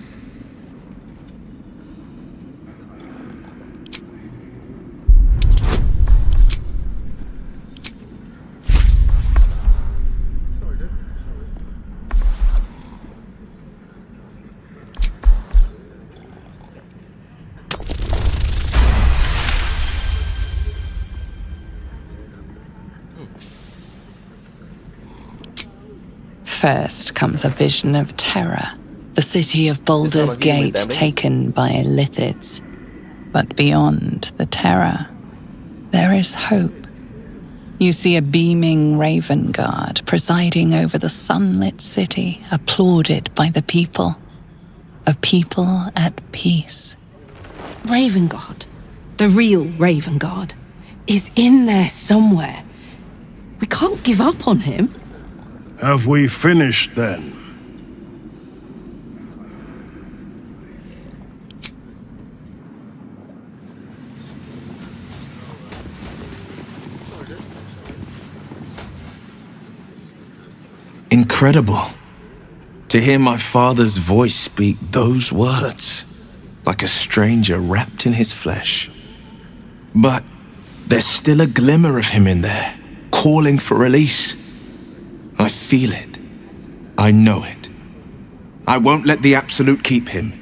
First comes a vision of terror, the city of Baldur's Gate taken by Lithids. But beyond the terror, there is hope. You see a beaming Ravengard presiding over the sunlit city, applauded by the people. A people at peace. Ravengard, the real Ravengard, is in there somewhere. We can't give up on him. Have we finished then? Incredible. To hear my father's voice speak those words, like a stranger wrapped in his flesh. But there's still a glimmer of him in there, calling for release. I feel it. I know it. I won't let the Absolute keep him.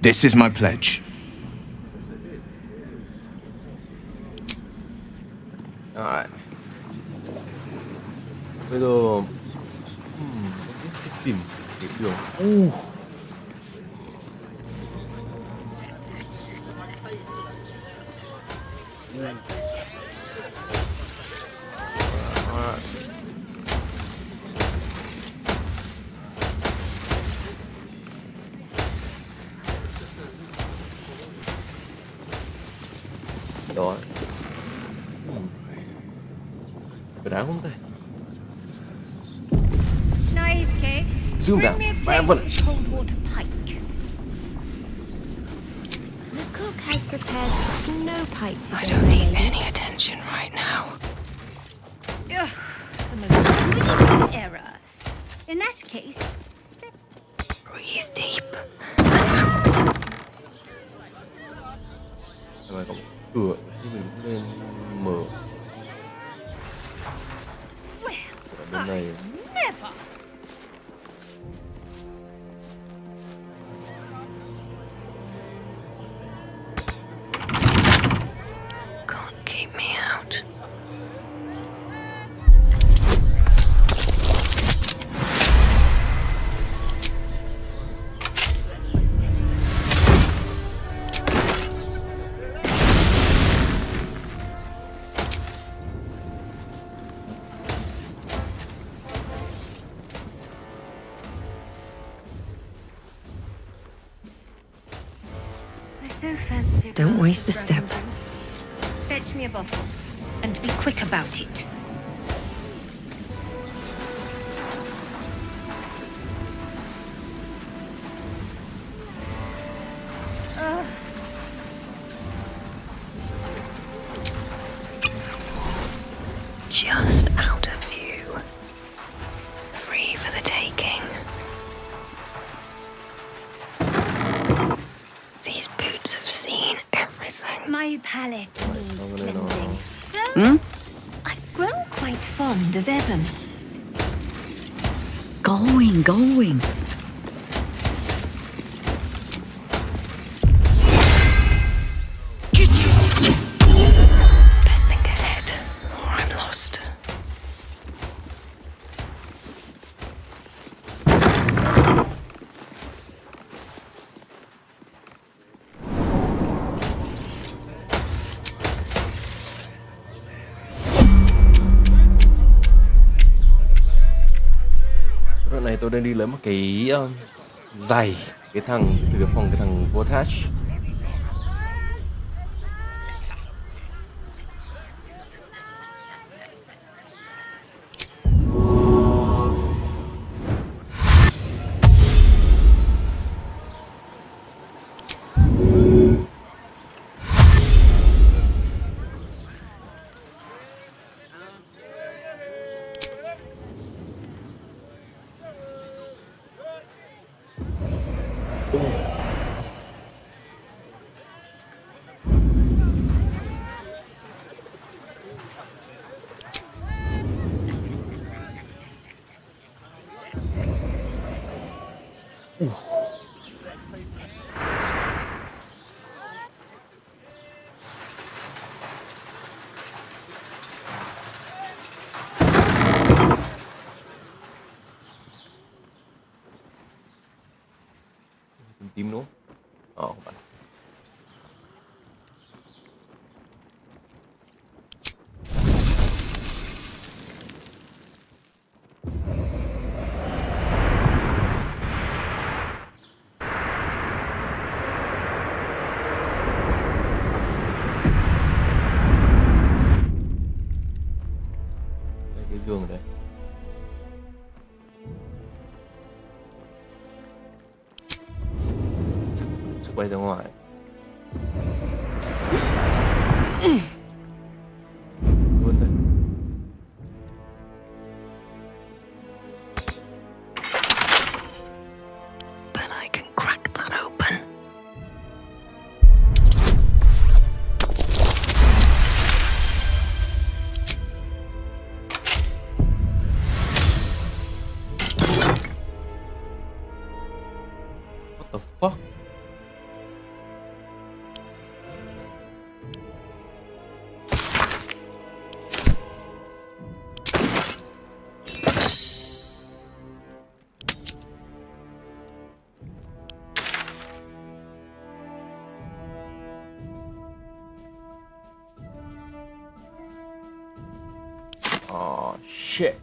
This is my pledge. Alright. Bây giờ sẽ tìm cái đường. đáng không ta? Naisuke, Zoom bring down. me a Right in plate front. of cold water pike. The cook has prepared no pike today. I don't need any attention right now. Ugh, the most grievous error. In that case, breathe deep. Mà có cửa thì mình cũng nên mở. Ở bên này. never. Can't keep me out. I so fancy. Don't waste a step. Fetch me a bottle, and be quick about it. Just out of view. Free for the taking. These boots have seen everything. My palate needs cleansing. Hmm? I've grown quite fond of Evermead. Going. Best think ahead, or I'm lost. Đoạn này tôi đang đi lấy một cái giày, cái thằng từ cái phòng cái thằng Voltage. Tím đúng không? Không phải. Đây, cái giường ở đây. Quay ra ngoài. Luôn đây. But I can crack that open. What the fuck? Oh shit.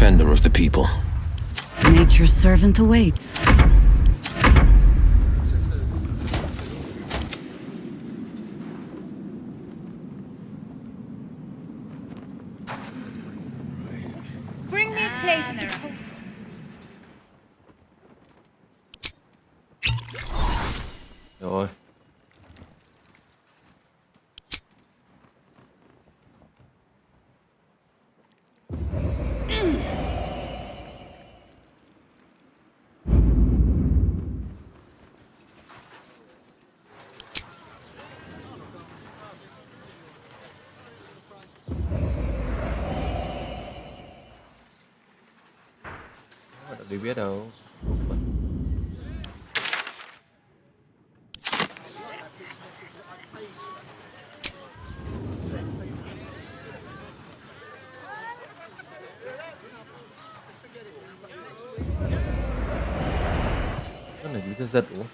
defender of the people. Nature's servant awaits. Bring me a plate of the cold. Rồi. Đâu đi biết đâu. Cái này chỉ giật đúng không?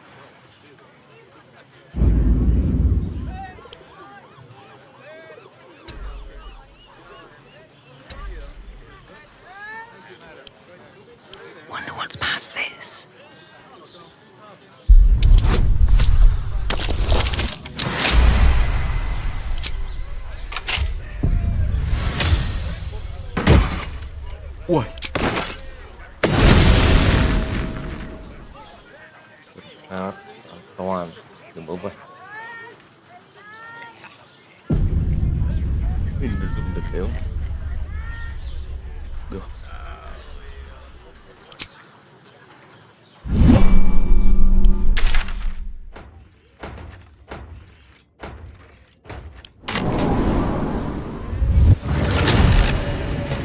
Wonder what's past this. Ui. An toàn đừng bấu vật. Mình đã dùng được nếu được.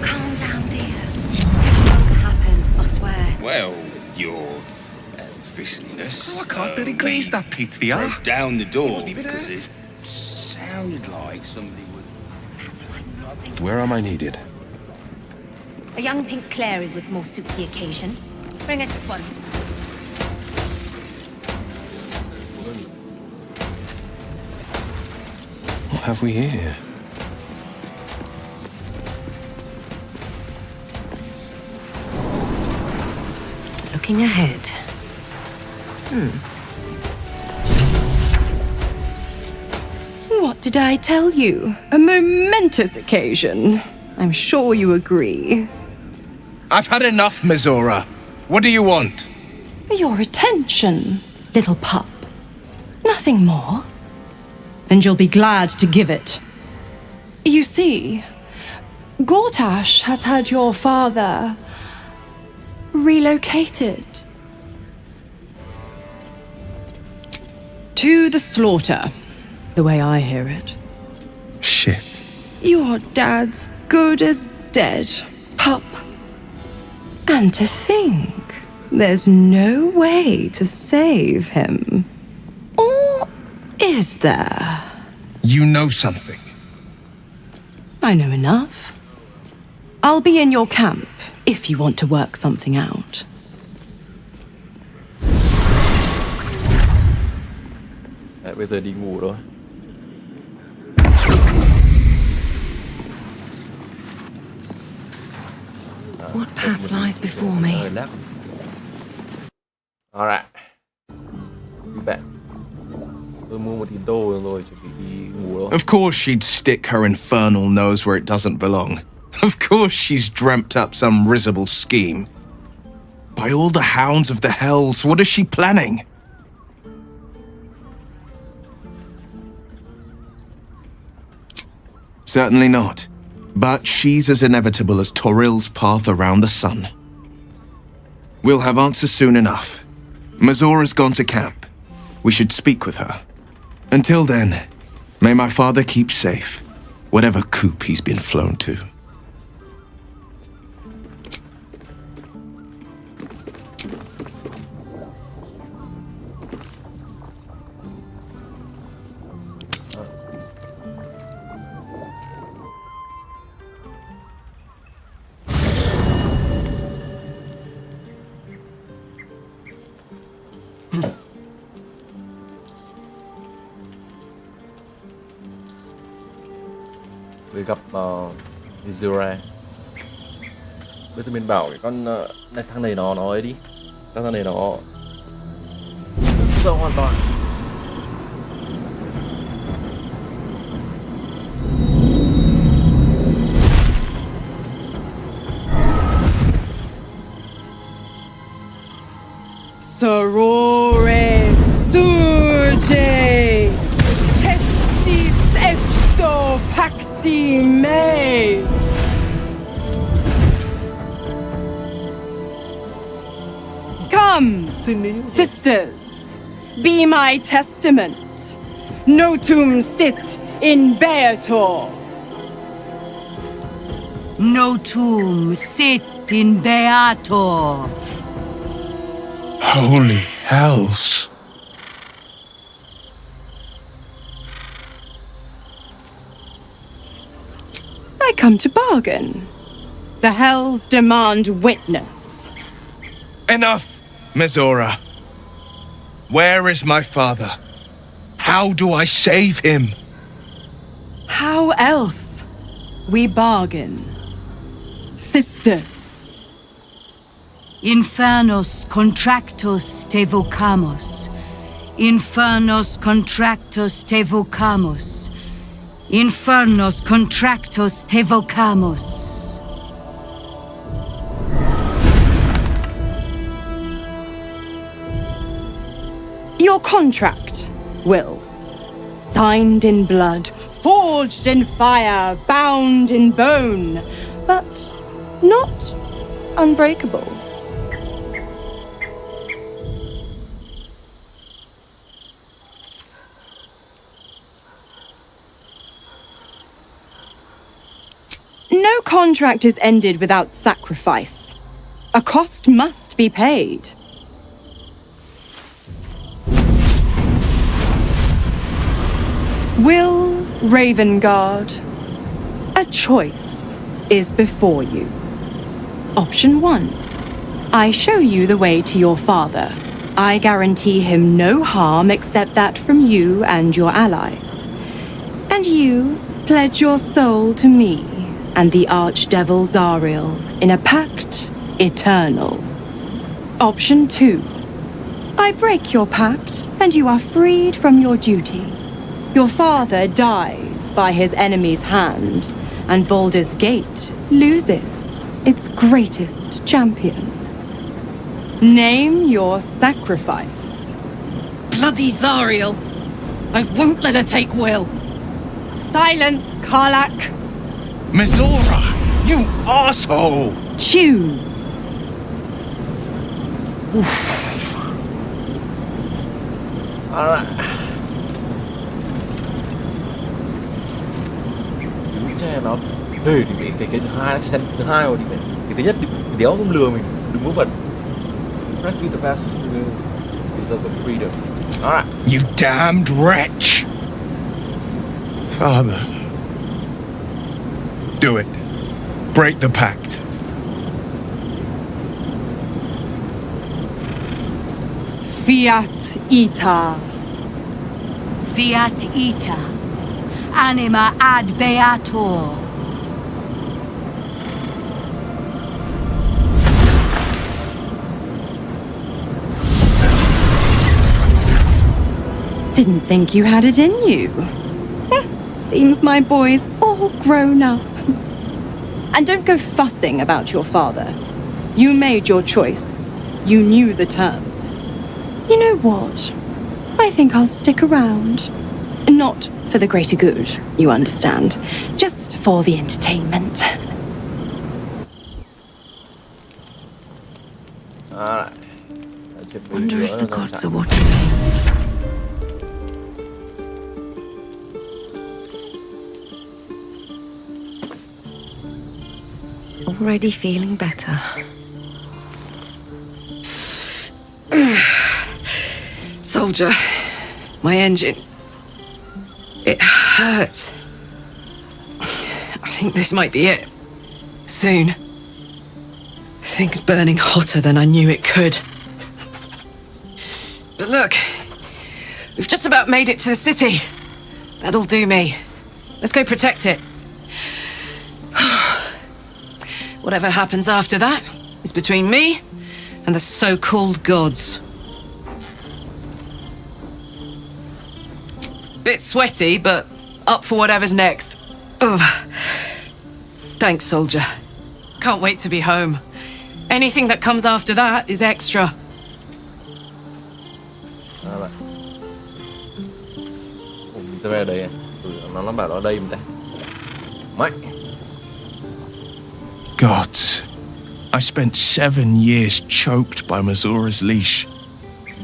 Calm down, dear. It won't happen, I swear. Well, your officiousness. Oh, I can't bloody grease that pit, the broke down the door wasn't even because hurt. it sounded like somebody would. Where am I needed? A young pink Clary would more suit the occasion. Bring it at once. What have we here? Looking ahead. What did I tell you? A momentous occasion. I'm sure you agree. I've had enough, Mizora. What do you want? Your attention, little pup. Nothing more. And you'll be glad to give it. You see, Gortash has had your father relocated to the slaughter, the way I hear it. Shit. Your dad's good as dead, pup. And to think, there's no way to save him. Or is there? You know something. I know enough. I'll be in your camp if you want to work something out. Đấy, bây giờ đi ngủ thôi. What path lies before me? Alright. Be back. Tôi mua một tí đồ rồi chuẩn bị đi ngủ rồi. Of course she'd stick her infernal nose where it doesn't belong. Of course she's dreamt up some risible scheme. By all the hounds of the hells, what is she planning? Certainly not. But she's as inevitable as Toril's path around the sun. We'll have answers soon enough. Mazora's gone to camp. We should speak with her. Until then, may my father keep safe, whatever coop he's been flown to. Tôi gặp Mizora. Bây giờ mình bảo cái con này, thằng này nó ấy đi. Thằng này nó sợ hoàn toàn. Sorore surge, testis esto pacti me. Come, sisters, be my testament. Notum sit in beator. Notum sit in beator. Holy hells. I come to bargain. The hells demand witness. Enough, Mizora. Where is my father? How do I save him? How else? We bargain. Sisters. Infernos contractos te vocamos. Infernos contractos te vocamos. Infernos contractos te vocamos. Your contract, Will. Signed in blood, forged in fire, bound in bone, but not unbreakable. No contract is ended without sacrifice. A cost must be paid. Will Ravengard, a choice is before you. Option 1. I show you the way to your father. I guarantee him no harm except that from you and your allies. And you pledge your soul to me and the Archdevil Zariel in a pact eternal. Option 2. I break your pact and you are freed from your duty. Your father dies by his enemy's hand, and Baldur's Gate loses its greatest champion. Name your sacrifice. Bloody Zariel! I won't let her take Will. Silence, Karlak. Mizora, you asshole! Choose. Che nó thì cái thứ hai nó chắc chắn thứ hai rồi đi mày. Cái thứ nhất đéo không lừa mình, đừng vớ vẩn. Rescue the past deserve the freedom. Alright. You damned wretch! Father. Do it. Break the pact. Fiat ita. Fiat ita. Anima ad beator. Didn't think you had it in you. Seems my boy's all grown up. And don't go fussing about your father. You made your choice. You knew the terms. You know what? I think I'll stick around. Not for the greater good, you understand. Just for the entertainment. Alright. Wonder if the gods are watching me. Already feeling better. Soldier, my engine. It hurts. I think this might be it. Soon. Things burning hotter than I knew it could. But look, we've just about made it to the city. That'll do me. Let's go protect it. Whatever happens after that is between me and the so-called gods. Bit sweaty, but up for whatever's next. Ugh. Thanks, soldier. Can't wait to be home. Anything that comes after that is extra. Mình sẽ về đây à? Nó bảo nó ở đây mà ta. Mày. Gods, I spent 7 years choked by Mazora's leash.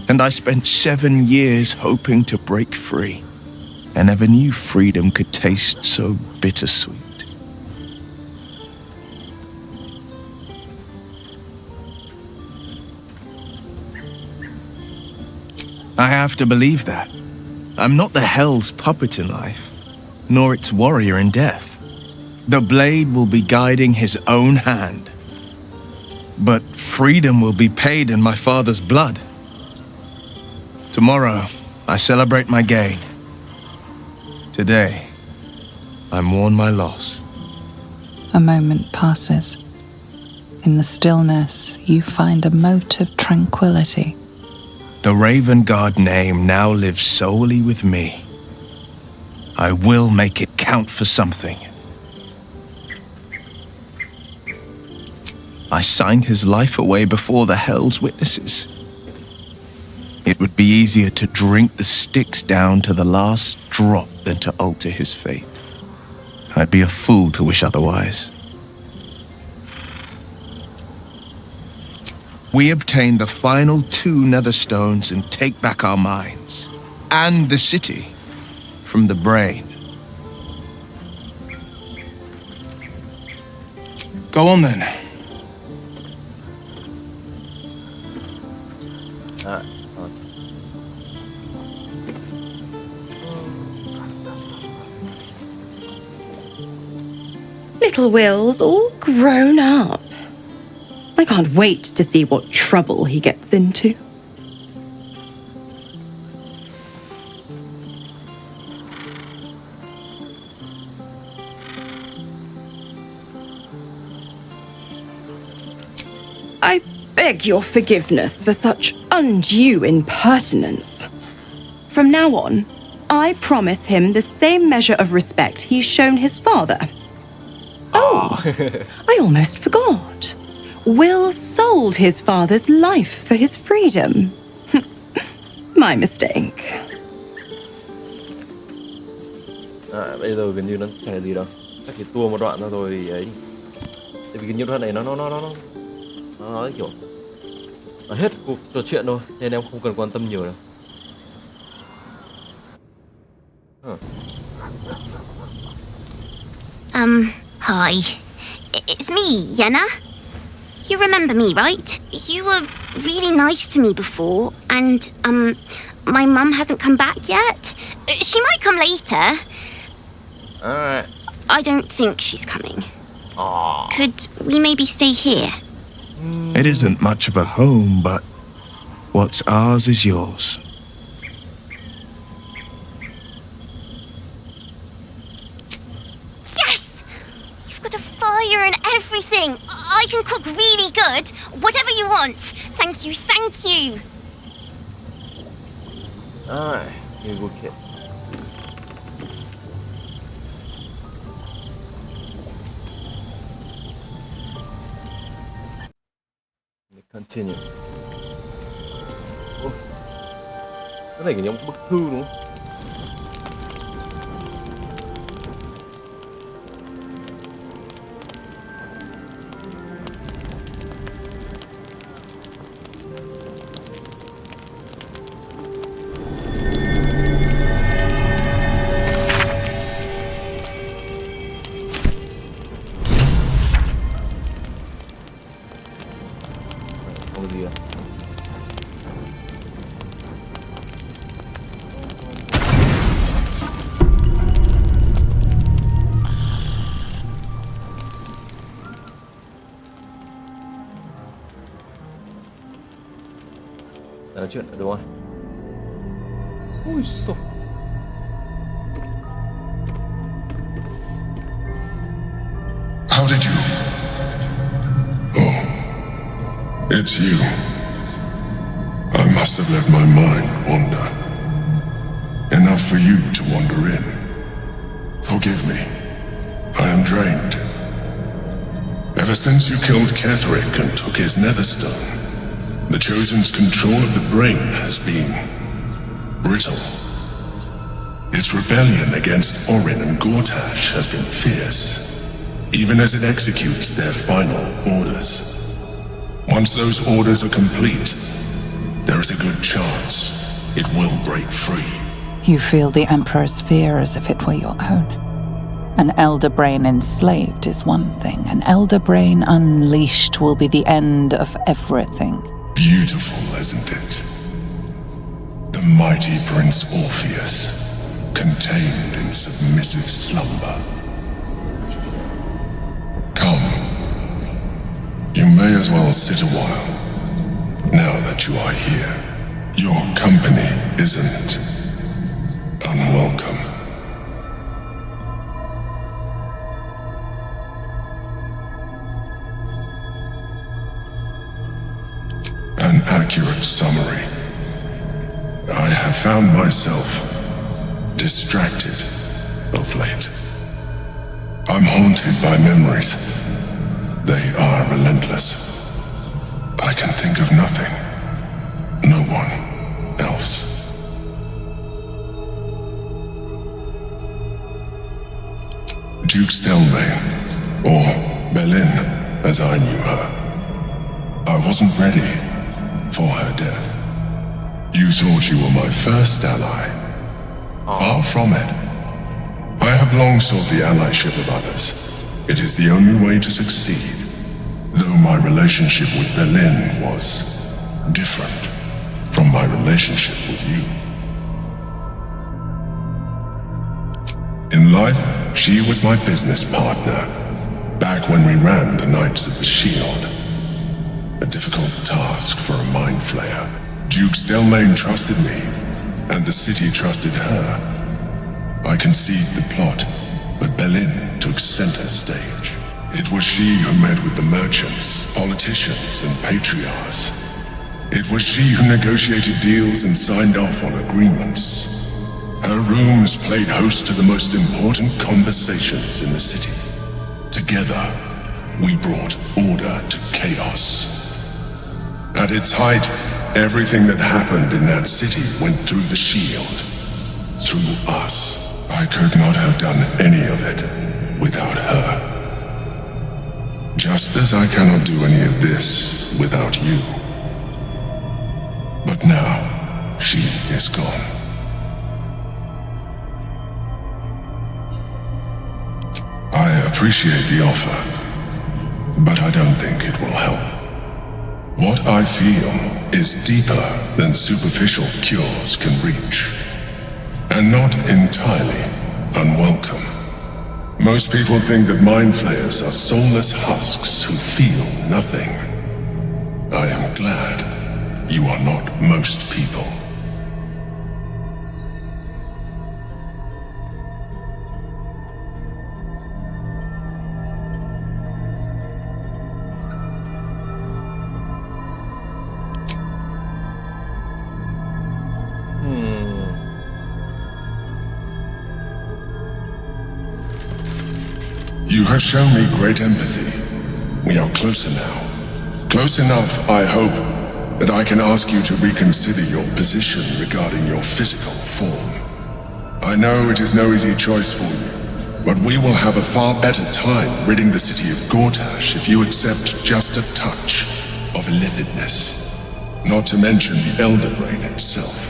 And I spent 7 years hoping to break free. I never knew freedom could taste so bittersweet. I have to believe that. I'm not the Hell's puppet in life, nor its warrior in death. The blade will be guiding his own hand. But freedom will be paid in my father's blood. Tomorrow, I celebrate my gain. Today, I mourn my loss. A moment passes. In the stillness, you find a mote of tranquility. The Raven Guard name now lives solely with me. I will make it count for something. I signed his life away before the Hell's witnesses. It would be easier to drink the Styx down to the last drop than to alter his fate. I'd be a fool to wish otherwise. We obtain the final 2 nether stones and take back our minds and the city from the brain. Go on then. Little Will's all grown up. I can't wait to see what trouble he gets into. I beg your forgiveness for such undue impertinence. From now on, I promise him the same measure of respect he's shown his father. Oh, I almost forgot. Will sold his father's life for his freedom. My mistake. Bây giờ gần như nó chẳng là gì đâu. Chắc chỉ tua một đoạn ra rồi thì ấy. Tại vì cái nhiêu đoạn này nó nói kiểu nó hết cuộc trò chuyện thôi, nên em không cần quan tâm nhiều đâu. Hi. It's me, Yenna. You remember me, right? You were really nice to me before, and, my mum hasn't come back yet. She might come later. Alright. I don't think she's coming. Aww. Could we maybe stay here? It isn't much of a home, but what's ours is yours. Yes! You've got a fire and everything. I can cook really good. Whatever you want. Thank you, thank you. Alright, you good kid. Continue. Ủa? Cái này kiểu như một bức thư đúng không? Nói chuyện được không? Ui xồi. How did you It's you. I must have let my mind wander. Enough for you to wander in. Forgive me. I am drained. Ever since you killed Ketherick and took his netherstone, the Chosen's control of the brain has been brittle. Its rebellion against Orin and Gortash has been fierce, even as it executes their final orders. Once those orders are complete, there is a good chance it will break free. You feel the Emperor's fear as if it were your own. An elder brain enslaved is one thing. An elder brain unleashed will be the end of everything. Beautiful, isn't it? The mighty Prince Orpheus, contained in submissive slumber. Come. You may as well sit a while, now that you are here. Your company isn't unwelcome. An accurate summary. I have found myself distracted of late. I'm haunted by memories. They are relentless. I can think of nothing. No one else. Duke Stelmane, or Belin, as I knew her. I wasn't ready for her death. You thought you were my first ally. Far from it. I have long sought the allyship of others. It is the only way to succeed, though my relationship with Belin was different from my relationship with you. In life, she was my business partner, back when we ran the Knights of the Shield. A difficult task for a mind flayer. Duke Stelmane trusted me, and the city trusted her. I conceived the plot, but Belin took center stage. It was she who met with the merchants, politicians, and patriarchs. It was she who negotiated deals and signed off on agreements. Her rooms played host to the most important conversations in the city. Together, we brought order to chaos. At its height, everything that happened in that city went through the shield. Through us. I could not have done any of it without her. Just as I cannot do any of this without you. But now, she is gone. I appreciate the offer, but I don't think it will help. What I feel is deeper than superficial cures can reach, and not entirely unwelcome. Most people think that mind flayers are soulless husks who feel nothing. I am glad you are not most people. You have shown me great empathy. We are closer now. Close enough, I hope, that I can ask you to reconsider your position regarding your physical form. I know it is no easy choice for you, but we will have a far better time ridding the city of Gortash if you accept just a touch of illithidness. Not to mention the Elder Brain itself.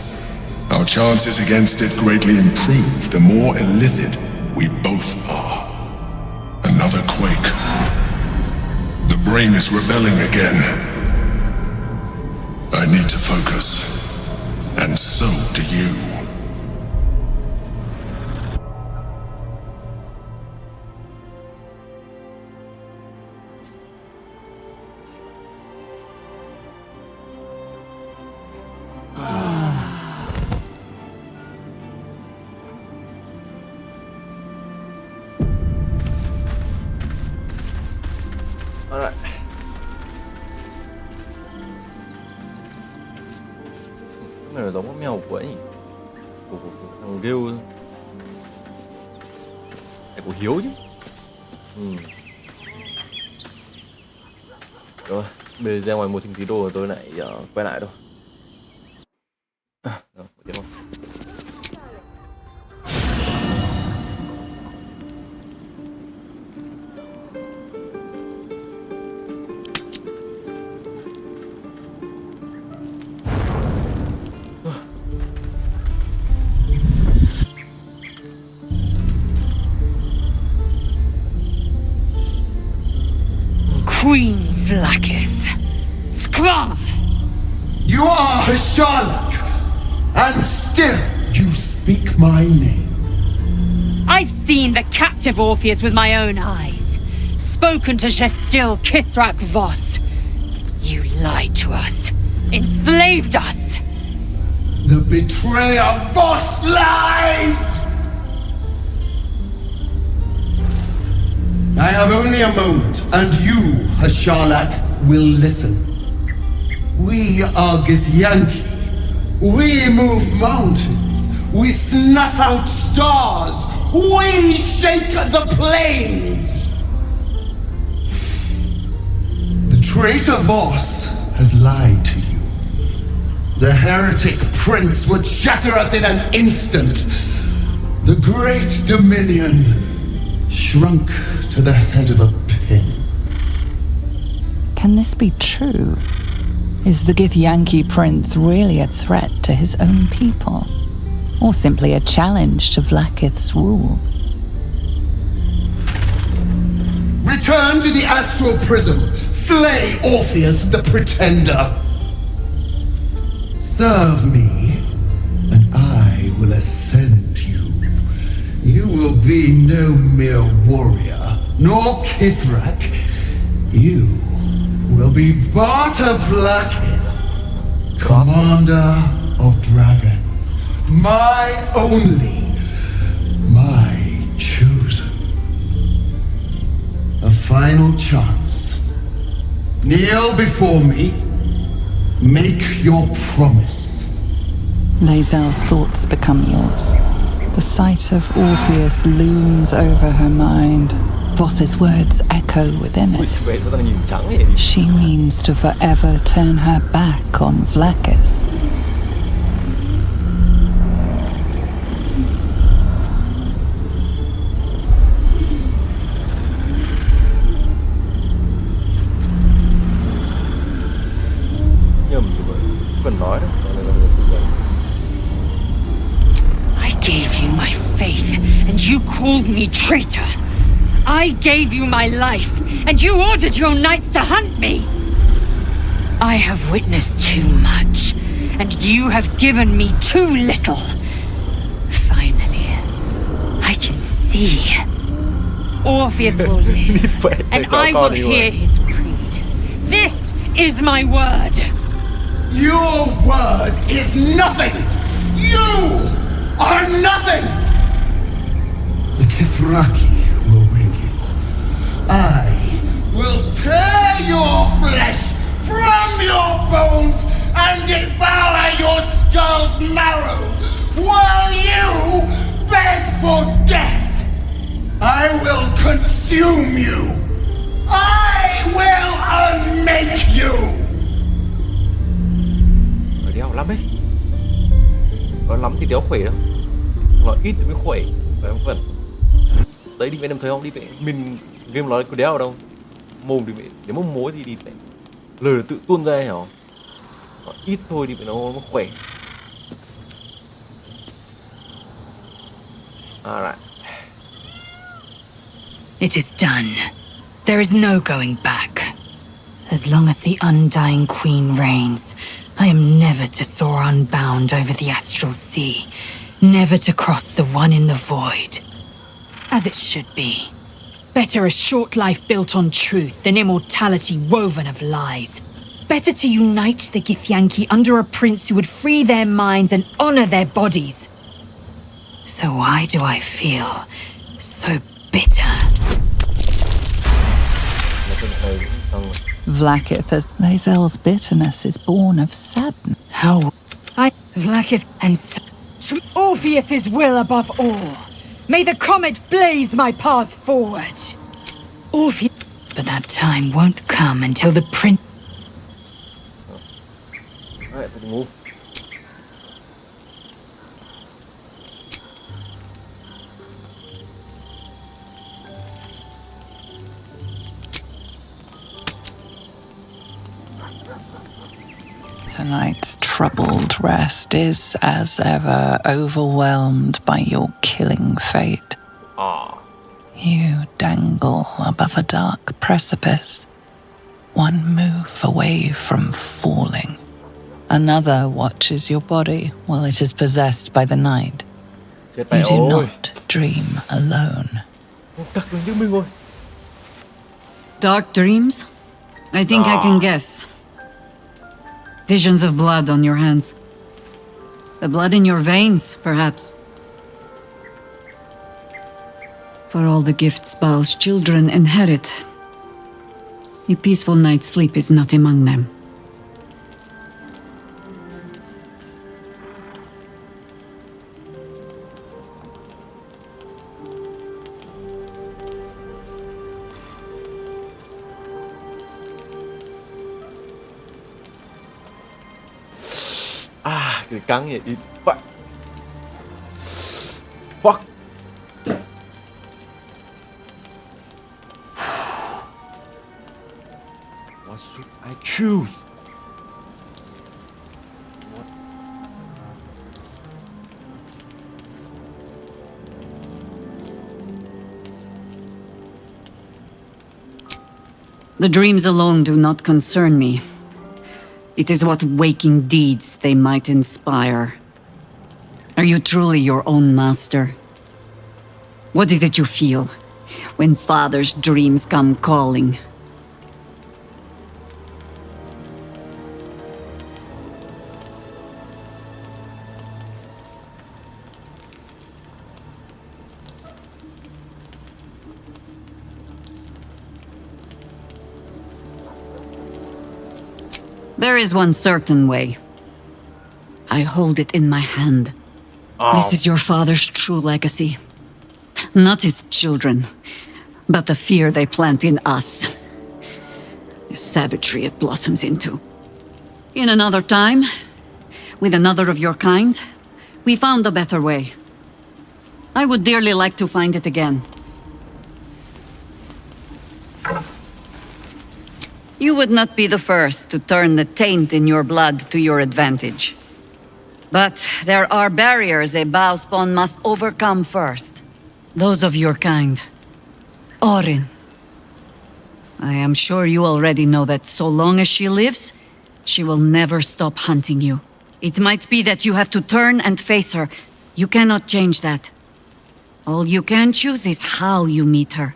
Our chances against it greatly improve the more illithid we both are. Another quake. The brain is rebelling again. I need to focus. And so do you. giống con mèo của ấy nhỉ? Của thằng Gale. Cái của Hiếu chứ. Rồi, bây giờ ra ngoài mua thêm tí đồ rồi tôi lại quay lại thôi. Rồi, tiếp không? Queen Vlaakith. Skra! You are a Sherlock, and still you speak my name. I've seen the captive Orpheus with my own eyes. Spoken to Gestil Kithrak Voss. You lied to us. Enslaved us. The betrayer Voss lies! I have only a moment, and you, Hasharlak, will listen. We are Githyanki. We move mountains. We snuff out stars. We shake the plains. The traitor Voss has lied to you. The heretic prince would shatter us in an instant. The great dominion shrunk to the head of a pin. Can this be true? Is the Githyanki prince really a threat to his own people? Or simply a challenge to Vlaakith's rule? Return to the astral prism. Slay Orpheus the pretender. Serve me, and I will ascend you. You will be no mere warrior, nor Kithrak. You will be Barta Vlaakith, commander of dragons. My only, my chosen. A final chance. Kneel before me. Make your promise. Lae'zel's thoughts become yours. The sight of Orpheus looms over her mind. Voss's words echo within it. She means to forever turn her back on Vlaakith. I gave you my faith, and you called me traitor. I gave you my life, and you ordered your knights to hunt me. I have witnessed too much, and you have given me too little. Finally, I can see. Orpheus will live, and I will hear his creed. This is my word. Your word is nothing! You are nothing! The Kithraki will bring you. I will tear your flesh from your bones and devour your skull's marrow while you beg for death. I will consume you. I will unmake you. Đéo lắm ấy. Có lắm thì đéo khỏe đâu. Nó ít thì mới khỏe. Phải không phần. Đấy đi mẹ em thấy không? Đi mẹ mình game nói có đéo ở đâu. Mồm thì mẹ nếu mà mối thì đi mẹ. Lời nó tự tuôn ra hiểu. Nó ít thôi thì mẹ nó khỏe. Alright. It is done. There is no going back. As long as the undying queen reigns, I am never to soar unbound over the astral sea, never to cross the one in the void. As it should be. Better a short life built on truth than immortality woven of lies. Better to unite the Githyanki under a prince who would free their minds and honor their bodies. So why do I feel so bitter? Vlaakith, as Lae'zel's bitterness is born of sadness. How? Vlaakith and Orpheus's will above all. May the comet blaze my path forward. Orpheus. But that time won't come until the prince. Alright, tôi đi ngủ. Tonight's troubled rest is, as ever, overwhelmed by your killing fate. You dangle above a dark precipice, one move away from falling. Another watches your body while it is possessed by the night. You do not dream alone. Dark dreams? I think I can guess. Visions of blood on your hands. The blood in your veins, perhaps. For all the gifts Baal's children inherit, a peaceful night's sleep is not among them. Cái cắn vậy đi. Fuck. Fuck. What should I choose? What? The dreams alone do not concern me. It is what waking deeds they might inspire. Are you truly your own master? What is it you feel when father's dreams come calling? There is one certain way. I hold it in my hand. This is your father's true legacy. Not his children, but the fear they plant in us. The savagery it blossoms into. In another time, with another of your kind, we found a better way. I would dearly like to find it again. You would not be the first to turn the taint in your blood to your advantage. But there are barriers a Baal spawn must overcome first. Those of your kind. Orin. I am sure you already know that so long as she lives, she will never stop hunting you. It might be that you have to turn and face her. You cannot change that. All you can choose is how you meet her.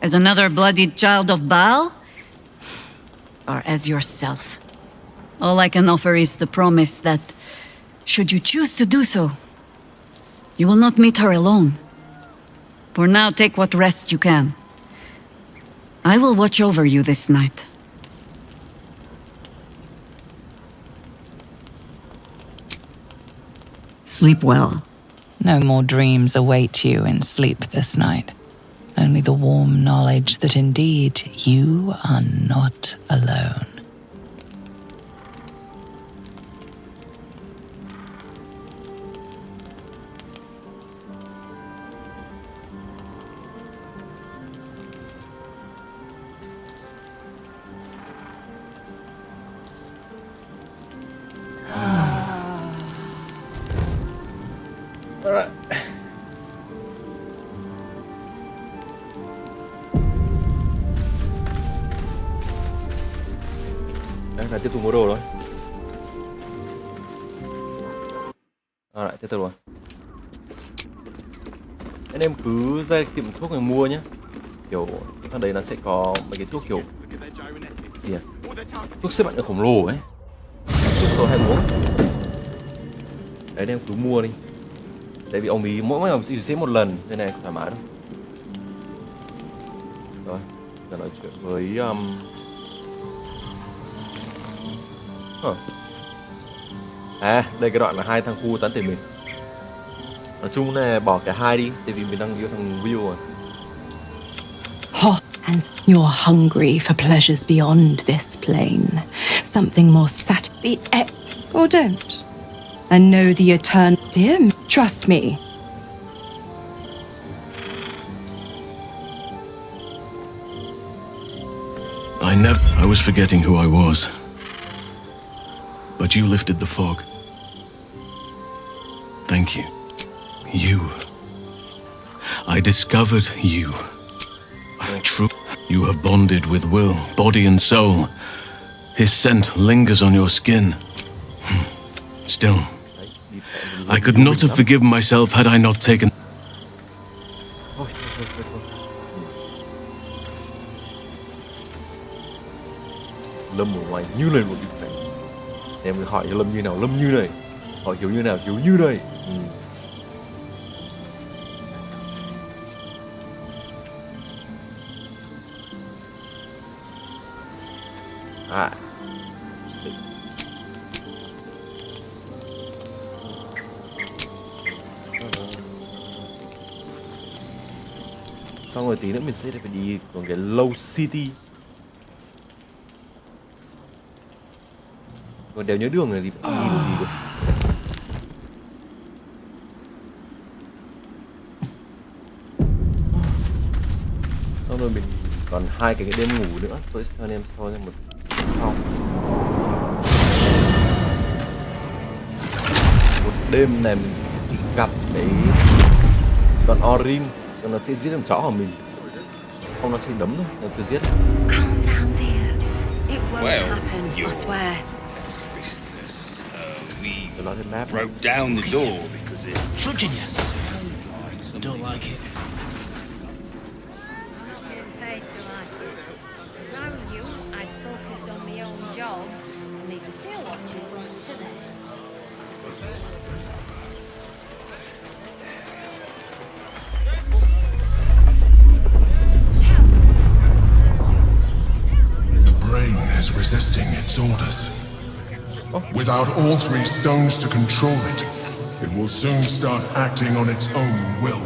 As another bloodied child of Baal? Or as yourself. All I can offer is the promise that, should you choose to do so, you will not meet her alone. For now, take what rest you can. I will watch over you this night. Sleep well. No more dreams await you in sleep this night. Only the warm knowledge that indeed you are not alone. Alright. Đây là tiếp tục mua đồ rồi. Alright, tiếp tục rồi. Anh em cứ ra tiệm thuốc này mua nhé. Kiểu trong đấy nó sẽ có mấy cái thuốc kiểu kìa, thuốc xếp mạnh ở khổng lồ ấy, thuốc tôi hay uống. Đấy, anh em cứ mua đi. Tại vì ông ý mỗi ngày chỉ xếp một lần, nên này thoải mái đâu. Rồi, giờ nói chuyện với À, đây cái đoạn là hai thằng cu tán tỉnh mình. Nói chung là bỏ cả hai đi, tại vì mình đang yêu thằng Will rồi. And you're hungry for pleasures beyond this plane. Something more the X, or don't. And know the eternal. Dear, trust me. I was forgetting who I was. But you lifted the fog. Thank you. You. I discovered you. True. You have bonded with Will, body and soul. His scent lingers on your skin. Still, I could not have forgiven myself had I not taken... Lâm ở ngoài như này một cái cảnh. Em hỏi Lâm như nào, Lâm như này. Hỏi Hiếu như nào, Hiếu như này. À. Xong rồi tí nữa mình sẽ phải đi còn cái Low City. Còn đều nhớ đường này thì phải đi được gì được. Xong rồi mình còn hai cái đêm ngủ nữa. Tôi cho anh em so ra một sau. Một đêm này mình sẽ đi gặp cái con Orin, nó sẽ giết thằng chó của mình. Không, nó chỉ đấm thôi, nó chưa giết. Calm down, dear. It won't happen, I swear. We broke down the door because it... Trudging you? Don't like it. Paid to like it. If I were you, I'd focus on my own job and leave the steel watches to theirs. The brain is resisting its orders. Without all three stones to control it, it will soon start acting on its own will.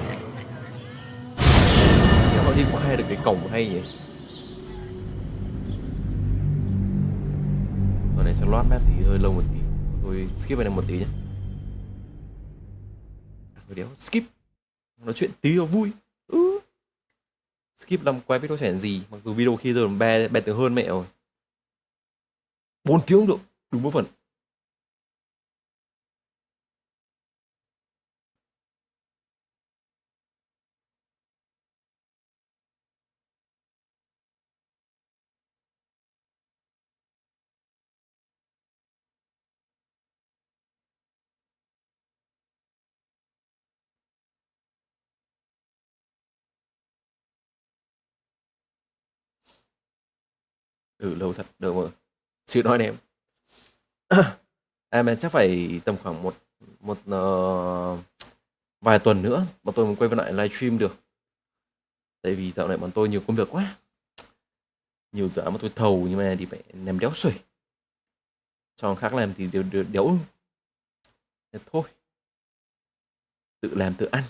Nó đi qua được cái cổng hay nhỉ? Ở đây sẽ loát map thì hơi lâu một tí. Tôi skip vào đây một tí nhé. Thôi đéo, skip. Nói chuyện tí nó vui. Skip làm quay video chẳng gì. Mặc dù video khi giờ bè từ hơn mẹ rồi. 4 tiếng cũng được. Đúng vô phần. Lâu thật, đỡ mở. Chịu nói em. Mà chắc phải tầm khoảng một vài tuần nữa bọn tôi mới quay lại livestream được. Tại vì dạo này bọn tôi nhiều công việc quá. Nhiều dự án mà tôi thầu nhưng mà thì phải làm đéo xuể. Cho người khác làm thì đều đéo. Nên thôi. Tự làm tự ăn.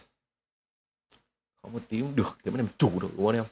Có một tí cũng được thì mới làm chủ được đúng không em?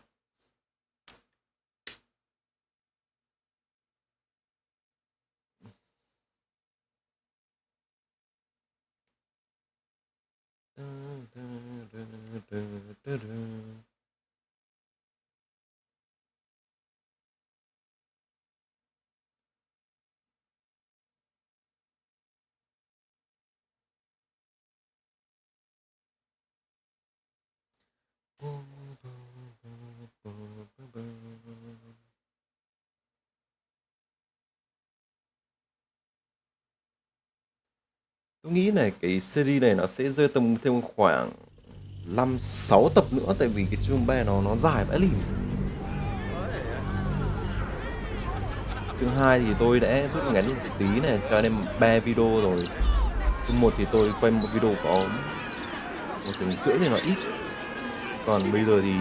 Tôi nghĩ này cái series này nó sẽ rơi tầm thêm khoảng 5-6 tập nữa, tại vì cái chương 3 nó dài vãi lìn. Chương 2 thì tôi đã rút ngắn một tí này cho anh em 3 video rồi. Chương 1 thì tôi quay một video có 1 tiếng rưỡi thì nó ít. Còn bây giờ thì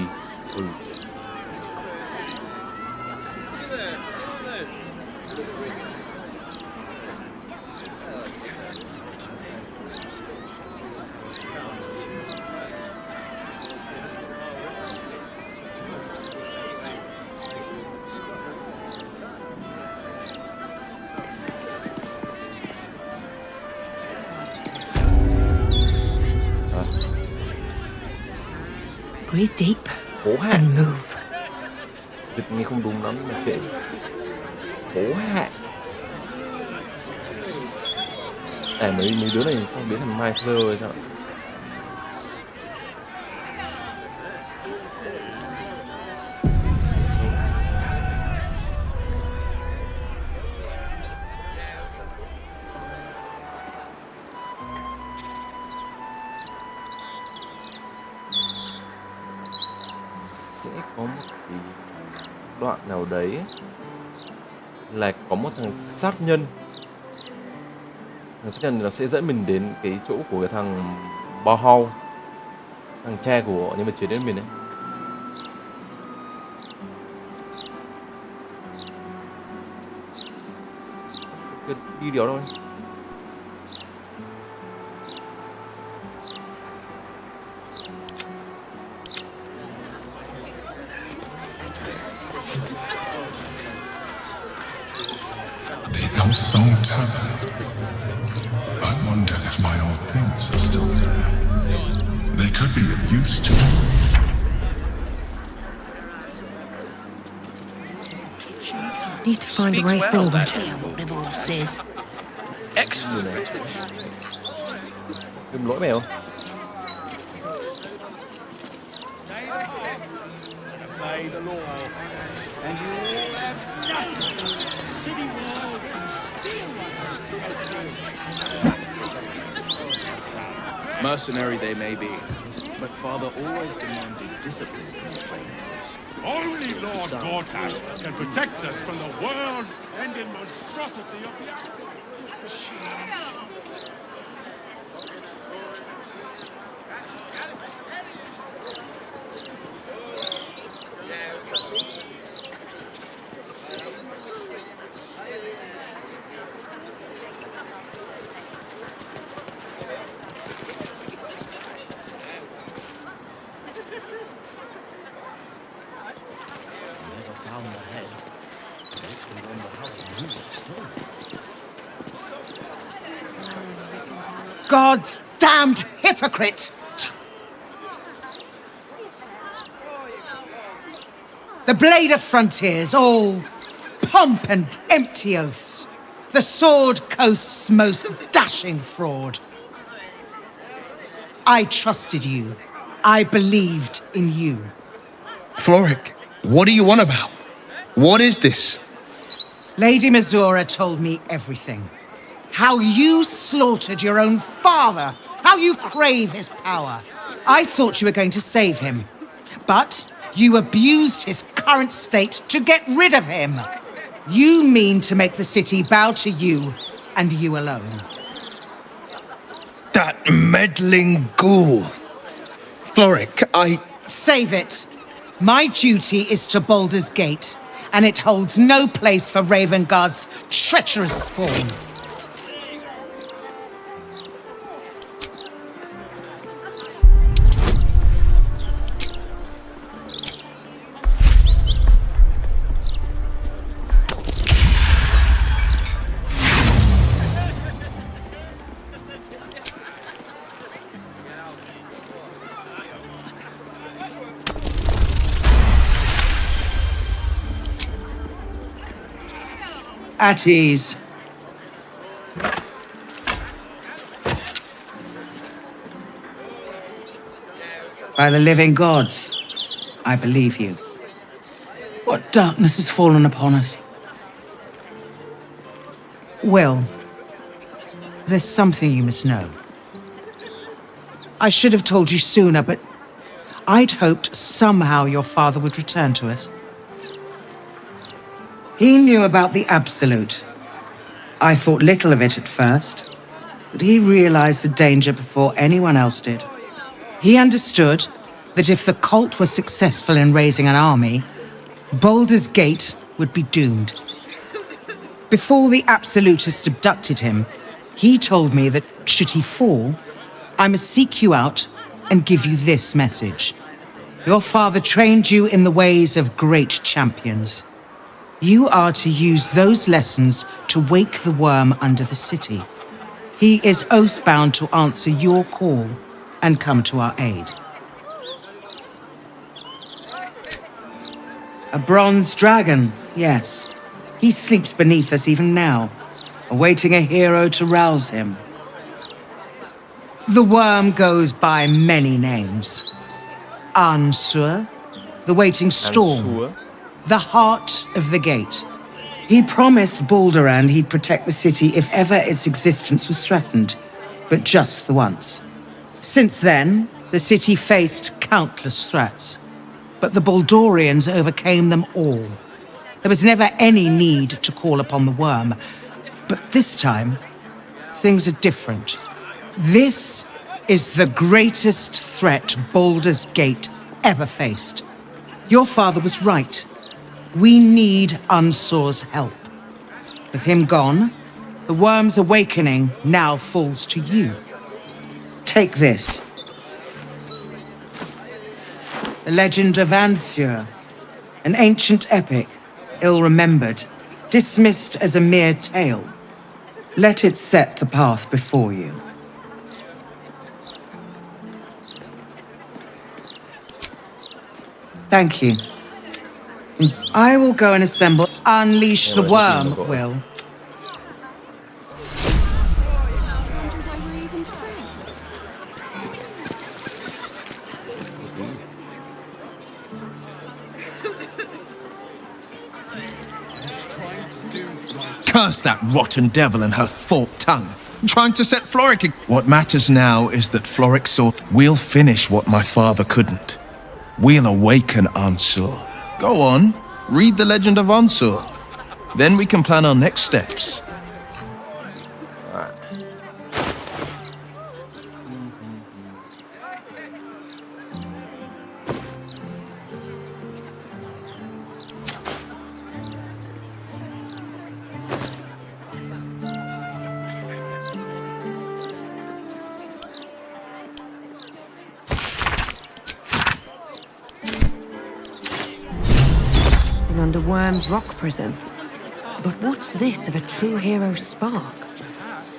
Breathe deep Hổ hạ. and move. Dịch nghe không đúng lắm nhưng mà kệ. Hổ hạ. Mấy đứa này sao biến thành My Fleur rồi sao? Sẽ có một cái đoạn nào đấy là có một thằng sát nhân. Thằng sát nhân nó sẽ dẫn mình đến cái chỗ của cái thằng Bauhaus, thằng cha của nhân vật chính đến mình đấy. Cứ đi điều thôi. The Unsung Tavern. I wonder if my old things are still there. They could be of use to me. Need to find a way forward. Excellent. Đừng lỗi mèo. Mercenary they may be, but Father always demanded discipline from the Flaming Fist. Only Lord Gortash can protect us from the world-ending monstrosity of the God's damned hypocrite! The blade of frontiers, all pomp and empty oaths. The sword coast's most dashing fraud. I trusted you. I believed in you. Floric, what are you on about? What is this? Lady Missoura told me everything. How you slaughtered your own father. How you crave his power. I thought you were going to save him. But you abused his current state to get rid of him. You mean to make the city bow to you, and you alone. That meddling ghoul. Floric, Save it. My duty is to Baldur's Gate, and it holds no place for Ravenguard's treacherous spawn. At ease. By the living gods, I believe you. What darkness has fallen upon us? Well, there's something you must know. I should have told you sooner, but I'd hoped somehow your father would return to us. He knew about the Absolute. I thought little of it at first, but he realized the danger before anyone else did. He understood that if the cult were successful in raising an army, Baldur's Gate would be doomed. Before the Absolutists abducted him, he told me that should he fall, I must seek you out and give you this message. Your father trained you in the ways of great champions. You are to use those lessons to wake the worm under the city. He is oath-bound to answer your call and come to our aid. A bronze dragon, yes. He sleeps beneath us even now, awaiting a hero to rouse him. The worm goes by many names. Ansur, the waiting storm, the heart of the gate. He promised Baldur'and he'd protect the city if ever its existence was threatened, but just the once. Since then, the city faced countless threats, but the Baldurians overcame them all. There was never any need to call upon the worm, but this time, things are different. This is the greatest threat Baldur's Gate ever faced. Your father was right. We need Ansur's help. With him gone, the worm's awakening now falls to you. Take this. The legend of Ansur, an ancient epic, ill-remembered, dismissed as a mere tale. Let it set the path before you. Thank you. I will go and assemble. Unleash the worm, Will. Curse that rotten devil and her forked tongue. Trying to set Floric. What matters now is that Floric saw. We'll finish what my father couldn't. We'll awaken Ansur. Go on, read the legend of Ansur. Then we can plan our next steps. Under Worm's rock prison. But what's this of a true hero's spark?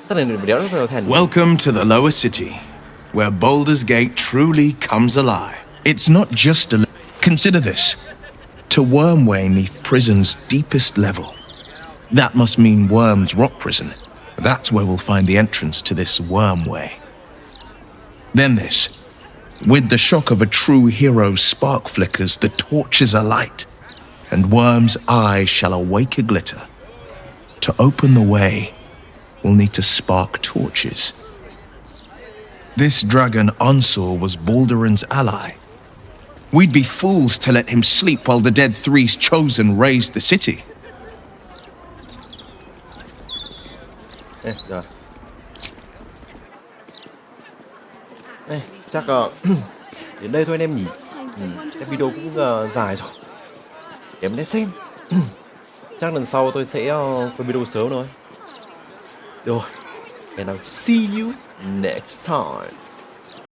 Welcome to the lower city, where Baldur's Gate truly comes alive. It's not just a... Consider this. To Wormway neath prison's deepest level. That must mean Worm's rock prison. That's where we'll find the entrance to this Wormway. Then this. With the shock of a true hero's spark flickers, the torches alight. And Worm's eye shall awake a glitter. To open the way, we'll need to spark torches. This dragon Ansur was Baldur'and's ally. We'd be fools to let him sleep while the dead Three's chosen raised the city. Rồi. Chắc đến đây thôi anh em nhỉ. Cái video cũng dài rồi. Để em đến xem. Chắc lần sau tôi sẽ quay video sớm thôi. Rồi. And I'll see you next time.